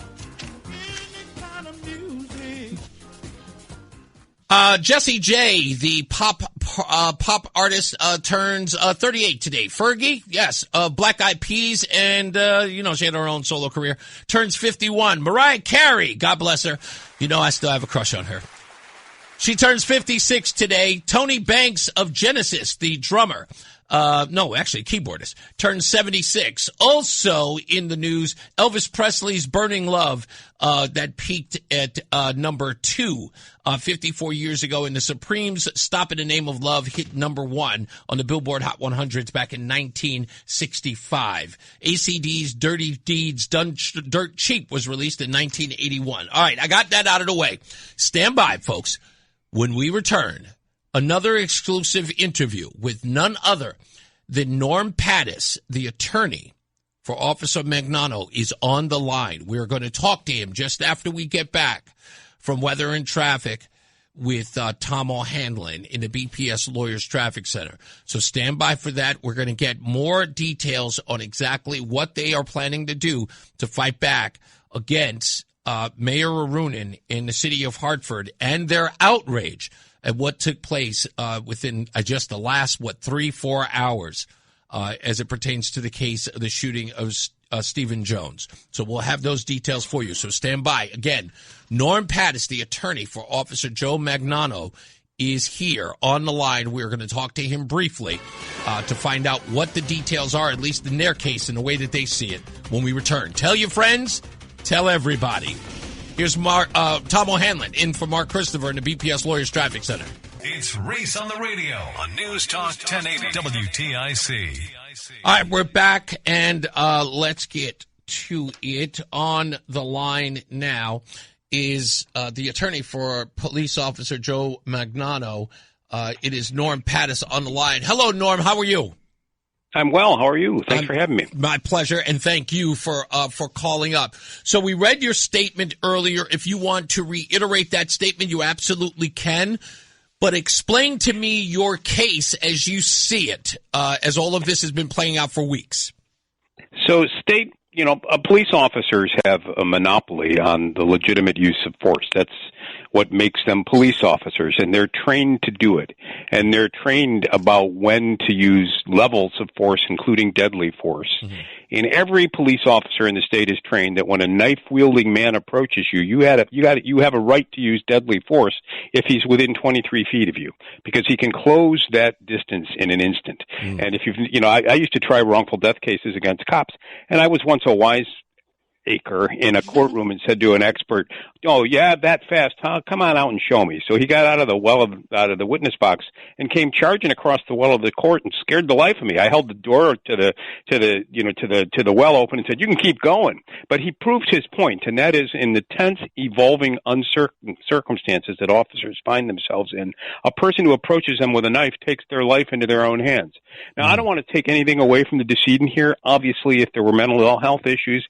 Jessie J, the pop artist, turns 38 today. Fergie, yes, Black Eyed Peas, and she had her own solo career. Turns 51. Mariah Carey, God bless her. I still have a crush on her. She turns 56 today. Tony Banks of Genesis, the drummer, keyboardist, turns 76. Also in the news, Elvis Presley's Burning Love, that peaked at number 2 54 years ago, and the Supremes' Stop in the Name of Love hit number 1 on the Billboard Hot 100s back in 1965. ACD's Dirty Deeds Done Dirt Cheap was released in 1981. All right, I got that out of the way. Stand by, folks. When we return, another exclusive interview with none other than Norm Pattis, the attorney for Officer Magnano, is on the line. We're going to talk to him just after we get back from Weather and Traffic with Tom O'Hanlon in the BPS Lawyers Traffic Center. So stand by for that. We're going to get more details on exactly what they are planning to do to fight back against Mayor Arunin in the city of Hartford and their outrage at what took place within just the last, 3-4 hours as it pertains to the case of the shooting of Stephen Jones. So we'll have those details for you. So stand by. Again, Norm Pattis, the attorney for Officer Joe Magnano, is here on the line. We're going to talk to him briefly to find out what the details are, at least in their case, in the way that they see it when we return. Tell your friends, tell everybody. Here's Tom O'Hanlon in for Mark Christopher in the BPS Lawyers Traffic Center. It's Reese on the radio on News Talk 1080 WTIC. All right, we're back, and let's get to it. On the line now is the attorney for police officer Joe Magnano. It is Norm Pattis on the line. Hello, Norm. How are you? I'm well. How are you? Thanks for having me. My pleasure, and thank you for calling up. So we read your statement earlier. If you want to reiterate that statement, you absolutely can. But explain to me your case as you see it, as all of this has been playing out for weeks. So police officers have a monopoly on the legitimate use of force. That's what makes them police officers, and they're trained to do it. And they're trained about when to use levels of force, including deadly force. Mm-hmm. And every police officer in the state is trained that when a knife-wielding man approaches you, you have a right to use deadly force if he's within 23 feet of you, because he can close that distance in an instant. Mm-hmm. And if I used to try wrongful death cases against cops, and I was once a wiseacre in a courtroom and said to an expert, "Oh, yeah, that fast, huh? Come on out and show me." So he got out of the witness box and came charging across the well of the court and scared the life of me. I held the door to the well open and said, "You can keep going." But he proved his point, and that is, in the tense, evolving, uncertain circumstances that officers find themselves in, a person who approaches them with a knife takes their life into their own hands. Now, I don't want to take anything away from the decedent here. Obviously, if there were mental health issues,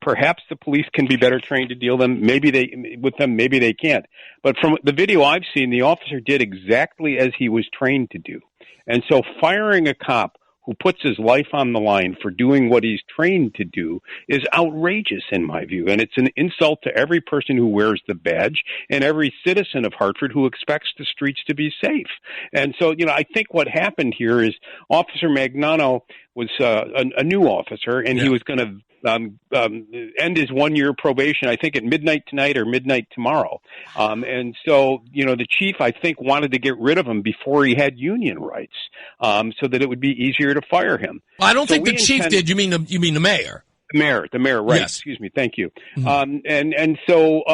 perhaps the police can be better trained to deal maybe they can't. But from the video I've seen, the officer did exactly as he was trained to do. And so firing a cop who puts his life on the line for doing what he's trained to do is outrageous in my view. And it's an insult to every person who wears the badge and every citizen of Hartford who expects the streets to be safe. And so, I think what happened here is Officer Magnano was a new officer, and he was going to end his 1-year probation, I think, at midnight tonight or midnight tomorrow. And so, the chief, I think, wanted to get rid of him before he had union rights, so that it would be easier to fire him. I don't think the chief did. You mean the mayor? The mayor, right. Yes. Excuse me. Thank you. Mm-hmm. So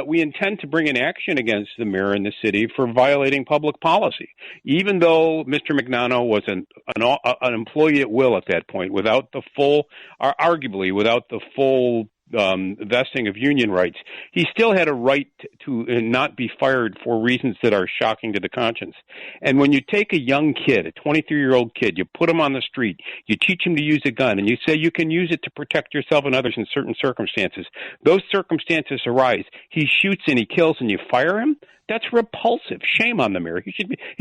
we intend to bring an action against the mayor in the city for violating public policy, even though Mr. Magnano was an employee at will at that point, arguably without the full vesting of union rights. He still had a right to not be fired for reasons that are shocking to the conscience. And when you take a young kid, a 23-year-old kid, you put him on the street, you teach him to use a gun, and you say you can use it to protect yourself and others in certain circumstances. Those circumstances arise. He shoots and he kills and you fire him? That's repulsive. Shame on the mayor. He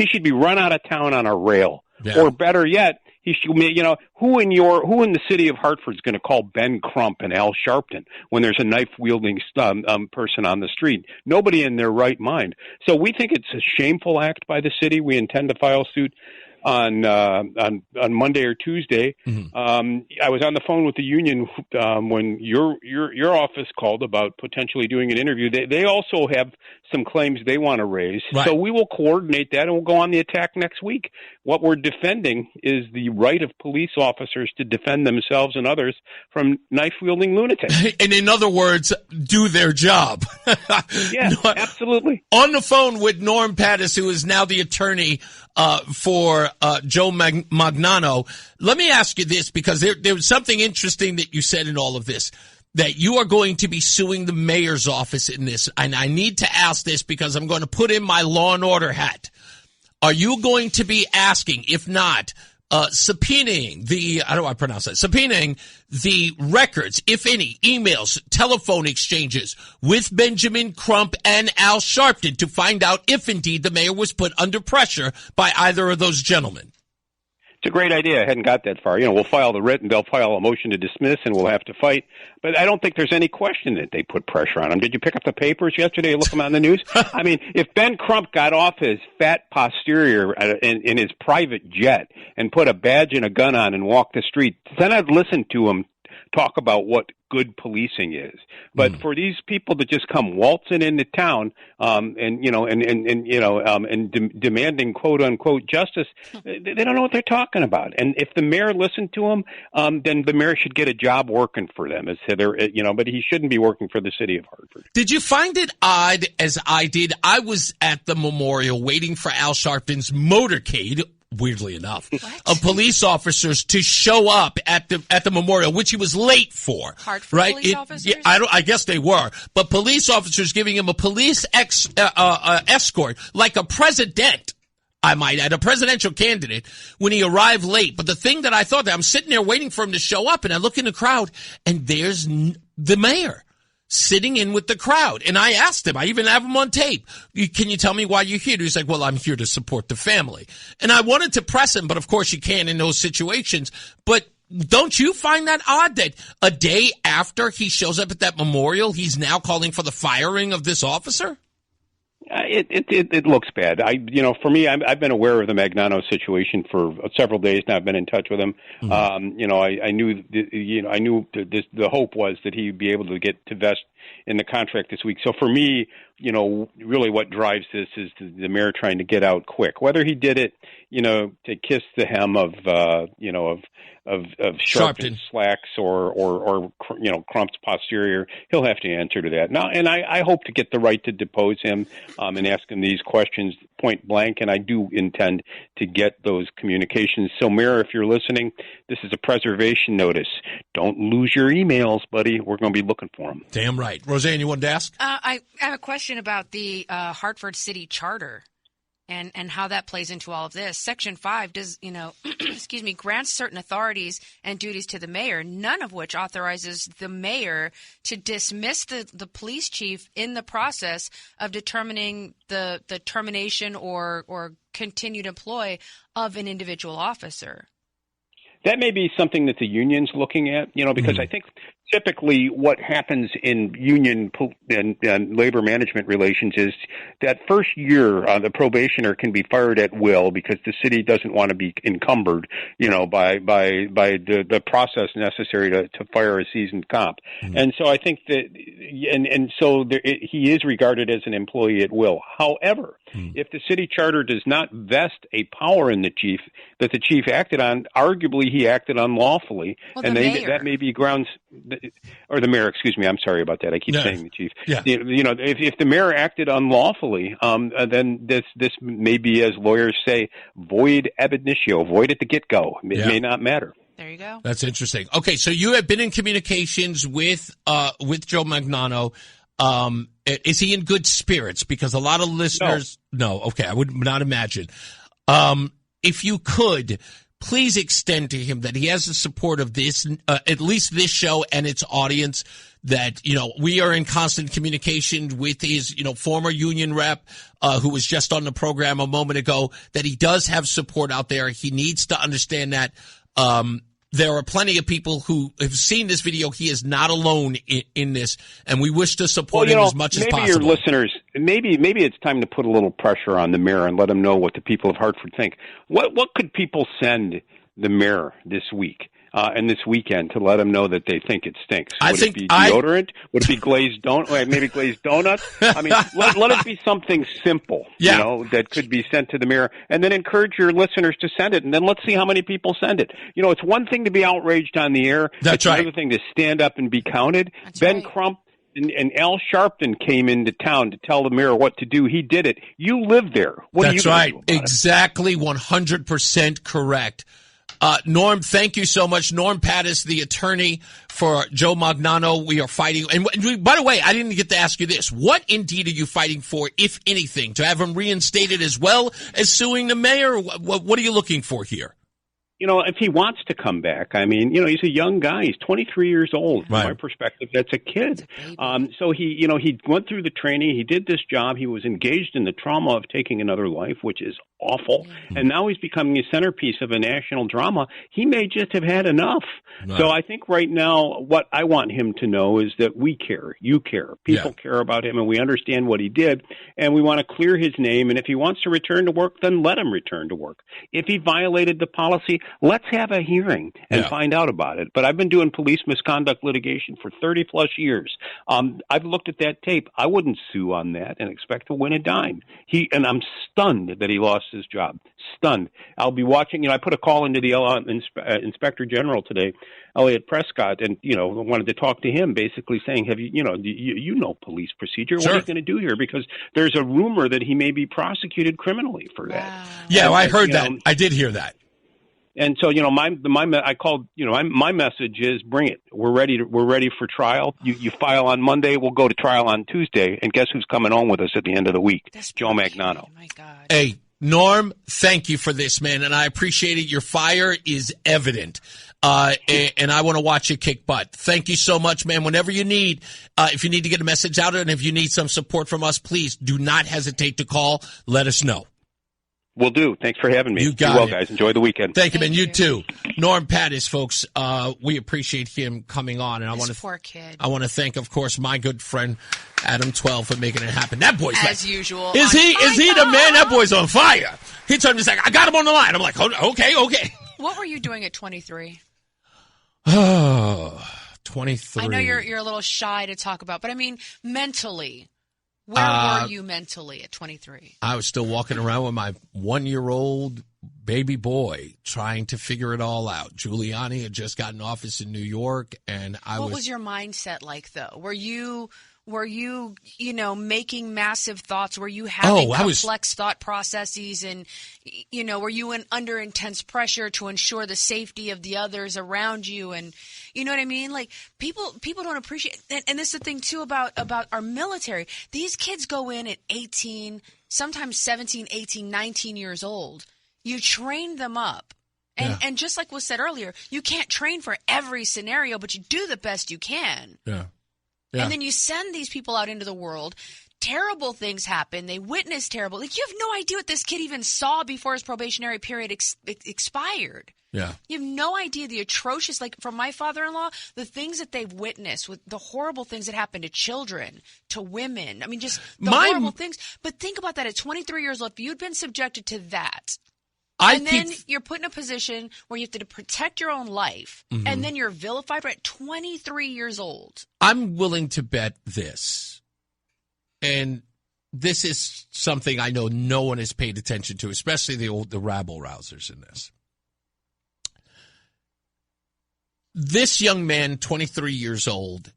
should be run out of town on a rail. Yeah. Or better yet, he should, who in the city of Hartford is going to call Ben Crump and Al Sharpton when there's a knife-wielding person on the street? Nobody in their right mind. So we think it's a shameful act by the city. We intend to file suit on Monday or Tuesday. Mm-hmm. I was on the phone with the union when your office called about potentially doing an interview. They also have some claims they want to raise. Right. So we will coordinate that and we'll go on the attack next week. What we're defending is the right of police officers to defend themselves and others from knife-wielding lunatics. And in other words, do their job. Yeah, absolutely. On the phone with Norm Pattis, who is now the attorney for Joe Magnano. Let me ask you this, because there was something interesting that you said in all of this, that you are going to be suing the mayor's office in this. And I need to ask this because I'm going to put in my law and order hat. Are you going to be asking, if not, subpoenaing subpoenaing the records, if any, emails, telephone exchanges with Benjamin Crump and Al Sharpton to find out if indeed the mayor was put under pressure by either of those gentlemen? It's a great idea. I hadn't got that far. We'll file the writ and they'll file a motion to dismiss and we'll have to fight. But I don't think there's any question that they put pressure on him. Did you pick up the papers yesterday and look them on the news? I mean, if Ben Crump got off his fat posterior in his private jet and put a badge and a gun on and walked the street, then I'd listen to him talk about what good policing is. But for these people to just come waltzing into town, demanding quote unquote justice, they don't know what they're talking about. And if the mayor listened to them, then the mayor should get a job working for them. But he shouldn't be working for the city of Hartford. Did you find it odd, as I did? I was at the memorial waiting for Al Sharpton's motorcade, weirdly enough, of police officers to show up at the memorial, which he was late for. Hartford police officers? Yeah, I guess they were. But police officers giving him a police escort, like a president, I might add, a presidential candidate, when he arrived late. But the thing that I thought, that I'm sitting there waiting for him to show up, and I look in the crowd, and there's the mayor sitting in with the crowd. And I asked him, I even have him on tape, can you tell me why you're here? He's like, well, I'm here to support the family. And I wanted to press him, but of course you can't in those situations. But don't you find that odd that a day after he shows up at that memorial, he's now calling for the firing of this officer? It looks bad. For me, I've been aware of the Magnano situation for several days now. I've been in touch with him. I knew the hope was that he'd be able to get to vest in the contract this week. So for me, really what drives this is the mayor trying to get out quick. Whether he did it, to kiss the hem of Sharpton's slacks or Crump's posterior, he'll have to answer to that. Now, and I hope to get the right to depose him and ask him these questions point blank, and I do intend to get those communications. So, Mayor, if you're listening, this is a preservation notice. Don't lose your emails, buddy. We're going to be looking for them. Damn right. Roseanne, you wanted to ask? I have a question about the Hartford City Charter and how that plays into all of this. Section 5 does, grants certain authorities and duties to the mayor, none of which authorizes the mayor to dismiss the police chief in the process of determining the termination or continued employ of an individual officer. That may be something that the union's looking at, because I think typically what happens in union and labor management relations is that first year the probationer can be fired at will because the city doesn't want to be encumbered, by the process necessary to fire a seasoned cop. And so I think that, he is regarded as an employee at will. However, if the city charter does not vest a power in the chief that the chief acted on, arguably he acted unlawfully, and that may be grounds. Or the mayor, excuse me. I'm sorry about that. I keep saying the chief. Yeah. If the mayor acted unlawfully, then this may be, as lawyers say, void ab initio, void at the get-go. It may not matter. There you go. That's interesting. Okay, so you have been in communications with Joe Magnano. Is he in good spirits? Because a lot of listeners... No. Okay, I would not imagine. If you could... please extend to him that he has the support of this, at least this show and its audience, that, we are in constant communication with his, former union rep, who was just on the program a moment ago, that he does have support out there. He needs to understand that, there are plenty of people who have seen this video. He is not alone in this, and we wish to support him as much as possible. Maybe your listeners, maybe it's time to put a little pressure on the mayor and let him know what the people of Hartford think. What could people send the mayor this week and this weekend to let him know that they think it stinks? Would it be deodorant? Would it be glazed maybe glazed donuts? I mean, let it be something simple, that could be sent to the mayor, and then encourage your listeners to send it, and then let's see how many people send it. It's one thing to be outraged on the air. It's another thing to stand up and be counted. Ben Crump and Al Sharpton came into town to tell the mayor what to do. He did it. You live there. What are you going to do about it? Exactly, 100% correct. Norm, thank you so much. Norm Pattis, the attorney for Joe Magnano. We are fighting. And by the way, I didn't get to ask you this. What indeed are you fighting for, if anything? To have him reinstated as well as suing the mayor? What are you looking for here? If he wants to come back, I mean, he's a young guy. He's 23 years old. From my perspective, that's a kid. So he went through the training. He did this job. He was engaged in the trauma of taking another life, which is awful. And now he's becoming a centerpiece of a national drama. He may just have had enough. Right. So I think right now what I want him to know is that we care. You care. People care about him, and we understand what he did, and we want to clear his name. And if he wants to return to work, then let him return to work. If he violated the policy, let's have a hearing and find out about it. But I've been doing police misconduct litigation for 30-plus years. I've looked at that tape. I wouldn't sue on that and expect to win a dime. And I'm stunned that he lost his job. Stunned. I'll be watching. I put a call into the Inspector General today, Elliot Prescott, and wanted to talk to him, basically saying, "Have you know police procedure? What are you going to do here?" Because there's a rumor that he may be prosecuted criminally for that. Yeah, I heard that. I did hear that. And so, I called. My message is, bring it. We're ready for trial. You file on Monday. We'll go to trial on Tuesday. And guess who's coming on with us at the end of the week? Joe Magnano. My God. Hey, Norm, thank you for this, man, and I appreciate it. Your fire is evident, and I want to watch you kick butt. Thank you so much, man. Whenever you need, if you need to get a message out, and if you need some support from us, please do not hesitate to call. Let us know. Will do. Thanks for having me. You got Be well, it. guys. Enjoy the weekend. Thank you, man. You too. Norm Pattis, folks. We appreciate him coming on, and I want to poor kid. I want to thank, of course, my good friend Adam 12 for making it happen. That boy's as usual. Is he the man? That boy's on fire. He told me, he's like, I got him on the line. I'm like, okay. What were you doing at 23? Oh, 23. I know you're a little shy to talk about, but I mean, mentally. Where were you mentally at 23? I was still walking around with my 1-year-old baby boy trying to figure it all out. Giuliani had just gotten office in New York, and What was your mindset like, though? Were you making massive thoughts? Were you having complex thought processes? And, were you under intense pressure to ensure the safety of the others around you? And, you know what I mean? Like, people don't appreciate, and this is the thing, too, about our military. These kids go in at 18, sometimes 17, 18, 19 years old. You train them up. And just like was said earlier, you can't train for every scenario, but you do the best you can. Yeah. And then you send these people out into the world. Terrible things happen. They witness terrible. Like, you have no idea what this kid even saw before his probationary period expired. Yeah. You have no idea the atrocious, like from my father-in-law, the things that they've witnessed, with the horrible things that happen to children, to women. I mean, just the horrible things. But think about that. At 23 years old, if you'd been subjected to that, then you're put in a position where you have to protect your own life, and then you're vilified at 23 years old. I'm willing to bet this, and this is something I know no one has paid attention to, especially the rabble-rousers in this. This young man, 23 years old,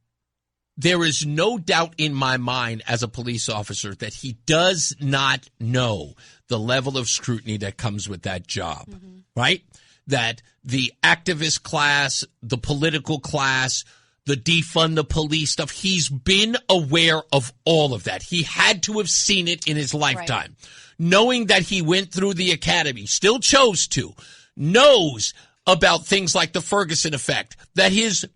there is no doubt in my mind as a police officer that he does not know the level of scrutiny that comes with that job, right? That the activist class, the political class, the defund the police stuff, he's been aware of all of that. He had to have seen it in his lifetime. Right. Knowing that he went through the academy, still chose to, knows about things like the Ferguson effect, that his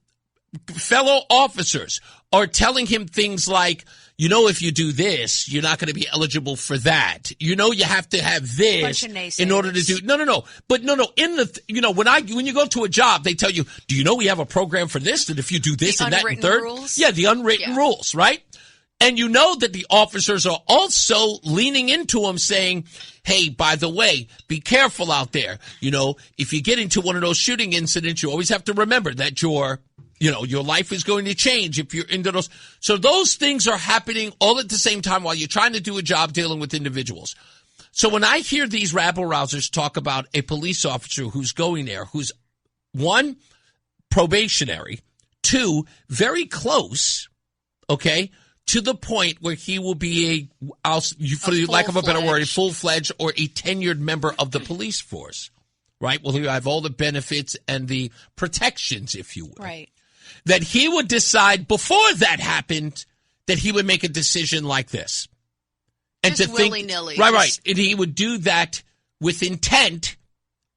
fellow officers are telling him things like, if you do this, you're not going to be eligible for that. You have to have this in order to do. No. But no. In the, when you go to a job, they tell you, do you know we have a program for this? That if you do this and that and third, the unwritten rules, right? And you know that the officers are also leaning into him saying, hey, by the way, be careful out there. If you get into one of those shooting incidents, you always have to remember that your life is going to change if you're into those. So those things are happening all at the same time while you're trying to do a job dealing with individuals. So when I hear these rabble-rousers talk about a police officer who's going there, who's, 1, probationary, 2, very close, okay, to the point where he will be for the lack of a better word, a full-fledged or a tenured member of the police force, right? Well, he'll have all the benefits and the protections, if you will. Right. That he would decide before that happened that he would make a decision like this. And just to think, willy-nilly. Right. And he would do that with intent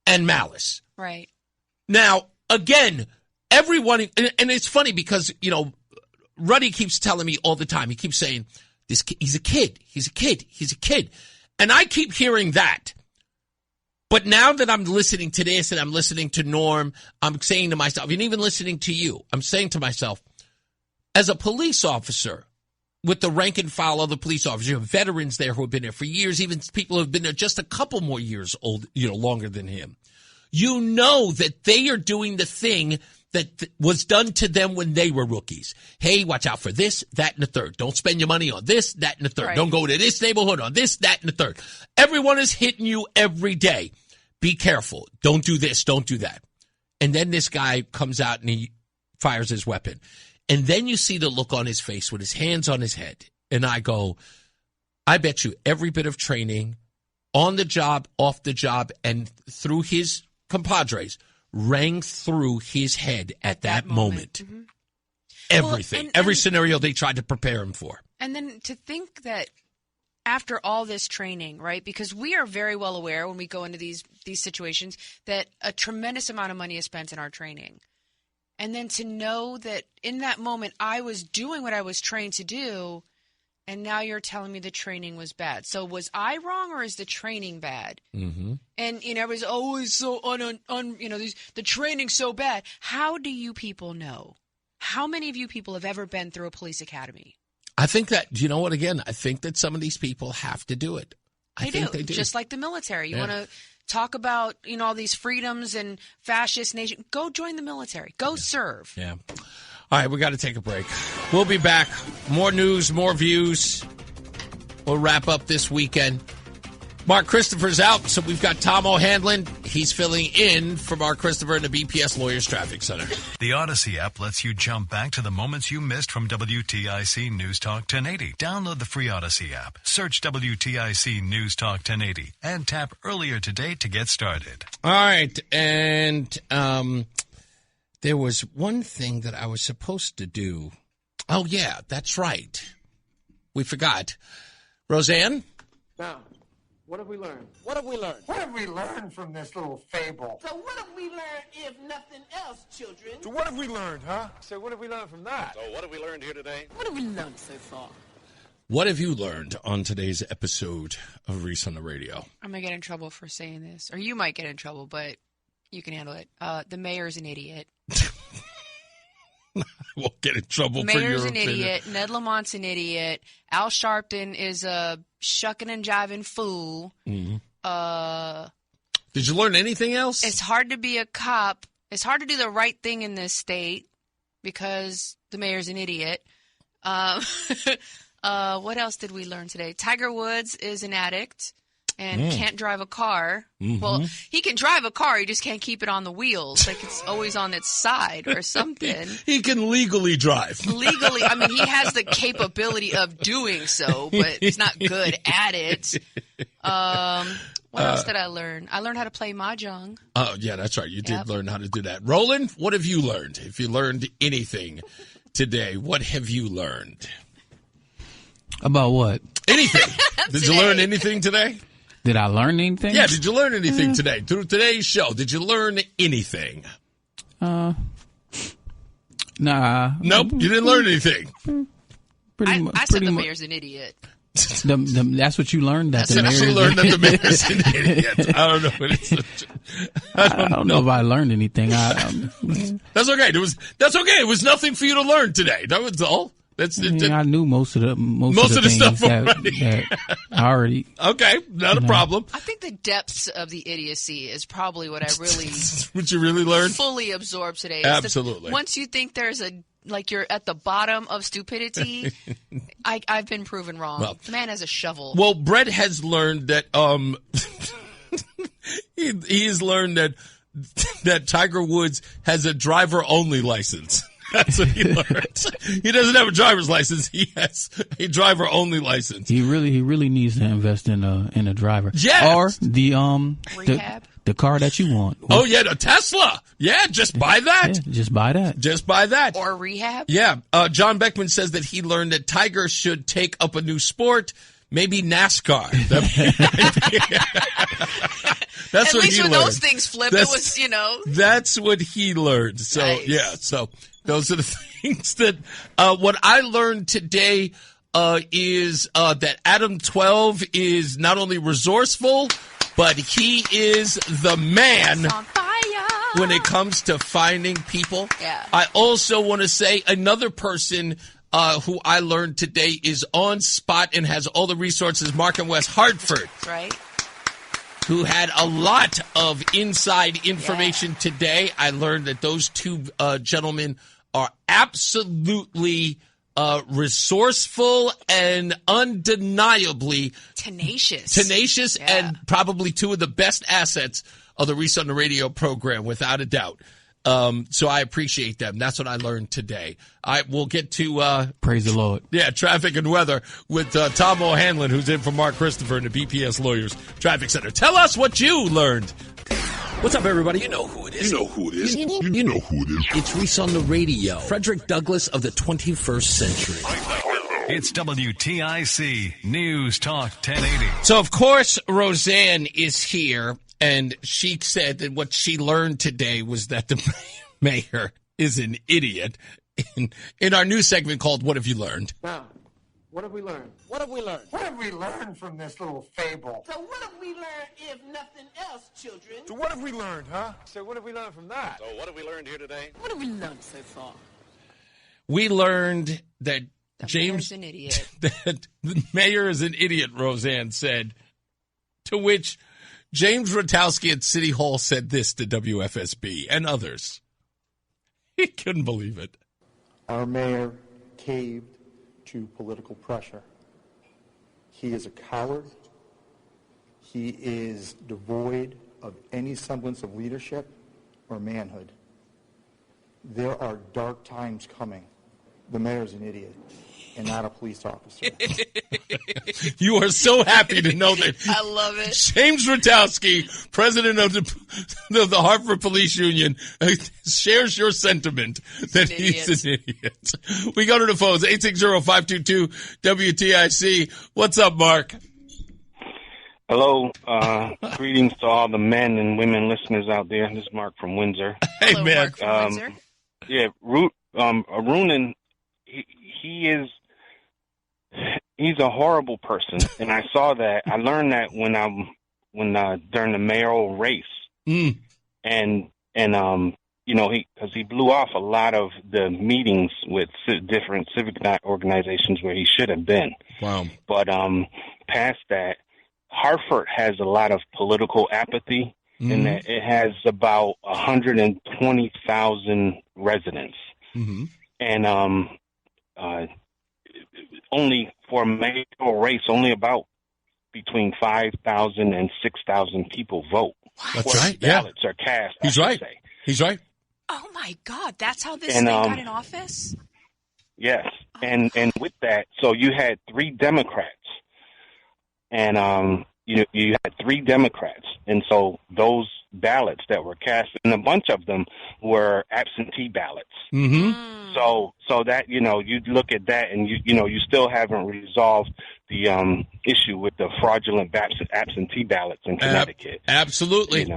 and malice. Right. Now, again, everyone, and it's funny because, Ruddy keeps telling me all the time, he keeps saying, he's a kid. And I keep hearing that. But now that I'm listening to this and I'm listening to Norm, I'm saying to myself, and even listening to you, I'm saying to myself, as a police officer, with the rank and file of the police officers, you have veterans there who have been there for years, even people who have been there just a couple more years old, longer than him. You know that they are doing the thing that was done to them when they were rookies. Hey, watch out for this, that, and the third. Don't spend your money on this, that, and the third. Right. Don't go to this neighborhood on this, that, and the third. Everyone is hitting you every day. Be careful. Don't do this. Don't do that. And then this guy comes out and he fires his weapon. And then you see the look on his face with his hands on his head. And I go, I bet you every bit of training on the job, off the job, and through his compadres rang through his head at that moment. Mm-hmm. Everything. Well, every scenario they tried to prepare him for. And then to think that after all this training, right, because we are very well aware when we go into these situations that a tremendous amount of money is spent in our training. And then to know that in that moment I was doing what I was trained to do, and now you're telling me the training was bad. So was I wrong, or is the training bad? Mm-hmm. And everybody's always so the training's so bad. How do you people know? How many of you people have ever been through a police academy? I think that, you know what, again, I think that some of these people have to do it. I think they do. Just like the military. You want to talk about, all these freedoms and fascist nation. Go join the military. Go serve. Yeah. All right, we got to take a break. We'll be back. More news, more views. We'll wrap up this weekend. Mark Christopher's out, so we've got Tom O'Hanlon. He's filling in for Mark Christopher in the BPS Lawyers Traffic Center. The Odyssey app lets you jump back to the moments you missed from WTIC News Talk 1080. Download the free Odyssey app, search WTIC News Talk 1080, and tap earlier today to get started. All right, and there was one thing that I was supposed to do. Oh, yeah, that's right. We forgot. Roseanne? Now, what have we learned? What have we learned? What have we learned from this little fable? So what have we learned if nothing else, children? So what have we learned, huh? So what have we learned from that? So what have we learned here today? What have we learned so far? What have you learned on today's episode of Reese on the Radio? I'm going to get in trouble for saying this. Or you might get in trouble, but you can handle it. The mayor's an idiot. We'll get in trouble for your Mayor's an opinion. idiot. Ned Lamont's an idiot. Al Sharpton is a shucking and jiving fool. Mm-hmm. Did you learn anything else? It's hard to be a cop. It's hard to do the right thing in this state because the mayor's an idiot. What else did we learn today? Tiger Woods is an addict and can't drive a car. Mm-hmm. Well, he can drive a car. He just can't keep it on the wheels. Like it's always on its side or something. He can legally drive. Legally, I mean, he has the capability of doing so, but he's not good at it. What else did I learn? I learned how to play mahjong. Oh, yeah, that's right. You did learn how to do that. Roland, what have you learned? If you learned anything today, what have you learned? About what? Anything. Did you learn anything today? Did I learn anything? Yeah, did you learn anything today? Through today's show, did you learn anything? Nah. Nope, you didn't learn anything. I said the mayor's an idiot. That's what you learned. That the mayor's learned that the mayor's an idiot. I don't know. I don't know if I learned anything. That's okay. That's okay. It was nothing for you to learn today. That was all. I knew most of the things stuff already. that I already. Okay, not a problem. I think the depths of the idiocy is probably what I really, what you really learned, fully absorbed today. Absolutely. Once you think there's you're at the bottom of stupidity, I've been proven wrong. Well, the man has a shovel. Well, Brett has learned that he has learned that Tiger Woods has a driver-only license. That's what he learned. He doesn't have a driver's license. He has a driver-only license. He really needs to invest in a driver. Yeah. Or the rehab. The car that you want. Oh yeah, the Tesla. Yeah, just buy that. Yeah, just buy that. Just buy that. Or rehab. Yeah. John Beckman says that he learned that Tiger should take up a new sport, maybe NASCAR. That's At what least he when learned. those things flip, it was, That's what he learned. So, nice. Yeah. So those are the things that, what I learned today, is, that Adam 12 is not only resourceful, but he is the man when it comes to finding people. Yeah. I also want to say another person, who I learned today is on spot and has all the resources, Mark and West Hartford. Right. who had a lot of inside information today. I learned that those two gentlemen are absolutely resourceful and undeniably tenacious, and probably two of the best assets of the Reese on the Radio program, without a doubt. So I appreciate them. That's what I learned today. We'll get to praise the Lord. Yeah, traffic and weather with Tom O'Hanlon, who's in for Mark Christopher in the BPS Lawyers Traffic Center. Tell us what you learned. What's up, everybody? You know who it is. You know who it is. You know who it is. It's Reese on the Radio. Frederick Douglass of the 21st century. It's WTIC News Talk 1080. So, of course, Roseanne is here, and she said that what she learned today was that the mayor is an idiot in our new segment called What Have You Learned? Now, what have we learned? What have we learned? What have we learned from this little fable? So what have we learned if nothing else, children? So what have we learned, huh? So what have we learned from that? So what have we learned here today? What have we learned so far? We learned that James, an idiot. That the mayor is an idiot, Roseanne said, to which James Rutaukski at City Hall said this to WFSB and others. He couldn't believe it. Our mayor caved to political pressure. He is a coward. He is devoid of any semblance of leadership or manhood. There are dark times coming. The mayor's an idiot and not a police officer. You are so happy to know that. I love it. James Rutaukski, president of the Hartford Police Union, shares your sentiment that he's an idiot. We go to the phones, 860-522-WTIC. What's up, Mark? Hello. Greetings to all the men and women listeners out there. This is Mark from Windsor. Hey, man. Mark from Windsor. Yeah, Arunan, he's a horrible person, and I saw that. I learned that when during the mayoral race, and you know, because he blew off a lot of the meetings with different civic organizations where he should have been. Wow. But past that, Hartford has a lot of political apathy, in that it has about 120,000 residents, and only for a mayoral race, only about between 5,000 and 6,000 people vote. That's right. Ballots are cast. He's right. He's right. Oh my God, that's how this thing got in office? Yes, and with that, so you had 3 Democrats, and you had 3 Democrats, and so those ballots that were cast, and a bunch of them were absentee ballots. So that, you look at that, and you still haven't resolved the issue with the fraudulent absentee ballots in Connecticut. Absolutely.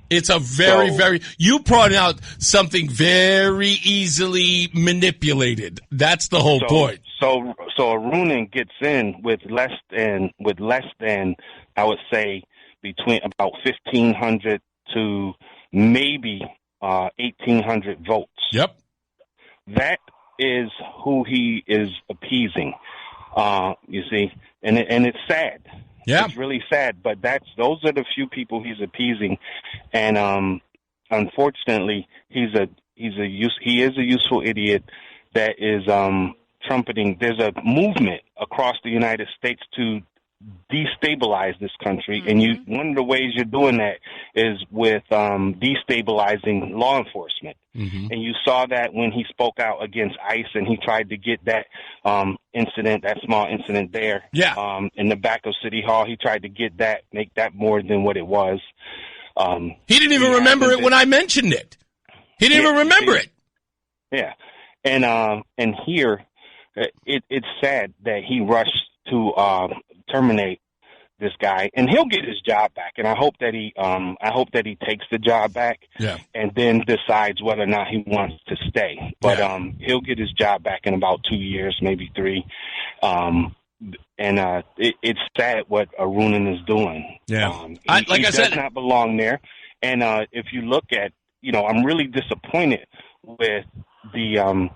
It's a very, you brought out something very easily manipulated. That's the whole point. So Arunan gets in with less than I would say between about 1,500 to maybe 1,800 votes. Yep. That is who he is appeasing. You see, and it's sad. Yeah, it's really sad. But those are the few people he's appeasing, and unfortunately, he is a useful idiot that is trumpeting. There's a movement across the United States to destabilize this country, and one of the ways you're doing that is with destabilizing law enforcement. And you saw that when he spoke out against ICE, and he tried to get that small incident there in the back of City Hall. He tried to get that, make that more than what it was. He didn't even remember it when I mentioned it. He didn't even remember it. Yeah, and here it's sad that he rushed to terminate this guy, and he'll get his job back. And I hope that he takes the job back, and then decides whether or not he wants to stay. But he'll get his job back in about 2 years, maybe 3. It's sad what Arunan is doing. Yeah, he does not belong there. And if you look at, I'm really disappointed with the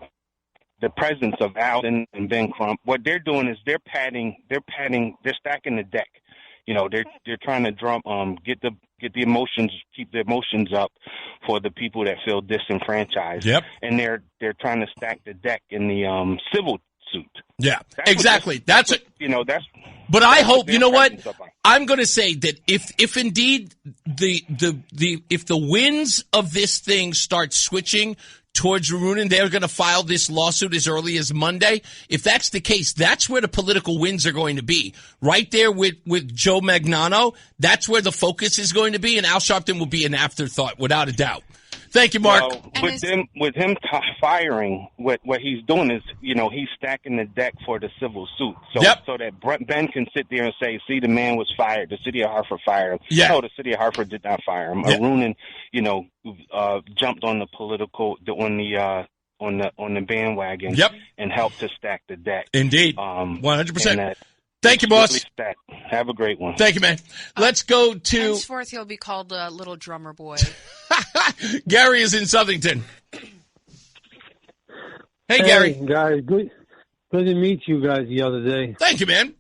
presence of Alden and Ben Crump. What they're doing is they're stacking the deck. they're trying to get the emotions, keep the emotions up for the people that feel disenfranchised. Yep. And they're trying to stack the deck in the civil suit. Yeah, That's exactly. That's it. That's. But I hope, you know what? pressing stuff on. I'm going to say that if indeed if the winds of this thing start switching towards Roonin, they're going to file this lawsuit as early as Monday. If that's the case, that's where the political winds are going to be. Right there with Joe Magnano, that's where the focus is going to be, and Al Sharpton will be an afterthought, without a doubt. Thank you, Mark. Well, with him firing, what he's doing is, he's stacking the deck for the civil suit. So that Ben can sit there and say, see, the man was fired. The city of Hartford fired him. Yeah. No, the city of Hartford did not fire him. Yeah. Roonin, jumped on the on the bandwagon. Yep. And helped to stack the deck. Indeed. 100%. Thank you, Really boss. stacked. Have a great one. Thank you, man. Let's go to Henceforth, he'll be called Little Drummer Boy. Gary is in Southington. Hey, Gary. Guys, good to meet you guys the other day. Thank you, man.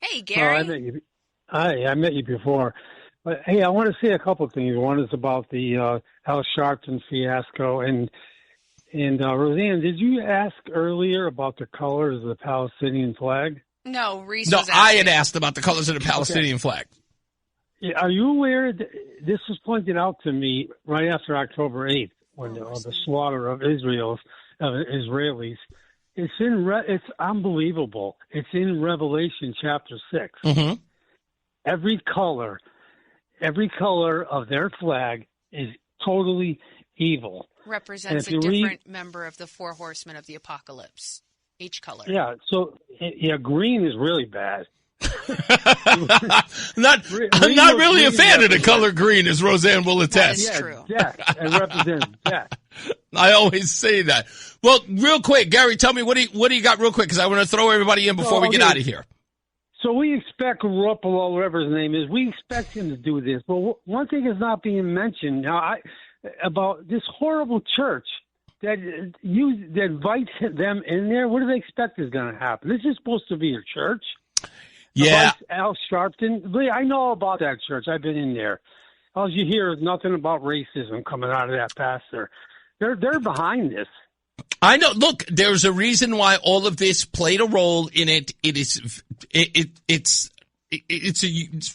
Hey, Gary. I met you. I met you before. But, hey, I want to say a couple of things. One is about the Al Sharpton fiasco. And Roseanne, did you ask earlier about the colors of the Palestinian flag? No, Reese No, was I asking. had asked about the colors of the Palestinian flag. Yeah, are you aware that this was pointed out to me right after October 8th when the slaughter of Israelis? It's it's unbelievable. It's in Revelation chapter 6. Mm-hmm. Every color of their flag is totally evil. Represents And a if you different member of the four horsemen of the apocalypse. Each color. Yeah, so green is really bad. I'm not really a fan of the color green, as Roseanne will attest. That is true. Death. It represents death. I always say that. Well, real quick, Gary, tell me what do you got real quick, because I want to throw everybody in before we get out of here. So we expect Ruppolo, whatever his name is, we expect him to do this. But one thing is not being mentioned now about this horrible church that invites them in there. What do they expect is going to happen? This is supposed to be a church. Yeah. Al Sharpton. I know about that church. I've been in there. All you hear is nothing about racism coming out of that pastor. They're behind this. I know. Look, there's a reason why all of this played a role in it. It's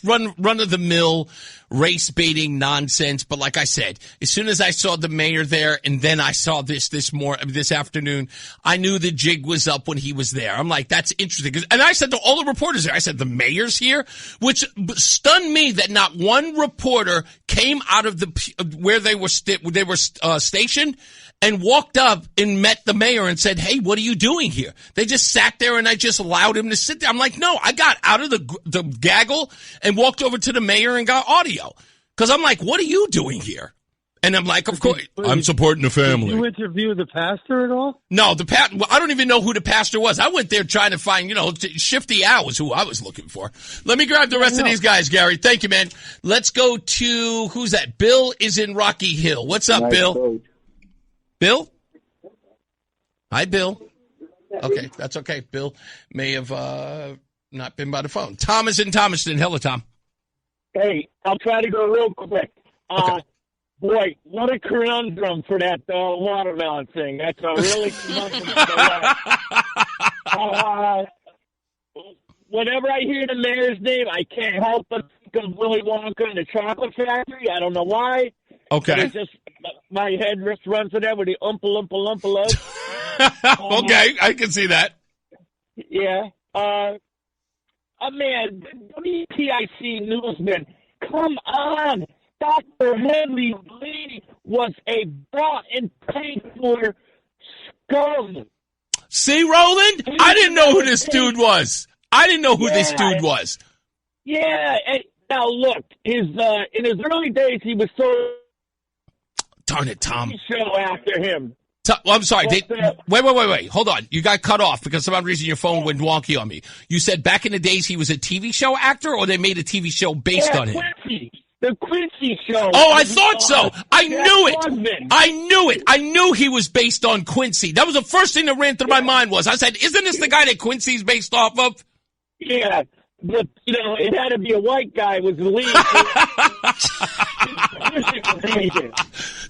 run of the mill race baiting nonsense. But like I said, as soon as I saw the mayor there, and then I saw this afternoon, I knew the jig was up when he was there. I'm like, that's interesting. And I said to all the reporters there, I said, the mayor's here, which stunned me that not one reporter came out of where they were stationed and walked up and met the mayor and said, hey, what are you doing here? They just sat there and I just allowed him to sit there. I'm like, no, I got out of the gaggle and walked over to the mayor and got audio. Because I'm like, what are you doing here? And I'm like, of course, I'm supporting the family. Did you interview the pastor at all? No, I don't even know who the pastor was. I went there trying to find, Shifty Al was who I was looking for. Let me grab the rest of these guys, Gary. Thank you, man. Let's go to, who's that? Bill is in Rocky Hill. What's up, Bill? Coach. Bill? Hi, Bill. Okay, that's okay. Bill may have not been by the phone. Tom is in Thomaston. Hello, Tom. Hey, I'll try to go real quick. Okay. Boy, what a conundrum for that watermelon thing. That's a really conundrum. Whenever I hear the mayor's name, I can't help but think of Willy Wonka and the Chocolate Factory. I don't know why. Okay. It's just my head just runs to that with the Oompa Loompa Loompa Loop. Okay, I can see that. Yeah. Man, WTIC newsman, come on. Dr. Henry Lee was a bought and paid for scum. See, Roland? I didn't know who this dude was. This dude was. Yeah. And now, look, in his early days, he was so... Darn it, Tom. Show after him. I'm sorry. Wait. Hold on. You got cut off because for some reason your phone went wonky on me. You said back in the days he was a TV show actor, or they made a TV show based on him? Quincy. The Quincy show. Oh, I thought so. I knew it. I knew he was based on Quincy. That was the first thing that ran through my mind was, I said, isn't this the guy that Quincy's based off of? Yeah. but it had to be a white guy was the lead.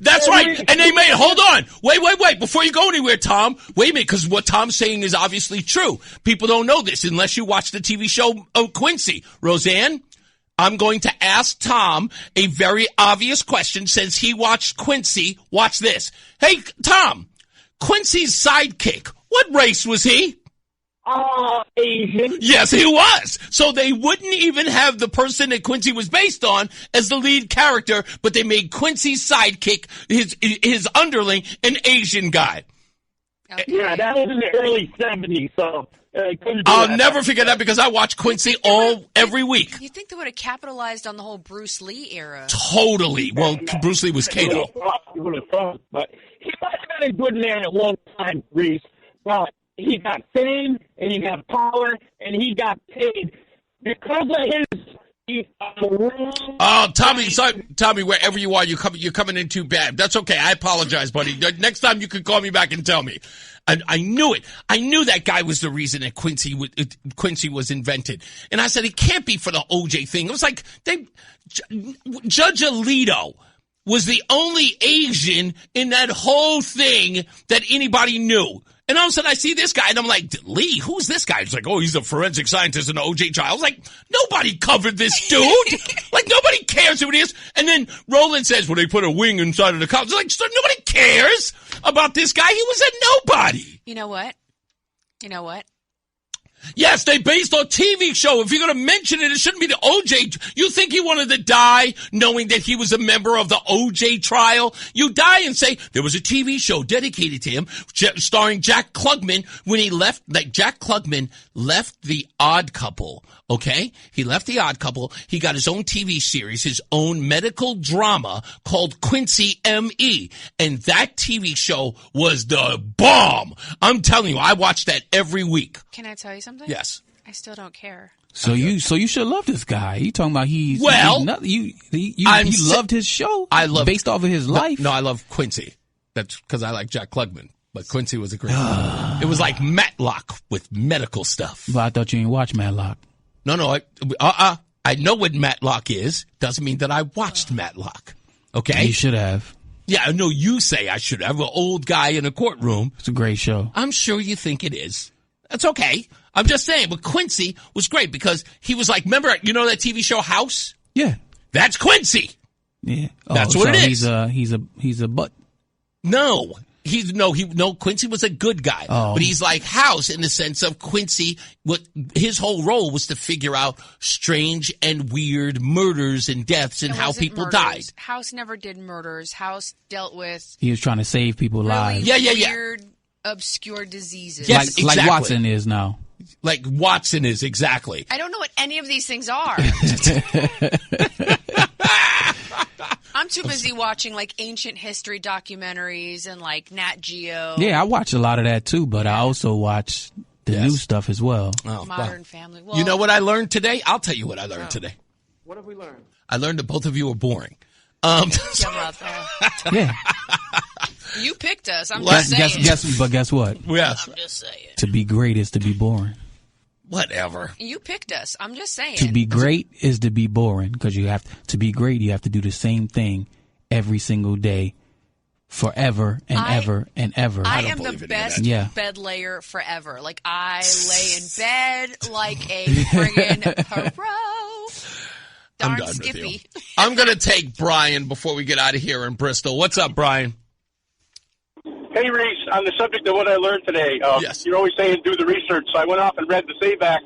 That's right. And they made, hold on. Wait. Before you go anywhere, Tom, wait a minute, because what Tom's saying is obviously true. People don't know this unless you watch the TV show Quincy. Roseanne, I'm going to ask Tom a very obvious question since he watched Quincy. Watch this. Hey, Tom, Quincy's sidekick, what race was he? Asian. Yes, he was. So they wouldn't even have the person that Quincy was based on as the lead character, but they made Quincy's sidekick, his underling, an Asian guy. Okay. Yeah, that was in the early 70s, so I'll never forget that because I watch Quincy every week. You think they would have capitalized on the whole Bruce Lee era? Totally. Well, Bruce Lee was Kato. But he might have been a good man at one time, Reese, but he got fame, and he got power, and he got paid because of his. Oh, Tommy, wherever you are, you're coming in too bad. That's okay. I apologize, buddy. Next time you can call me back and tell me. I knew it. I knew that guy was the reason that Quincy was invented. And I said, it can't be for the OJ thing. It was like Judge Alito was the only Asian in that whole thing that anybody knew. And all of a sudden I see this guy and I'm like, Lee, who's this guy? He's like, oh, he's a forensic scientist in the OJ trial. I was like, nobody covered this dude. Like, nobody cares who it is. And then Roland says, well, they put a wing inside of the cops. Like, so nobody cares about this guy. He was a nobody. You know what? Yes, they based on TV show. If you're going to mention it, it shouldn't be the OJ. You think he wanted to die knowing that he was a member of the OJ trial? You die and say there was a TV show dedicated to him, starring Jack Klugman when he left. Like Jack Klugman left The Odd Couple. Okay, he left The Odd Couple. He got his own TV series, his own medical drama called Quincy M.E. And that TV show was the bomb. I'm telling you, I watched that every week. Can I tell you something? Yes. I still don't care. So you should love this guy. You talking about he loved his show? I love based off of his life. No, I love Quincy. That's because I like Jack Klugman. But Quincy was a great one. It was like Matlock with medical stuff. But I thought you didn't watch Matlock. No. I know what Matlock is. Doesn't mean that I watched Matlock. Okay? You should have. Yeah, I know you say I should have. An old guy in a courtroom. It's a great show. I'm sure you think it is. That's okay. I'm just saying. But Quincy was great because he was like, remember, you know that TV show House? Yeah. That's Quincy. Yeah. That's what it is. He's a butt. No. Quincy was a good guy, but he's like House in the sense of Quincy. What his whole role was to figure out strange and weird murders and deaths and how people died. House never did murders. House dealt with. He was trying to save people's lives. Weird, obscure diseases. Yes, exactly. Like Watson is now. Like Watson is exactly. I don't know what any of these things are. I'm too busy watching like ancient history documentaries and like Nat Geo. Yeah, I watch a lot of that too, but I also watch the new stuff as well. Modern Family. Well, you know what I learned today? I'll tell you what I learned today. What have we learned? I learned that both of you are boring. Yeah. You picked us. I'm just saying. Guess what? Yes. I'm just saying. To be great is to be boring. Whatever. You picked us. I'm just saying. To be great is to be boring because to be great, you have to do the same thing every single day, forever and ever and ever. I am the best bed layer forever. Like I lay in bed like a friggin' pro. I'm done Skippy. With you. I'm going to take Brian before we get out of here in Bristol. What's up, Brian? Hey, Reese, on the subject of what I learned today, you're always saying do the research, so I went off and read the SAVE Act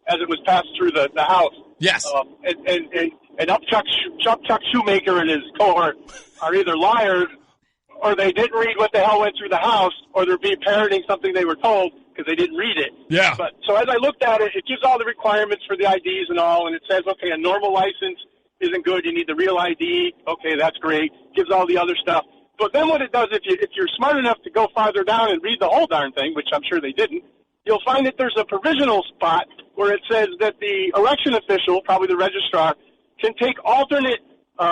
as it was passed through the House. Yes. And Chuck Shoemaker and his cohort are either liars or they didn't read what the hell went through the House or they're parroting something they were told because they didn't read it. Yeah. But so as I looked at it, it gives all the requirements for the IDs and all, and it says, okay, a normal license isn't good. You need the real ID. Okay, that's great. Gives all the other stuff. But then what it does, if you're smart enough to go farther down and read the whole darn thing, which I'm sure they didn't, you'll find that there's a provisional spot where it says that the election official, probably the registrar, can take alternate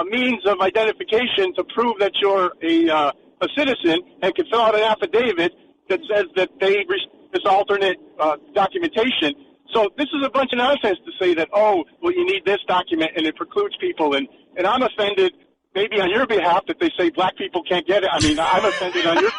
means of identification to prove that you're a citizen and can fill out an affidavit that says that they this alternate documentation. So this is a bunch of nonsense to say that, oh, well, you need this document and it precludes people. And I'm offended maybe on your behalf that they say black people can't get it. I mean, I'm offended on your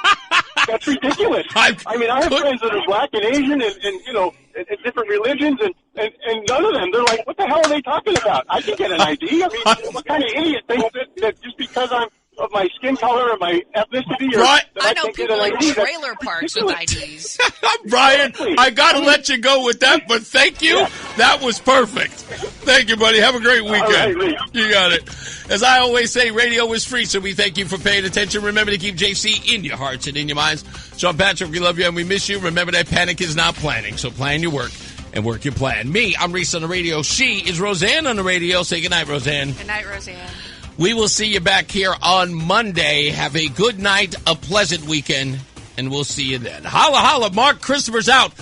That's ridiculous. I have friends that are black and Asian and different religions, and none of them, they're like, what the hell are they talking about? I can get an ID. I mean, what kind of idiot thinks that just because I'm of my skin color or my ethnicity. Right. I know people in trailer parks with IDs. Brian, I got to let you go with that, but thank you. Yeah. That was perfect. Thank you, buddy. Have a great weekend. Right, you got it. As I always say, radio is free, so we thank you for paying attention. Remember to keep JC in your hearts and in your minds. Sean Patrick, we love you and we miss you. Remember that panic is not planning, so plan your work and work your plan. Me, I'm Reese on the radio. She is Roseanne on the radio. Say goodnight, Roseanne. Good night, Roseanne. We will see you back here on Monday. Have a good night, a pleasant weekend, and we'll see you then. Holla, holla. Mark Christopher's out.